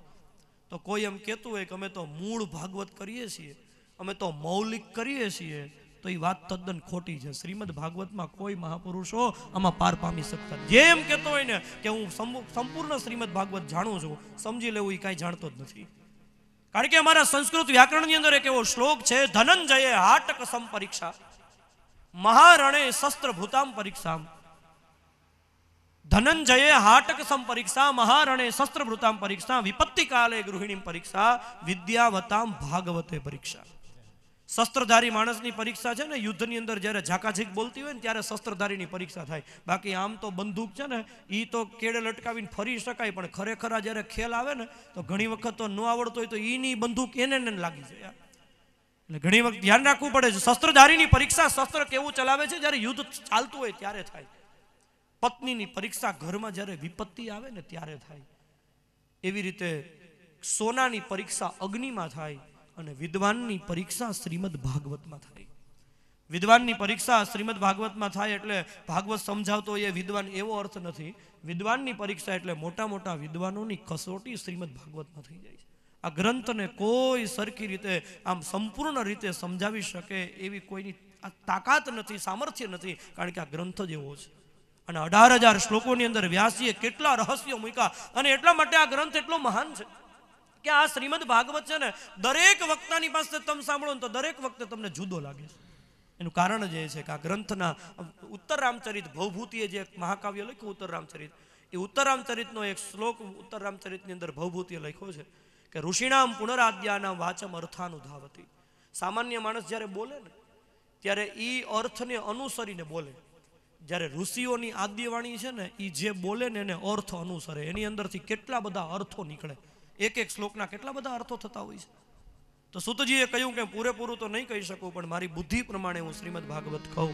તો કોઈ એમ કહેતું હોય કે અમે તો મૂળ ભાગવત કરીએ છીએ, અમે તો મૌલિક કરીએ છીએ, તો એ વાત તદ્દન ખોટી છે. શ્રીમદ ભાગવતમાં કોઈ મહાપુરુષો આમાં પાર પામી શકતા. જેમ કહેતો હોય ને કે હું સંપૂર્ણ શ્રીમદ ભાગવત જાણું છું, સમજી લેવું એ કાંઈ જાણતો જ નથી. કારણ કે અમારા સંસ્કૃત વ્યાકરણની અંદર એક એવો શ્લોક છે, ધનંજયે હાટક સમ પરીક્ષા મહારણે શસ્ત્ર ભૂતામ પરીક્ષા. ધનંજયે હાટક સમ પરીક્ષા મહારણે શસ્ત્ર ભૂતામ પરીક્ષા વિપત્તિ કાલે ગૃહિણીમ પરીક્ષા વિદ્યાવતામ ભાગવતે પરીક્ષા. શસ્ત્રધારી માણસની પરીક્ષા છે ને યુદ્ધની અંદર જ્યારે ઝાકાઝીક બોલતી હોય ને ત્યારે શસ્ત્રધારીની પરીક્ષા થાય. બાકી આમ તો બંદૂક છે ને એ તો કેડે લટકાવીને ફરી શકાય, પણ ખરેખર જ્યારે ખેલ આવે ને તો ઘણી વખત તો ન આવડતો હોય તો એની બંદૂક એને લાગી જાય. એટલે ઘણી વખત ધ્યાન રાખવું પડે છે. શસ્ત્રધારીની પરીક્ષા શસ્ત્ર કેવું ચલાવે છે જ્યારે યુદ્ધ ચાલતું હોય ત્યારે થાય. પત્નીની પરીક્ષા ઘરમાં જ્યારે વિપત્તિ આવે ને ત્યારે થાય. એવી રીતે સોનાની પરીક્ષા અગ્નિમાં થાય અને વિદ્વાનની પરીક્ષા શ્રીમદ ભાગવતમાં થાય. વિદ્વાનની પરીક્ષા શ્રીમદ ભાગવતમાં થાય એટલે ભાગવત સમજાવતો એ વિદ્વાન એવો અર્થ નથી. વિદ્વાનની પરીક્ષા એટલે મોટા મોટા વિદ્વાનોની કસોટી શ્રીમદ ભાગવતમાં થઈ જાય છે. આ ગ્રંથને કોઈ સરખી રીતે આમ સંપૂર્ણ રીતે સમજાવી શકે એવી કોઈની તાકાત નથી, સામર્થ્ય નથી, કારણ કે આ ગ્રંથ જ એવો છે. અને 18,000 શ્લોકોની અંદર વ્યાસજીએ કેટલા રહસ્યો મૂક્યા અને એટલા માટે આ ગ્રંથ એટલો મહાન છે કે આ શ્રીમદ ભાગવત છે ને દરેક વક્તાની પાસે તમે સાંભળો ને તો દરેક વખતે તમને જુદો લાગે છે. એનું કારણ જ એ છે કે આ ગ્રંથના ઉત્તર રામચરિત ભવભૂતિએ જે મહાકાવ્ય લખ્યું ઉત્તર રામચરિત, એ ઉત્તર રામચરિતનો એક શ્લોક ઉત્તર રામચરિતની અંદર ભવભૂતિએ લખ્યો છે કે ઋષિણામ પુનરાદ્યાના વાચમ અર્થાનુધાવતી. સામાન્ય માણસ જ્યારે બોલે ને ત્યારે એ અર્થને અનુસરીને બોલે. જ્યારે ઋષિઓની આદ્યવાણી છે ને એ જે બોલે ને એને અર્થ અનુસરે. એની અંદરથી કેટલા બધા અર્થો નીકળે. એક એક શ્લોકના કેટલા બધા અર્થો થતા હોય છે. તો સૂતજીએ કહ્યું કે પૂરેપૂરું તો નહીં કહી શકું, પણ મારી બુદ્ધિ પ્રમાણે હું શ્રીમદ ભાગવત કહું.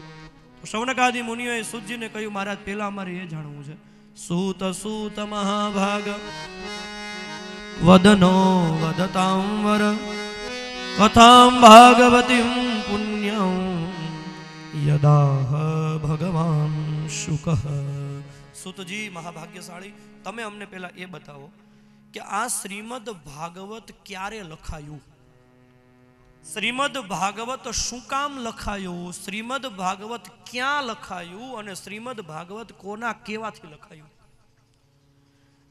તો શૌનકાદિ મુનિઓએ સૂતજીને કહ્યું મહારાજ પહેલા અમારે એ જાણવું છે. સૂત સૂત મહાભાગ વદનો વદતામ વર કથામ ભાગવતીમ પુણ્યમ યદાહ ભગવાન શુક. સૂતજી મહાભાગ્યશાળી, તમે અમને પહેલા એ બતાવો કે આ શ્રીમદ ભાગવત ક્યારે લખાયું, શ્રીમદ ભાગવત શું કામ લખાયું, શ્રીમદ ભાગવત ક્યાં લખાયું અને શ્રીમદ ભાગવત કોના કેવાથી લખાયું.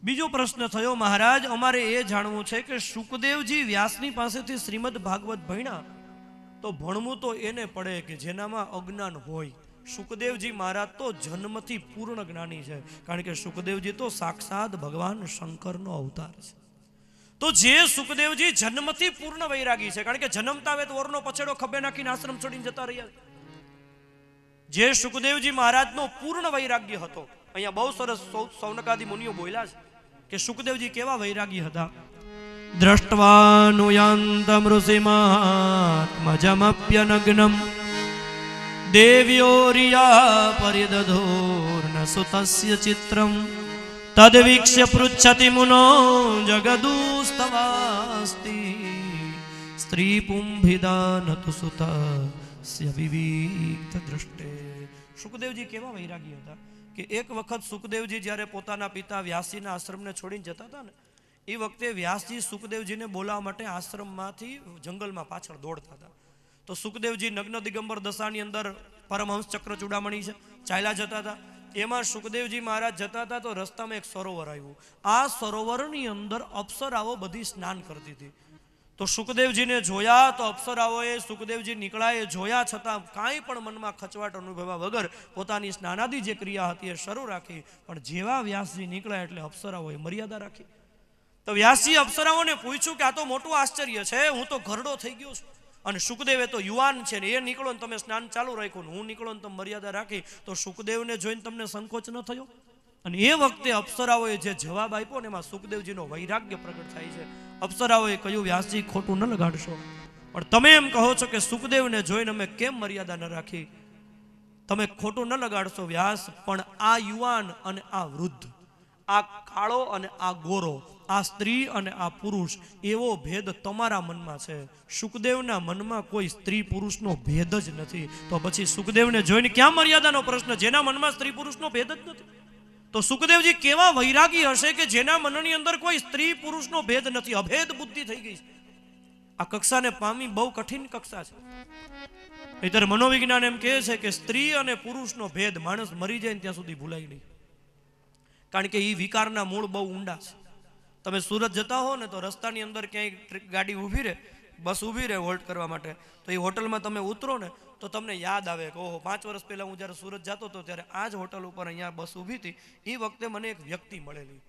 બીજો પ્રશ્ન થયો, મહારાજ અમારે એ જાણવું છે કે સુખદેવજી વ્યાસની પાસેથી શ્રીમદ ભાગવત ભણ્યા તો ભણવું તો એને પડે કે જેનામાં અજ્ઞાન હોય. સુખદેવજી મહારાજ તો જન્મથી પૂર્ણ જ્ઞાની છે, કારણ કે સુખદેવજી તો સાક્ષાત ભગવાન શંકરનો અવતાર છે. તો જે સુખદેવજી જન્મથી પૂર્ણ વૈરાગી છે, કારણ કે જન્મતા વેત ઓરનો પછેડો ખભે નાખીને આશ્રમ છોડીને જતા રહ્યા. જે સુખદેવજી મહારાજનો પૂર્ણ વૈરાગ્ય હતો. અહીંયા બહુ સરસ સૌનકાદી મુનિઓ બોલ્યા છે કે સુખદેવજી કેવા વૈરાગી હતા. દ્રષ્ટવાનુયાન્તમ ઋષિમાત્મજમપ્યનગ્નમ દેવ્યોરિયા પરિદધોર્ન સુતસ્ય ચિત્રમ તદ્વીક્ષ્ય પૃચ્છતિ મુનો જગદુસ્તવાસ્તિ સ્ત્રી પુંભિદાનતુ સુતસ્ય વિવિક્ત દૃષ્ટે. સુખદેવજી કેવા વૈરાગી હતા કે એક વખત સુખદેવજી જ્યારે પોતાના પિતા વ્યાસજીના આશ્રમને છોડીને જતા હતા ને, એ વખતે વ્યાસજી સુખદેવજીને બોલાવવા માટે આશ્રમમાંથી જંગલમાં પાછળ દોડતા હતા. તો સુખદેવજી નગ્ન દિગંબર દશાની અંદર પરમહંસ ચક્ર ચૂડામણી છે ચાલ્યા જતા હતા. એમાં સુખદેવજી મહારાજ જતા હતા તો રસ્તામાં એક સરોવર આવ્યું. આ સરોવરની અંદર અપ્સરાઓ બધી સ્નાન કરતી હતી. તો સુખદેવજીને જોયા તો અપ્સરાઓએ સુખદેવજી નીકળ્યા એ જોયા છતાં કાંઈ પણ મનમાં ખચવાટ અનુભવ્યા વગર પોતાની સ્નાનાદી જે ક્રિયા હતી એ શરૂ રાખી. પણ જેવા વ્યાસજી નીકળ્યા એટલે અપ્સરાઓએ મર્યાદા રાખી. તો વ્યાસજી અપ્સરાઓને પૂછ્યું કે આ તો મોટું આશ્ચર્ય છે, હું તો ઘરડો થઈ ગયો છું અને સુખદેવ એ તો યુવાન છે ને, એ નીકળો ને તમે સ્નાન ચાલુ રાખ્યું ને હું નીકળો ને તમે મર્યાદા રાખી, તો સુખદેવને જોઈને તમને સંકોચ ન થયો? અને એ વખતે અપ્સરાઓએ જે જવાબ આપ્યો ને એમાં સુખદેવજીનો વૈરાગ્ય પ્રગટ થાય છે. અપ્સરાઓએ કહ્યું, વ્યાસજી ખોટું ન લગાડશો, પણ તમે એમ કહો છો કે સુખદેવને જોઈને અમે કેમ મર્યાદા ન રાખી? તમે ખોટું ન લગાડશો વ્યાસ, પણ આ યુવાન અને આ વૃદ્ધ, આ કાળો અને આ ગોરો, આ સ્ત્રી અને આ પુરુષ, એવો ભેદ તમારા મનમાં છે. સુખદેવના મનમાં કોઈ સ્ત્રી પુરુષનો ભેદ જ નથી. તો પછી સુખદેવને જોઈને ક્યાં મર્યાદાનો પ્રશ્ન, જેના મનમાં સ્ત્રી પુરુષનો ભેદ જ નથી? તો સુખદેવજી કેવા વૈરાગી હશે કે જેના મનની અંદર કોઈ સ્ત્રી પુરુષનો ભેદ નથી, અભેદ બુદ્ધિ થઈ ગઈ છે. આ કક્ષાને પામી બહુ કઠિન કક્ષા છે. નહીંતર મનોવિજ્ઞાન એમ કહે છે કે સ્ત્રી અને પુરુષનો ભેદ માણસ મરી જાય ત્યાં સુધી ભૂલાય નહીં, કારણ કે એ વિકારના મૂળ બહુ ઊંડા છે. તમે સુરત જતા હો ને તો રસ્તાની અંદર ક્યાંય ગાડી ઊભી રહે, બસ ઊભી રહે હોલ્ટ કરવા માટે, તો એ હોટલમાં તમે ઉતરો ને તો તમને યાદ આવે કે ઓહો 5 વર્ષ પહેલાં હું જ્યારે સુરત જતો હતો ત્યારે આ જ હોટલ ઉપર અહીંયા બસ ઊભી હતી, એ વખતે મને એક વ્યક્તિ મળેલી.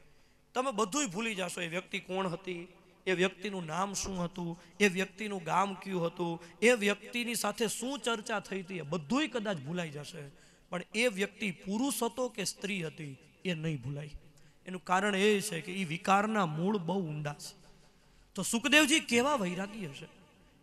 તમે બધુંય ભૂલી જશો એ વ્યક્તિ કોણ હતી, એ વ્યક્તિનું નામ શું હતું, એ વ્યક્તિનું ગામ કયું હતું, એ વ્યક્તિની સાથે શું ચર્ચા થઈ હતી, એ બધુંય કદાચ ભૂલાઈ જશે. પણ એ વ્યક્તિ પુરુષ હતો કે સ્ત્રી હતી એ નહીં ભૂલાય. એનું કારણ એ છે કે એ વિકારના મૂળ બહુ ઊંડા છે. તો સુખદેવજી કેવા વૈરાગી હશે.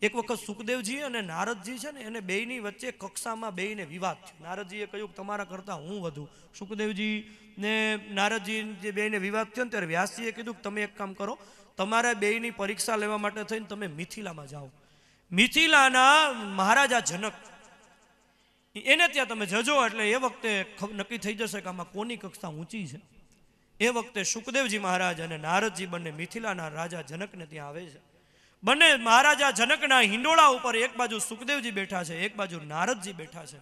એક વખત સુખદેવજી અને નારદજી છે ને, એને બેયની વચ્ચે કક્ષામાં બેયને વિવાદ થયો. નારદજીએ કહ્યું કે તમારા કરતાં હું વધુ. સુખદેવજી ને નારદજી જે બેયને વિવાદ થયો ને ત્યારે વ્યાસજીએ કીધું કે તમે એક કામ કરો, તમારે બેયની પરીક્ષા લેવા માટે થઈને તમે મિથિલામાં જાઓ. મિથિલાના મહારાજા જનક એને ત્યાં તમે જજો, એટલે એ વખતે નક્કી થઈ જશે કે આમાં કોની કક્ષા ઊંચી છે. એ વખતે સુખદેવજી મહારાજ અને નારદજી બંને મિથિલાના રાજા જનકને ત્યાં આવે છે. બંને મહારાજા જનકના હિંડોળા ઉપર એક બાજુ સુખદેવજી બેઠા છે, એક બાજુ નારદજી બેઠા છે.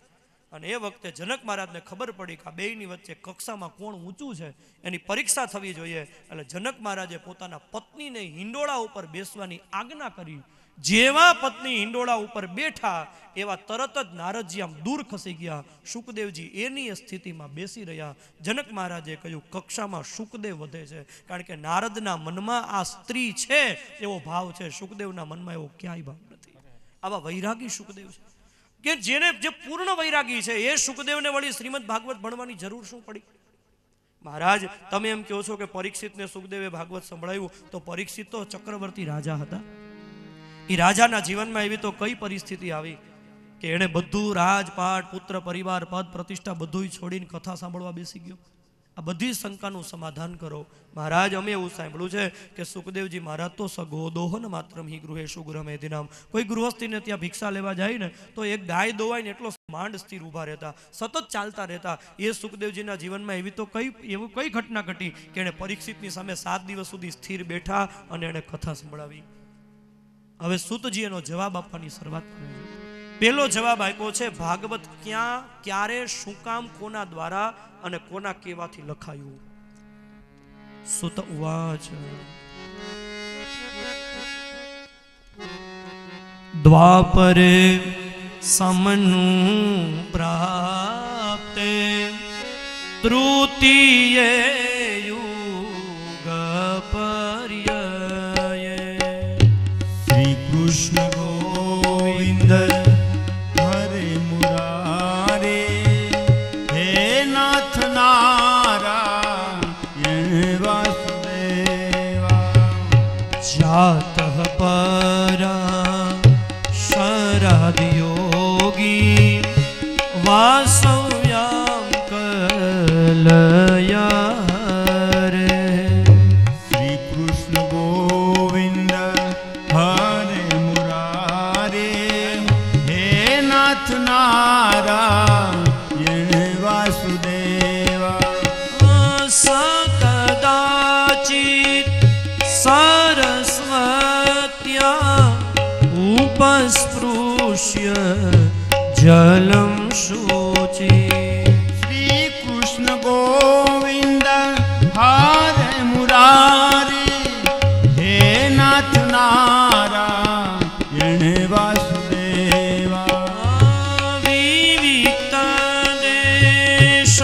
અને એ વખતે જનક મહારાજને ખબર પડી કે આ બેયની વચ્ચે કક્ષામાં કોણ ઊંચું છે, એની પરીક્ષા થવી જોઈએ. એટલે જનક મહારાજે પોતાના પત્નીને હિંડોળા ઉપર બેસવાની આજ્ઞા કરી. જેવા પત્ની હિંડોળા ઉપર બેઠા એવા તરત જ નારદજી આમ દૂર ખસી ગયા. સુખદેવજી એની સ્થિતિમાં બેસી રહ્યા. જનક મહારાજે કહ્યું કક્ષામાં સુખદેવ વધે છે, કારણ કે નારદના મનમાં આ સ્ત્રી છે એવો ભાવ છે, સુખદેવના મનમાં એવો ક્યાંય ભાવ નથી. આવા વૈરાગી સુખદેવ છે કે જેને જે પૂર્ણ વૈરાગી છે એ સુખદેવને વળી શ્રીમદ ભાગવત ભણવાની જરૂર શું પડી? મહારાજ તમે એમ કહો છો કે પરીક્ષિતને સુખદેવે ભાગવત સંભળાવ્યું, તો પરીક્ષિત તો ચક્રવર્તી રાજા હતા. એ રાજાના જીવનમાં એવી તો કઈ પરિસ્થિતિ આવી કે એણે બધું રાજપાટ, પુત્ર, પરિવાર, પદ, પ્રતિષ્ઠા બધું છોડીને કથા સાંભળવા બેસી ગયો. આ બધી શંકાનું સમાધાન કરો. મહારાજ અમે એવું સાંભળ્યું છે કે સુખદેવજી મહારાજ તો સગોદોહન માત્રમ હિ ગૃહેશુ ગૃહમેધિનામ. કોઈ ગૃહસ્થીને ત્યાં ભિક્ષા લેવા જાય ને તો એક ગાય દોવાય ને એટલો માંડ સ્થિર ઊભા રહેતા, સતત ચાલતા રહેતા. એ સુખદેવજીના જીવનમાં એવી તો કઈ ઘટના ઘટી કે એણે પરીક્ષિતની સામે 7 દિવસ સુધી સ્થિર બેઠા અને એણે કથા સંભળાવી. હવે સુતજી એનો જવાબ આપવાની શરૂઆત કરે છે. પહેલો જવાબ આપ્યો છે ભાગવત ક્યાં, ક્યારે, શું કામ, કોના દ્વારા અને કોના કેવાથી લખાયું. સુત ઉવાચ દ્વાપરે સમનું પ્રાપ્તે તૃતીયે યુગ પર્યયે શ્રી કૃષ્ણ ગોવિંદ હરે મુરારે હે નાથ નારાયણ વાસુદેવા જાતઃ પરા શરાદયોગી વાસવ્યામ કલયા રે શ્રી કૃષ્ણ ગોવિંદ હરે મુરારે હે નાથ નારાયણ વાસુદેવા સકદાચિત સરસ્વત્યા ઉપસ્પૃશ્ય જલમ શુચિ શ્રી કૃષ્ણ ગોવિંદ હરે મુરારે હે નાથ નારાયણ વાસુદેવા વિવિક્ત દેશ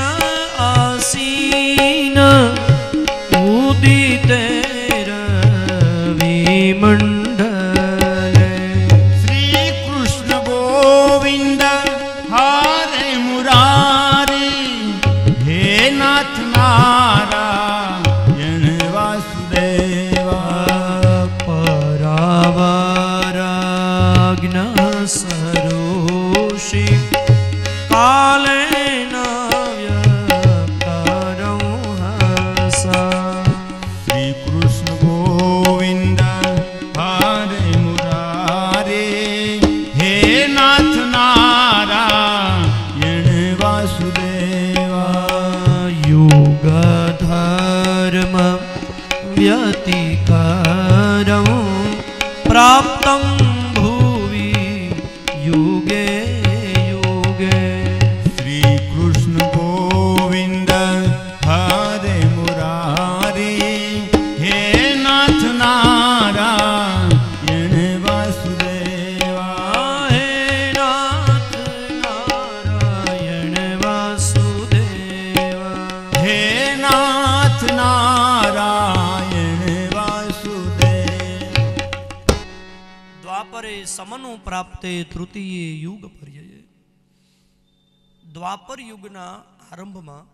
આસીન ઉદિતે રવિમંડલે શ્રી કૃષ્ણ ગોવિંદ હરે મુરારે હે નાથ નારાયણ વાસુદેવા પરાવરાજ્ઞ સરોષિ કાલેન વ્યક્તરં હસા શ્રી કૃષ્ણ ગોવિંદ હરે મુરારે હે નાથ નારાયણ વાસુદેવા યુગ ધર્મ વ્યતિકરં પ્રાપ્તં ભુવિ યુગે યુગે શ્રી કૃષ્ણ ગોવિંદ હરે મુરારે હે નાથ નારાયણ વાસુદેવા હે નાથ નારાયણ વાસુદેવા હે નાથ નારાયણ વાસુદેવ દ્વાપરે સમનું પ્રાપ્તે તૃતીય યુગ પર્યયે દ્વાપર યુગના આરંભમાં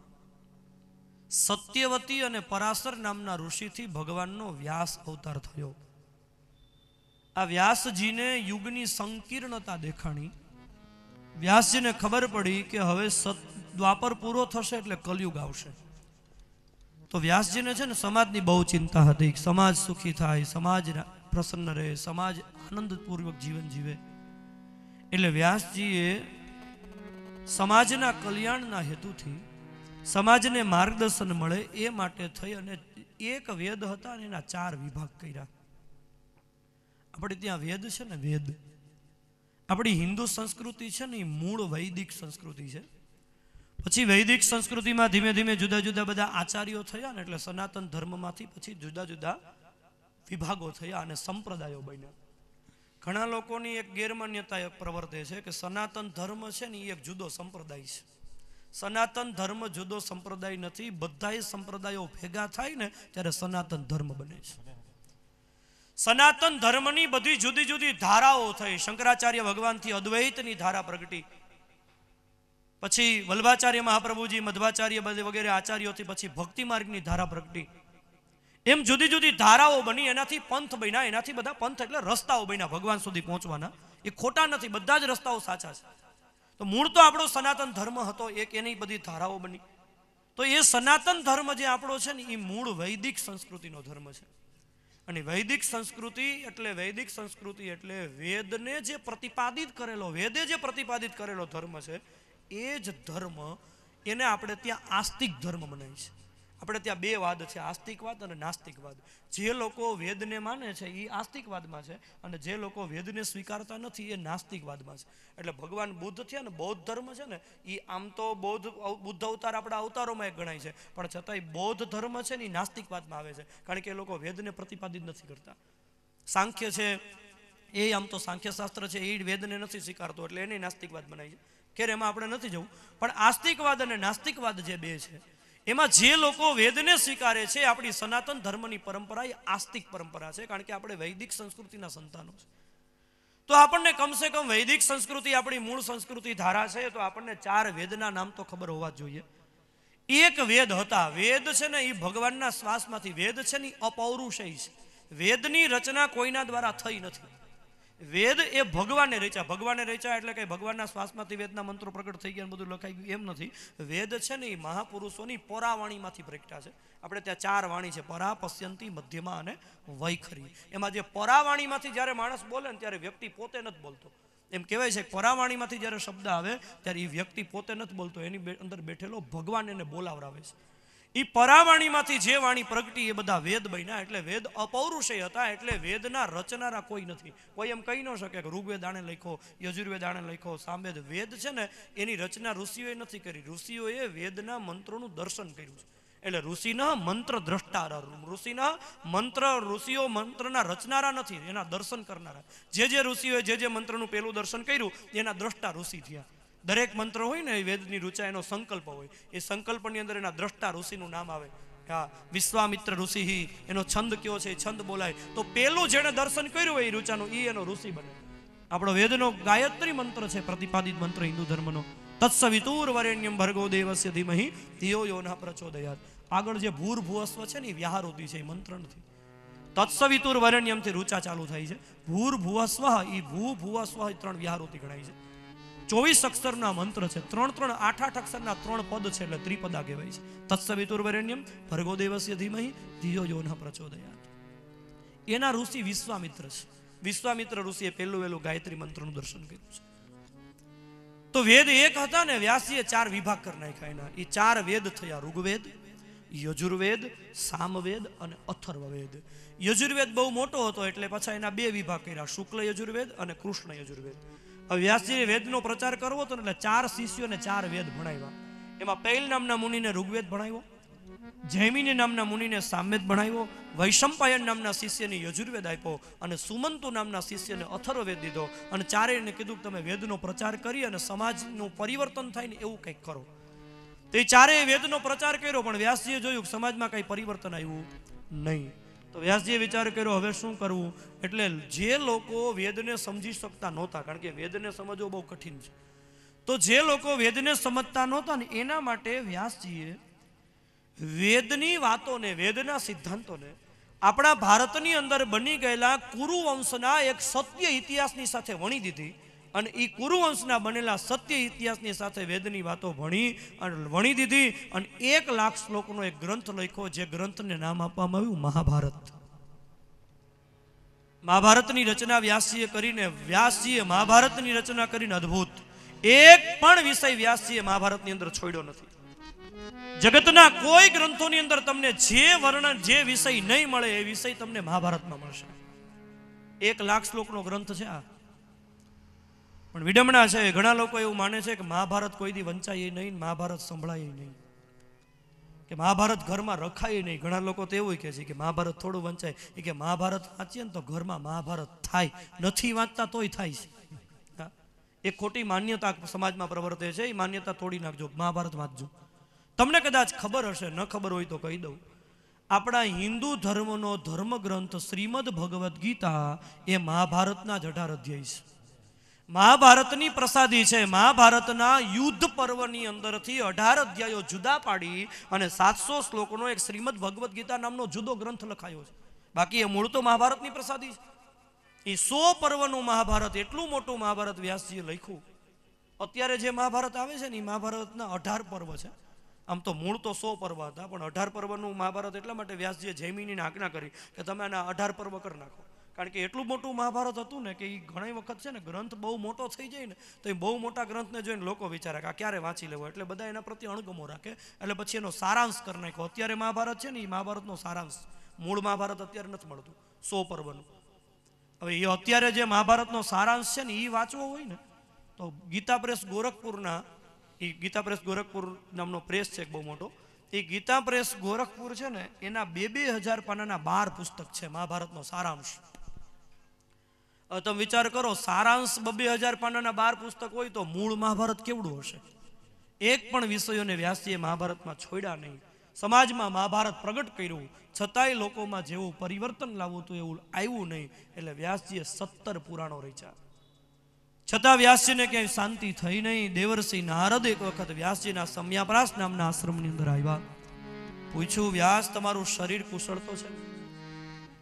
સત્યવતી અને પરાશર નામના ઋષિથી ભગવાનનો વ્યાસ અવતાર થયો. આ વ્યાસજીને યુગની સંકીર્ણતા દેખાણી. વ્યાસજીને ખબર પડી કે હવે દ્વાપર પૂરો થશે એટલે કલયુગ આવશે. તો વ્યાસજીને છે ને સમાજની બહુ ચિંતા હતી. સમાજ સુખી થાય, સમાજ પ્રસન્ન રહે, સમાજ આનંદપૂર્વક જીવન જીવે. એટલે વ્યાસજીએ સમાજના કલ્યાણના હેતુથી સમાજને માર્ગદર્શન મળે એ માટે થઈ અને એક વેદ હતા અને એના 4 વિભાગ કર્યા. આપણે ત્યાં વેદ છે ને, વેદ આપણી હિન્દુ સંસ્કૃતિ છે ને એ મૂળ વૈદિક સંસ્કૃતિ છે. પછી વૈદિક સંસ્કૃતિમાં ધીમે ધીમે જુદા જુદા બધા આચાર્યો થયા ને એટલે સનાતન ધર્મમાંથી પછી જુદા જુદા વિભાગો થયા અને સંપ્રદાયો બન્યા. ઘણા લોકોની એક ગેરમાન્યતા પ્રવર્તે છે કે સનાતન ધર્મ છે ને એ એક જુદો સંપ્રદાય છે. સનાતન ધર્મ જુદો સંપ્રદાય નથી. બધાય સંપ્રદાયો ભેગા થાય ને ત્યારે સનાતન ધર્મ બને છે. સનાતન ધર્મની બધી જુદી જુદી ધારાઓ થઈ. શંકરાચાર્ય ભગવાનથી અદ્વૈતની ધારા પ્રગટી, પછી વલ્ભાચાર્ય મહાપ્રભુજી, મધ્વાચાર્ય વગેરે આચાર્યોથી પછી ભક્તિ માર્ગની ધારા પ્રગટી. એમ જુદી જુદી ધારાઓ બની, એનાથી પંથ બન્યા. એનાથી બધા પંથ એટલે રસ્તાઓ બન્યા ભગવાન સુધી પહોંચવાના. એ ખોટા નથી, બધા જ રસ્તાઓ સાચા છે. તો મૂળ તો આપણો સનાતન ધર્મ હતો એક, એની બધી ધારાઓ બની. તો એ સનાતન ધર્મ જે આપણો છે ને એ મૂળ વૈદિક સંસ્કૃતિનો ધર્મ છે. અને વૈદિક સંસ્કૃતિ એટલે વેદને જે પ્રતિપાદિત કરેલો, વેદે જે પ્રતિપાદિત કરેલો ધર્મ છે એ જ ધર્મ, એને આપણે ત્યાં આસ્તિક ધર્મ મનાય છે. આપણે ત્યાં 2 વાદ છે, આસ્તિકવાદ અને નાસ્તિકવાદ. જે લોકો વેદને માને છે એ આસ્તિકવાદમાં છે અને જે લોકો વેદને સ્વીકારતા નથી એ નાસ્તિકવાદમાં છે. એટલે ભગવાન બુદ્ધ થયા ને, બૌદ્ધ ધર્મ છે ને એ આમ તો બુદ્ધ અવતાર આપણા અવતારોમાં એક ગણાય છે, પણ છતાંય બૌદ્ધ ધર્મ છે ને એ નાસ્તિકવાદમાં આવે છે. કારણ કે એ લોકો વેદને પ્રતિપાદિત નથી કરતા. સાંખ્ય છે એ આમ તો સાંખ્યશાસ્ત્ર છે એ વેદને નથી સ્વીકારતો, એટલે એને નાસ્તિકવાદ બનાવી છે. ખેર એમાં આપણે નથી જવું. પણ આસ્તિકવાદ અને નાસ્તિકવાદ જે બે છે એમાં જે લોકો વેદને સ્વીકારે છે, આપણી સનાતન ધર્મની પરંપરા એ આસ્તિક પરંપરા છે, કારણ કે આપણે વૈદિક સંસ્કૃતિના સંતાનો છે. તો આપણને કમસે કમ વૈદિક સંસ્કૃતિ આપણી મૂળ સંસ્કૃતિ ધારા છે, તો આપણને 4 વેદના નામ તો ખબર હોવા જોઈએ. એક વેદ હતા. વેદ છે ને એ ભગવાનના શ્વાસમાંથી, વેદ છે ને અપૌરુષેય છે. વેદની રચના કોઈના દ્વારા થઈ નથી. વેદ એ ભગવાને રચ્યા. ભગવાને રચ્યા એટલે કે ભગવાનના શ્વાસમાંથી વેદના મંત્રો પ્રગટ થઈ ગયા, બધું લખાઈ ગયું એમ નથી. વેદ છે ને એ મહાપુરુષોની પરાવાણીમાંથી પ્રગટ્યા છે. આપણે ત્યાં 4 વાણી છે, પરા, પશ્યંતી, મધ્યમા અને વૈખરી. એમાં જે પરાવાણીમાંથી જ્યારે માણસ બોલે ને ત્યારે વ્યક્તિ પોતે નથી બોલતો. એમ કહેવાય છે કે પરાવાણીમાંથી જ્યારે શબ્દ આવે ત્યારે એ વ્યક્તિ પોતે નથી બોલતો, એની અંદર બેઠેલો ભગવાન એને બોલાવરાવે છે. એ પરાવાણીમાંથી જે વાણી પ્રગટી એ બધા વેદ બન્યા. એટલે વેદ અપૌરુષેય હતા, એટલે વેદના રચનારા કોઈ નથી. કોઈ એમ કહી ન શકે કે ઋગ્વેદ આણે લખ્યો, યજુર્વેદ આણે લખ્યો, સામવેદ. વેદ છે ને એની રચના ઋષિઓએ નથી કરી. ઋષિઓએ વેદના મંત્રોનું દર્શન કર્યું છે. એટલે ઋષિના મંત્ર દ્રષ્ટારા, ઋષિઓ મંત્રના રચનારા નથી, એના દર્શન કરનારા. જે ઋષિઓએ જે મંત્રનું પહેલું દર્શન કર્યું એના દ્રષ્ટા ઋષિ થયા. દરેક મંત્ર હોય ને એ વેદની ઋચા એનો સંકલ્પ હોય, એ સંકલ્પની અંદર એના દ્રષ્ટા ઋષિનું નામ આવે. હા, વિશ્વામિત્ર ઋષિ, એનો છંદ કયો છે, એ છંદ બોલાય. તો પેલું જેણે દર્શન કર્યું હોય એ ઋચાનું, એ એનો ઋષિ બને. આપણો વેદનો ગાયત્રી મંત્ર છે, પ્રતિપાદિત મંત્ર હિન્દુ ધર્મનો. તત્સવિતુર વરેણ્યમ ભર્ગો દેવસ્ય ધીમહિ ધિયો યો નઃ પ્રચોદયાત. આગળ જે ભૂર્ભુવસ્વ છે ને એ વ્યાહૃતિ છે, એ મંત્ર નથી. તત્સવિતુર વરેણ્યમથી ઋચા ચાલુ થાય છે. ભૂર્ભુવસ્વ, એ ભૂભુવસ્વ 3 વ્યાહૃતિ ગણાય છે. 24 અક્ષરના મંત્ર છે. 3 8 અક્ષરના 3 પદ છે, એટલે ત્રિપદા કહેવાય છે. તત્સવિતુર વરેણ્યમ ભર્ગો દેવસ્ય ધીમહિ ધિયો યો નઃ પ્રચોદયાત. એના ઋષિ વિશ્વામિત્ર છે. વિશ્વામિત્ર ઋષિએ પહેલું ગાયત્રી મંત્રનું દર્શન કર્યું છે. તો વેદ એક હતા ને, વ્યાસજીએ 4 વિભાગ કરી નાખ્યા એના. એ 4 વેદ થયા: ઋગ્વેદ, યજુર્વેદ, સામવેદ અને અથર્વવેદ. યજુર્વેદ બહુ મોટો હતો એટલે પાછા એના 2 વિભાગ કર્યા: શુક્લ યજુર્વેદ અને કૃષ્ણ યજુર્વેદ. હવે વ્યાસજીએ વેદનો પ્રચાર કરવો હતો એટલે 4 શિષ્યોને 4 વેદ ભણાવ્યા. એમાં પૈલ નામના મુનિને ઋગ્વેદ ભણાવ્યો, જૈમિની નામના મુનિને સામવેદ ભણાવ્યો, વૈશંપાયન નામના શિષ્યને યજુર્વેદ આપ્યો અને સુમંતુ નામના શિષ્યને અથર્વવેદ દીધો. અને ચારેયને કીધું કે તમે વેદનો પ્રચાર કરી અને સમાજનું પરિવર્તન થાય ને એવું કંઈક કરો. તો એ ચારેય વેદનો પ્રચાર કર્યો, પણ વ્યાસજીએ જોયું કે સમાજમાં કંઈ પરિવર્તન આવ્યું નહીં. તો વ્યાસજીએ વિચાર કર્યો હવે શું કરવું. એટલે જે લોકો વેદને સમજી શકતા નહોતા, કારણ કે વેદને સમજવો બહુ કઠિન છે, તો જે લોકો વેદને સમજતા નહોતા ને એના માટે વ્યાસજીએ વેદની વાતોને, વેદના સિદ્ધાંતોને આપણા ભારતની અંદર બની ગયેલા કુરુવંશના એક સત્ય ઇતિહાસની સાથે વણી દીધી. અને એ કુરુવંશના બનેલા સત્ય ઇતિહાસની સાથે વેદની વાતો વણી દીધી. અને 1 લાખ શ્લોકનો એક ગ્રંથ લખ્યો, જે ગ્રંથને નામ આપવામાં આવ્યું મહાભારત. મહાભારતની રચના વ્યાસજીએ મહાભારતની રચના કરીને અદ્ભુત એક પણ વિષય વ્યાસજીએ મહાભારતની અંદર છોડ્યો નથી. જગતના કોઈ ગ્રંથોની અંદર તમને જે વર્ણન, જે વિષય નહીં મળે એ વિષય તમને મહાભારતમાં મળશે. 1 લાખ શ્લોકનો ગ્રંથ છે આ. પણ વિડંબના છે, ઘણા લોકો એવું માને છે કે મહાભારત કોઈ દી વંચાય નહીં, મહાભારત સંભળાય નહીં, કે મહાભારત ઘરમાં રખાય નહીં. ઘણા લોકો તો એવું કહે છે કે મહાભારત થોડું વંચાય, એ કે મહાભારત વાંચીએ ને તો ઘરમાં મહાભારત થાય, નથી વાંચતા તોય થાય છે. એ ખોટી માન્યતા સમાજમાં પ્રવર્તે છે. એ માન્યતા તોડી નાખજો, મહાભારત વાંચજો. તમને કદાચ ખબર હશે, ન ખબર હોય તો કહી દઉં. આપણા હિન્દુ ધર્મનો ધર્મગ્રંથ શ્રીમદ ભગવદ્ ગીતા એ મહાભારતના જ 18 અધ્યાય છે. મહાભારતની પ્રસાદી છે. મહાભારતના યુદ્ધ પર્વની અંદરથી 18 અધ્યાયો જુદા પાડી અને 700 શ્લોકનો એક શ્રીમદ ભગવદ્ ગીતા નામનો જુદો ગ્રંથ લખાયો છે. બાકી એ મૂળ તો મહાભારતની પ્રસાદી છે. એ 100 પર્વનું મહાભારત, એટલું મોટું મહાભારત વ્યાસજીએ લખ્યું. અત્યારે જે મહાભારત આવે છે ને એ મહાભારતના 18 પર્વ છે. આમ તો મૂળ તો 100 પર્વ હતા, પણ 18 પર્વનું મહાભારત એટલા માટે વ્યાસજીએ જૈમિનીને આજ્ઞા કરી કે તમે આના 18 પર્વ કરી નાખો. કારણ કે એટલું મોટું મહાભારત હતું ને કે એ ઘણી વખત છે ને ગ્રંથ બહુ મોટો થઈ જાય ને તો એ બહુ મોટા ગ્રંથને જોઈને લોકો વિચારે કે આ ક્યારે વાંચી લેવો, એટલે બધા એના પ્રત્યે અણગમો રાખે, એટલે પછી એનો સારાંશ કરી નાખ્યો. અત્યારે મહાભારત છે ને એ મહાભારતનો સારાંશ, મૂળ મહાભારત અત્યારે નથી મળતું 100 પર્વનું. હવે એ અત્યારે જે મહાભારતનો સારાંશ છે ને એ વાંચવો હોય ને તો ગીતા પ્રેસ ગોરખપુર નામનો પ્રેસ છે બહુ મોટો. એ ગીતા પ્રેસ ગોરખપુર છે ને એના 2000 પાનાના 12 પુસ્તક છે મહાભારતનો સારાંશ. હવે તમે વિચાર કરો, સારાંશ 2000 પાનાના 12 પુસ્તક હોય તો મૂળ મહાભારત કેવડું હશે? એક પણ વિષયોને વ્યાસજીએ મહાભારતમાં છોડ્યા નહીં. સમાજમાં મહાભારત પ્રગટ કર્યું, છતાંય લોકોમાં જેવું પરિવર્તન લાવવું હતું એવું આવ્યું નહીં. એટલે વ્યાસજીએ 17 પુરાણો રચ્યા, છતાં વ્યાસજીને ક્યાંય શાંતિ થઈ નહીં. દેવર્ષિ નારદ એક વખત વ્યાસજીના સમ્યાપ્રાસ નામના આશ્રમની અંદર આવ્યા. પૂછ્યું, વ્યાસ તમારું શરીર કુશળ તો છે?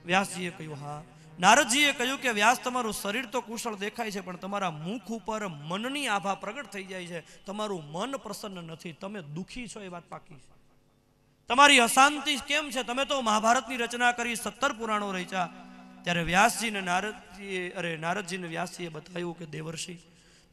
વ્યાસજીએ કહ્યું હા. નારદજીએ કહ્યું કે વ્યાસ તમારું શરીર તો કુશળ દેખાય છે, પણ તમારા મુખ ઉપર મનની આભા પ્રગટ થઈ જાય છે. તમારું મન પ્રસન્ન નથી, તમે દુઃખી છો એ વાત પાકી છે. તમારી અશાંતિ કેમ છે? તમે તો મહાભારતની રચના કરી, 17 પુરાણો રચ્યા. ત્યારે વ્યાસજીને નારદજીને વ્યાસજીએ બતાવ્યું કે દેવર્ષિ,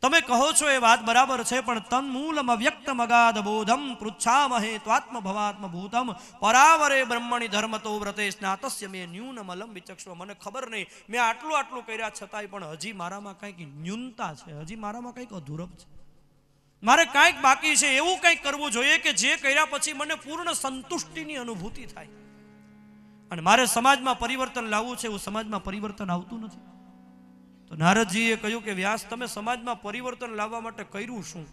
તમે કહો છો એ વાત બરાબર છે, પણ તન્મૂલમ અવ્યક્તમ અગાધ બોધમ પૃચ્છામહે ત્વાત્મ ભવાત્મ ભૂતમ પરાવરે બ્રહ્મણિ ધર્મતો વ્રતે સ્નાતસ્ય મે ન્યૂનમલમ વિચક્ષવ. મને ખબર નહીં, મેં આટલું કર્યા છતાંય પણ હજી મારામાં કંઈક ન્યૂનતા છે, હજી મારામાં કંઈક અધૂરપ છે, મારે કંઈક બાકી છે. એવું કંઈક કરવું જોઈએ કે જે કર્યા પછી મને પૂર્ણ સંતુષ્ટિની અનુભૂતિ થાય. અને મારે સમાજમાં પરિવર્તન લાવવું છે, એવું સમાજમાં પરિવર્તન આવતું નથી. તો નારદજીએ કહ્યું કે વ્યાસ, તમે સમાજમાં પરિવર્તન લાવવા માટે કર્યું શું?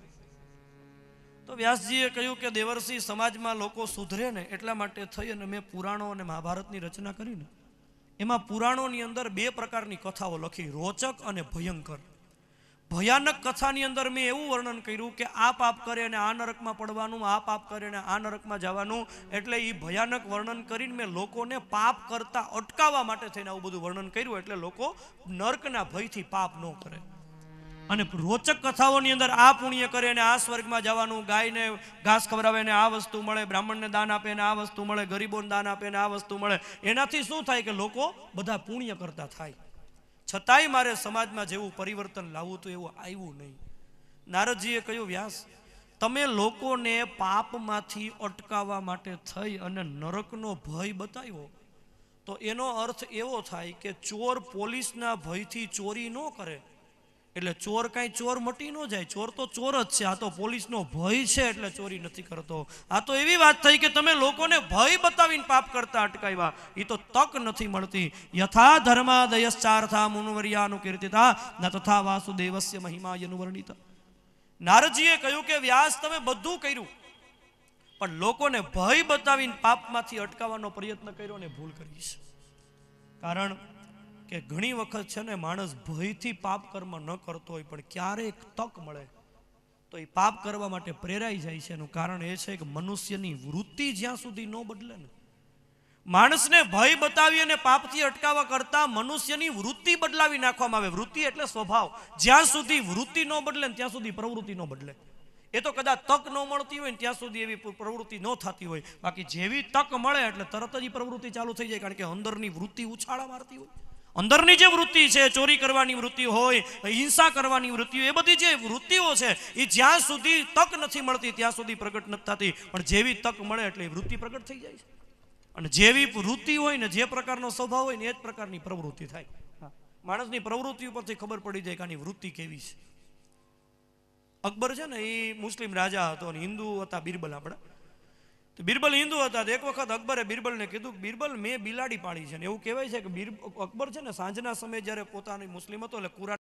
તો વ્યાસજીએ કહ્યું કે દેવર્ષિ, સમાજમાં લોકો સુધરે ને એટલા માટે થઈ અને મેં પુરાણો અને મહાભારતની રચના કરીને એમાં પુરાણોની અંદર 2 પ્રકારની કથાઓ લખી, રોચક અને ભયંકર. ભયાનક કથાની અંદર મેં એવું વર્ણન કર્યું કે આ પાપ કરે અને આ નરકમાં પડવાનું, આ પાપ કરે અને આ નરકમાં જવાનું. એટલે એ ભયાનક વર્ણન કરીને મેં લોકોને પાપ કરતા અટકાવવા માટે થઈને આવું બધું વર્ણન કર્યું, એટલે લોકો નરકના ભયથી પાપ ન કરે. અને રોચક કથાઓની અંદર આ પુણ્ય કરે અને આ સ્વર્ગમાં જવાનું, ગાયને ઘાસ ખવડાવે ને આ વસ્તુ મળે, બ્રાહ્મણને દાન આપે ને આ વસ્તુ મળે, ગરીબોને દાન આપે ને આ વસ્તુ મળે. એનાથી શું થાય કે લોકો બધા પુણ્ય કરતા થાય. છતાંય મારે સમાજમાં જેવું પરિવર્તન લાવવું હતું એવું આવ્યું નહીં. નારદજીએ કહ્યું, વ્યાસ, તમે લોકોને પાપમાંથી અટકાવવા માટે થઈ અને નરકનો ભય બતાવ્યો, તો એનો અર્થ એવો થાય કે ચોર પોલીસના ભયથી ચોરી ન કરે એટલે ચોર કાંઈ ચોર મટી ન જાય. ચોર તો ચોર જ છે, આ તો પોલીસનો ભય છે એટલે ચોરી નથી કરતો. આ તો એવી વાત થઈ કે તમે લોકોને ભય બતાવીને પાપ કરતા અટકાવ્યા, એ તો તક નથી મળતી. યથા ધર્માદયશ્ચાર્થા મુનિવર્યાનુકીર્તિતા ન તથા વાસુદેવસ્ય મહિમા યનુવર્ણિત. નારદજીએ કહ્યું કે વ્યાસ, તમે બધું કર્યું, પણ લોકોને ભય બતાવીને પાપમાંથી અટકાવવાનો પ્રયત્ન કર્યો ને ભૂલ કરી છે. કારણ કે ઘણી વખત છે ને, માણસ ભયથી પાપ કર્મ ન કરતો હોય, પણ ક્યારેક તક મળે તો એ પાપ કરવા માટે પ્રેરાઈ જાય છે. એનું કારણ એ છે કે મનુષ્યની વૃત્તિ જ્યાં સુધી ન બદલે ને, માણસને ભય બતાવી અને પાપથી અટકાવવા કરતા મનુષ્યની વૃત્તિ બદલાવી નાખવામાં આવે. વૃત્તિ એટલે સ્વભાવ. જ્યાં સુધી વૃત્તિ ન બદલે ને ત્યાં સુધી પ્રવૃત્તિ ન બદલે. એ તો કદાચ તક ન મળતી હોય ને ત્યાં સુધી એવી પ્રવૃત્તિ ન થતી હોય, બાકી જેવી તક મળે એટલે તરત જ પ્રવૃત્તિ ચાલુ થઈ જાય. કારણ કે અંદરની વૃત્તિ ઉછાળા મારતી હોય. અંદરની જે વૃત્તિ છે, ચોરી કરવાની વૃત્તિ હોય, હિંસા કરવાની વૃત્તિ હોય, એ બધી જે વૃત્તિઓ છે એ જ્યાં સુધી તક નથી મળતી ત્યાં સુધી પ્રગટ નથી થતી. પણ જેવી તક મળે એટલે એ વૃત્તિ પ્રગટ થઈ જાય છે. અને જેવી વૃત્તિ હોય ને, જે પ્રકારનો સ્વભાવ હોય ને, એ જ પ્રકારની પ્રવૃત્તિ થાય. માણસની પ્રવૃત્તિ ઉપરથી ખબર પડી જાય કે આની વૃત્તિ કેવી છે. અકબર છે ને, એ મુસ્લિમ રાજા હતો અને હિન્દુ હતા બિરબલ. આપણા તો બિરબલ હિન્દુ હતા. એક વખત અકબરે બિરબલને કીધું, બિરબલ, મેં બિલાડી પાળી છે. ને એવું કહેવાય છે કે અકબર છે ને, સાંજના સમયે જ્યારે પોતાની મુસ્લિમ હતો એટલે કુરાન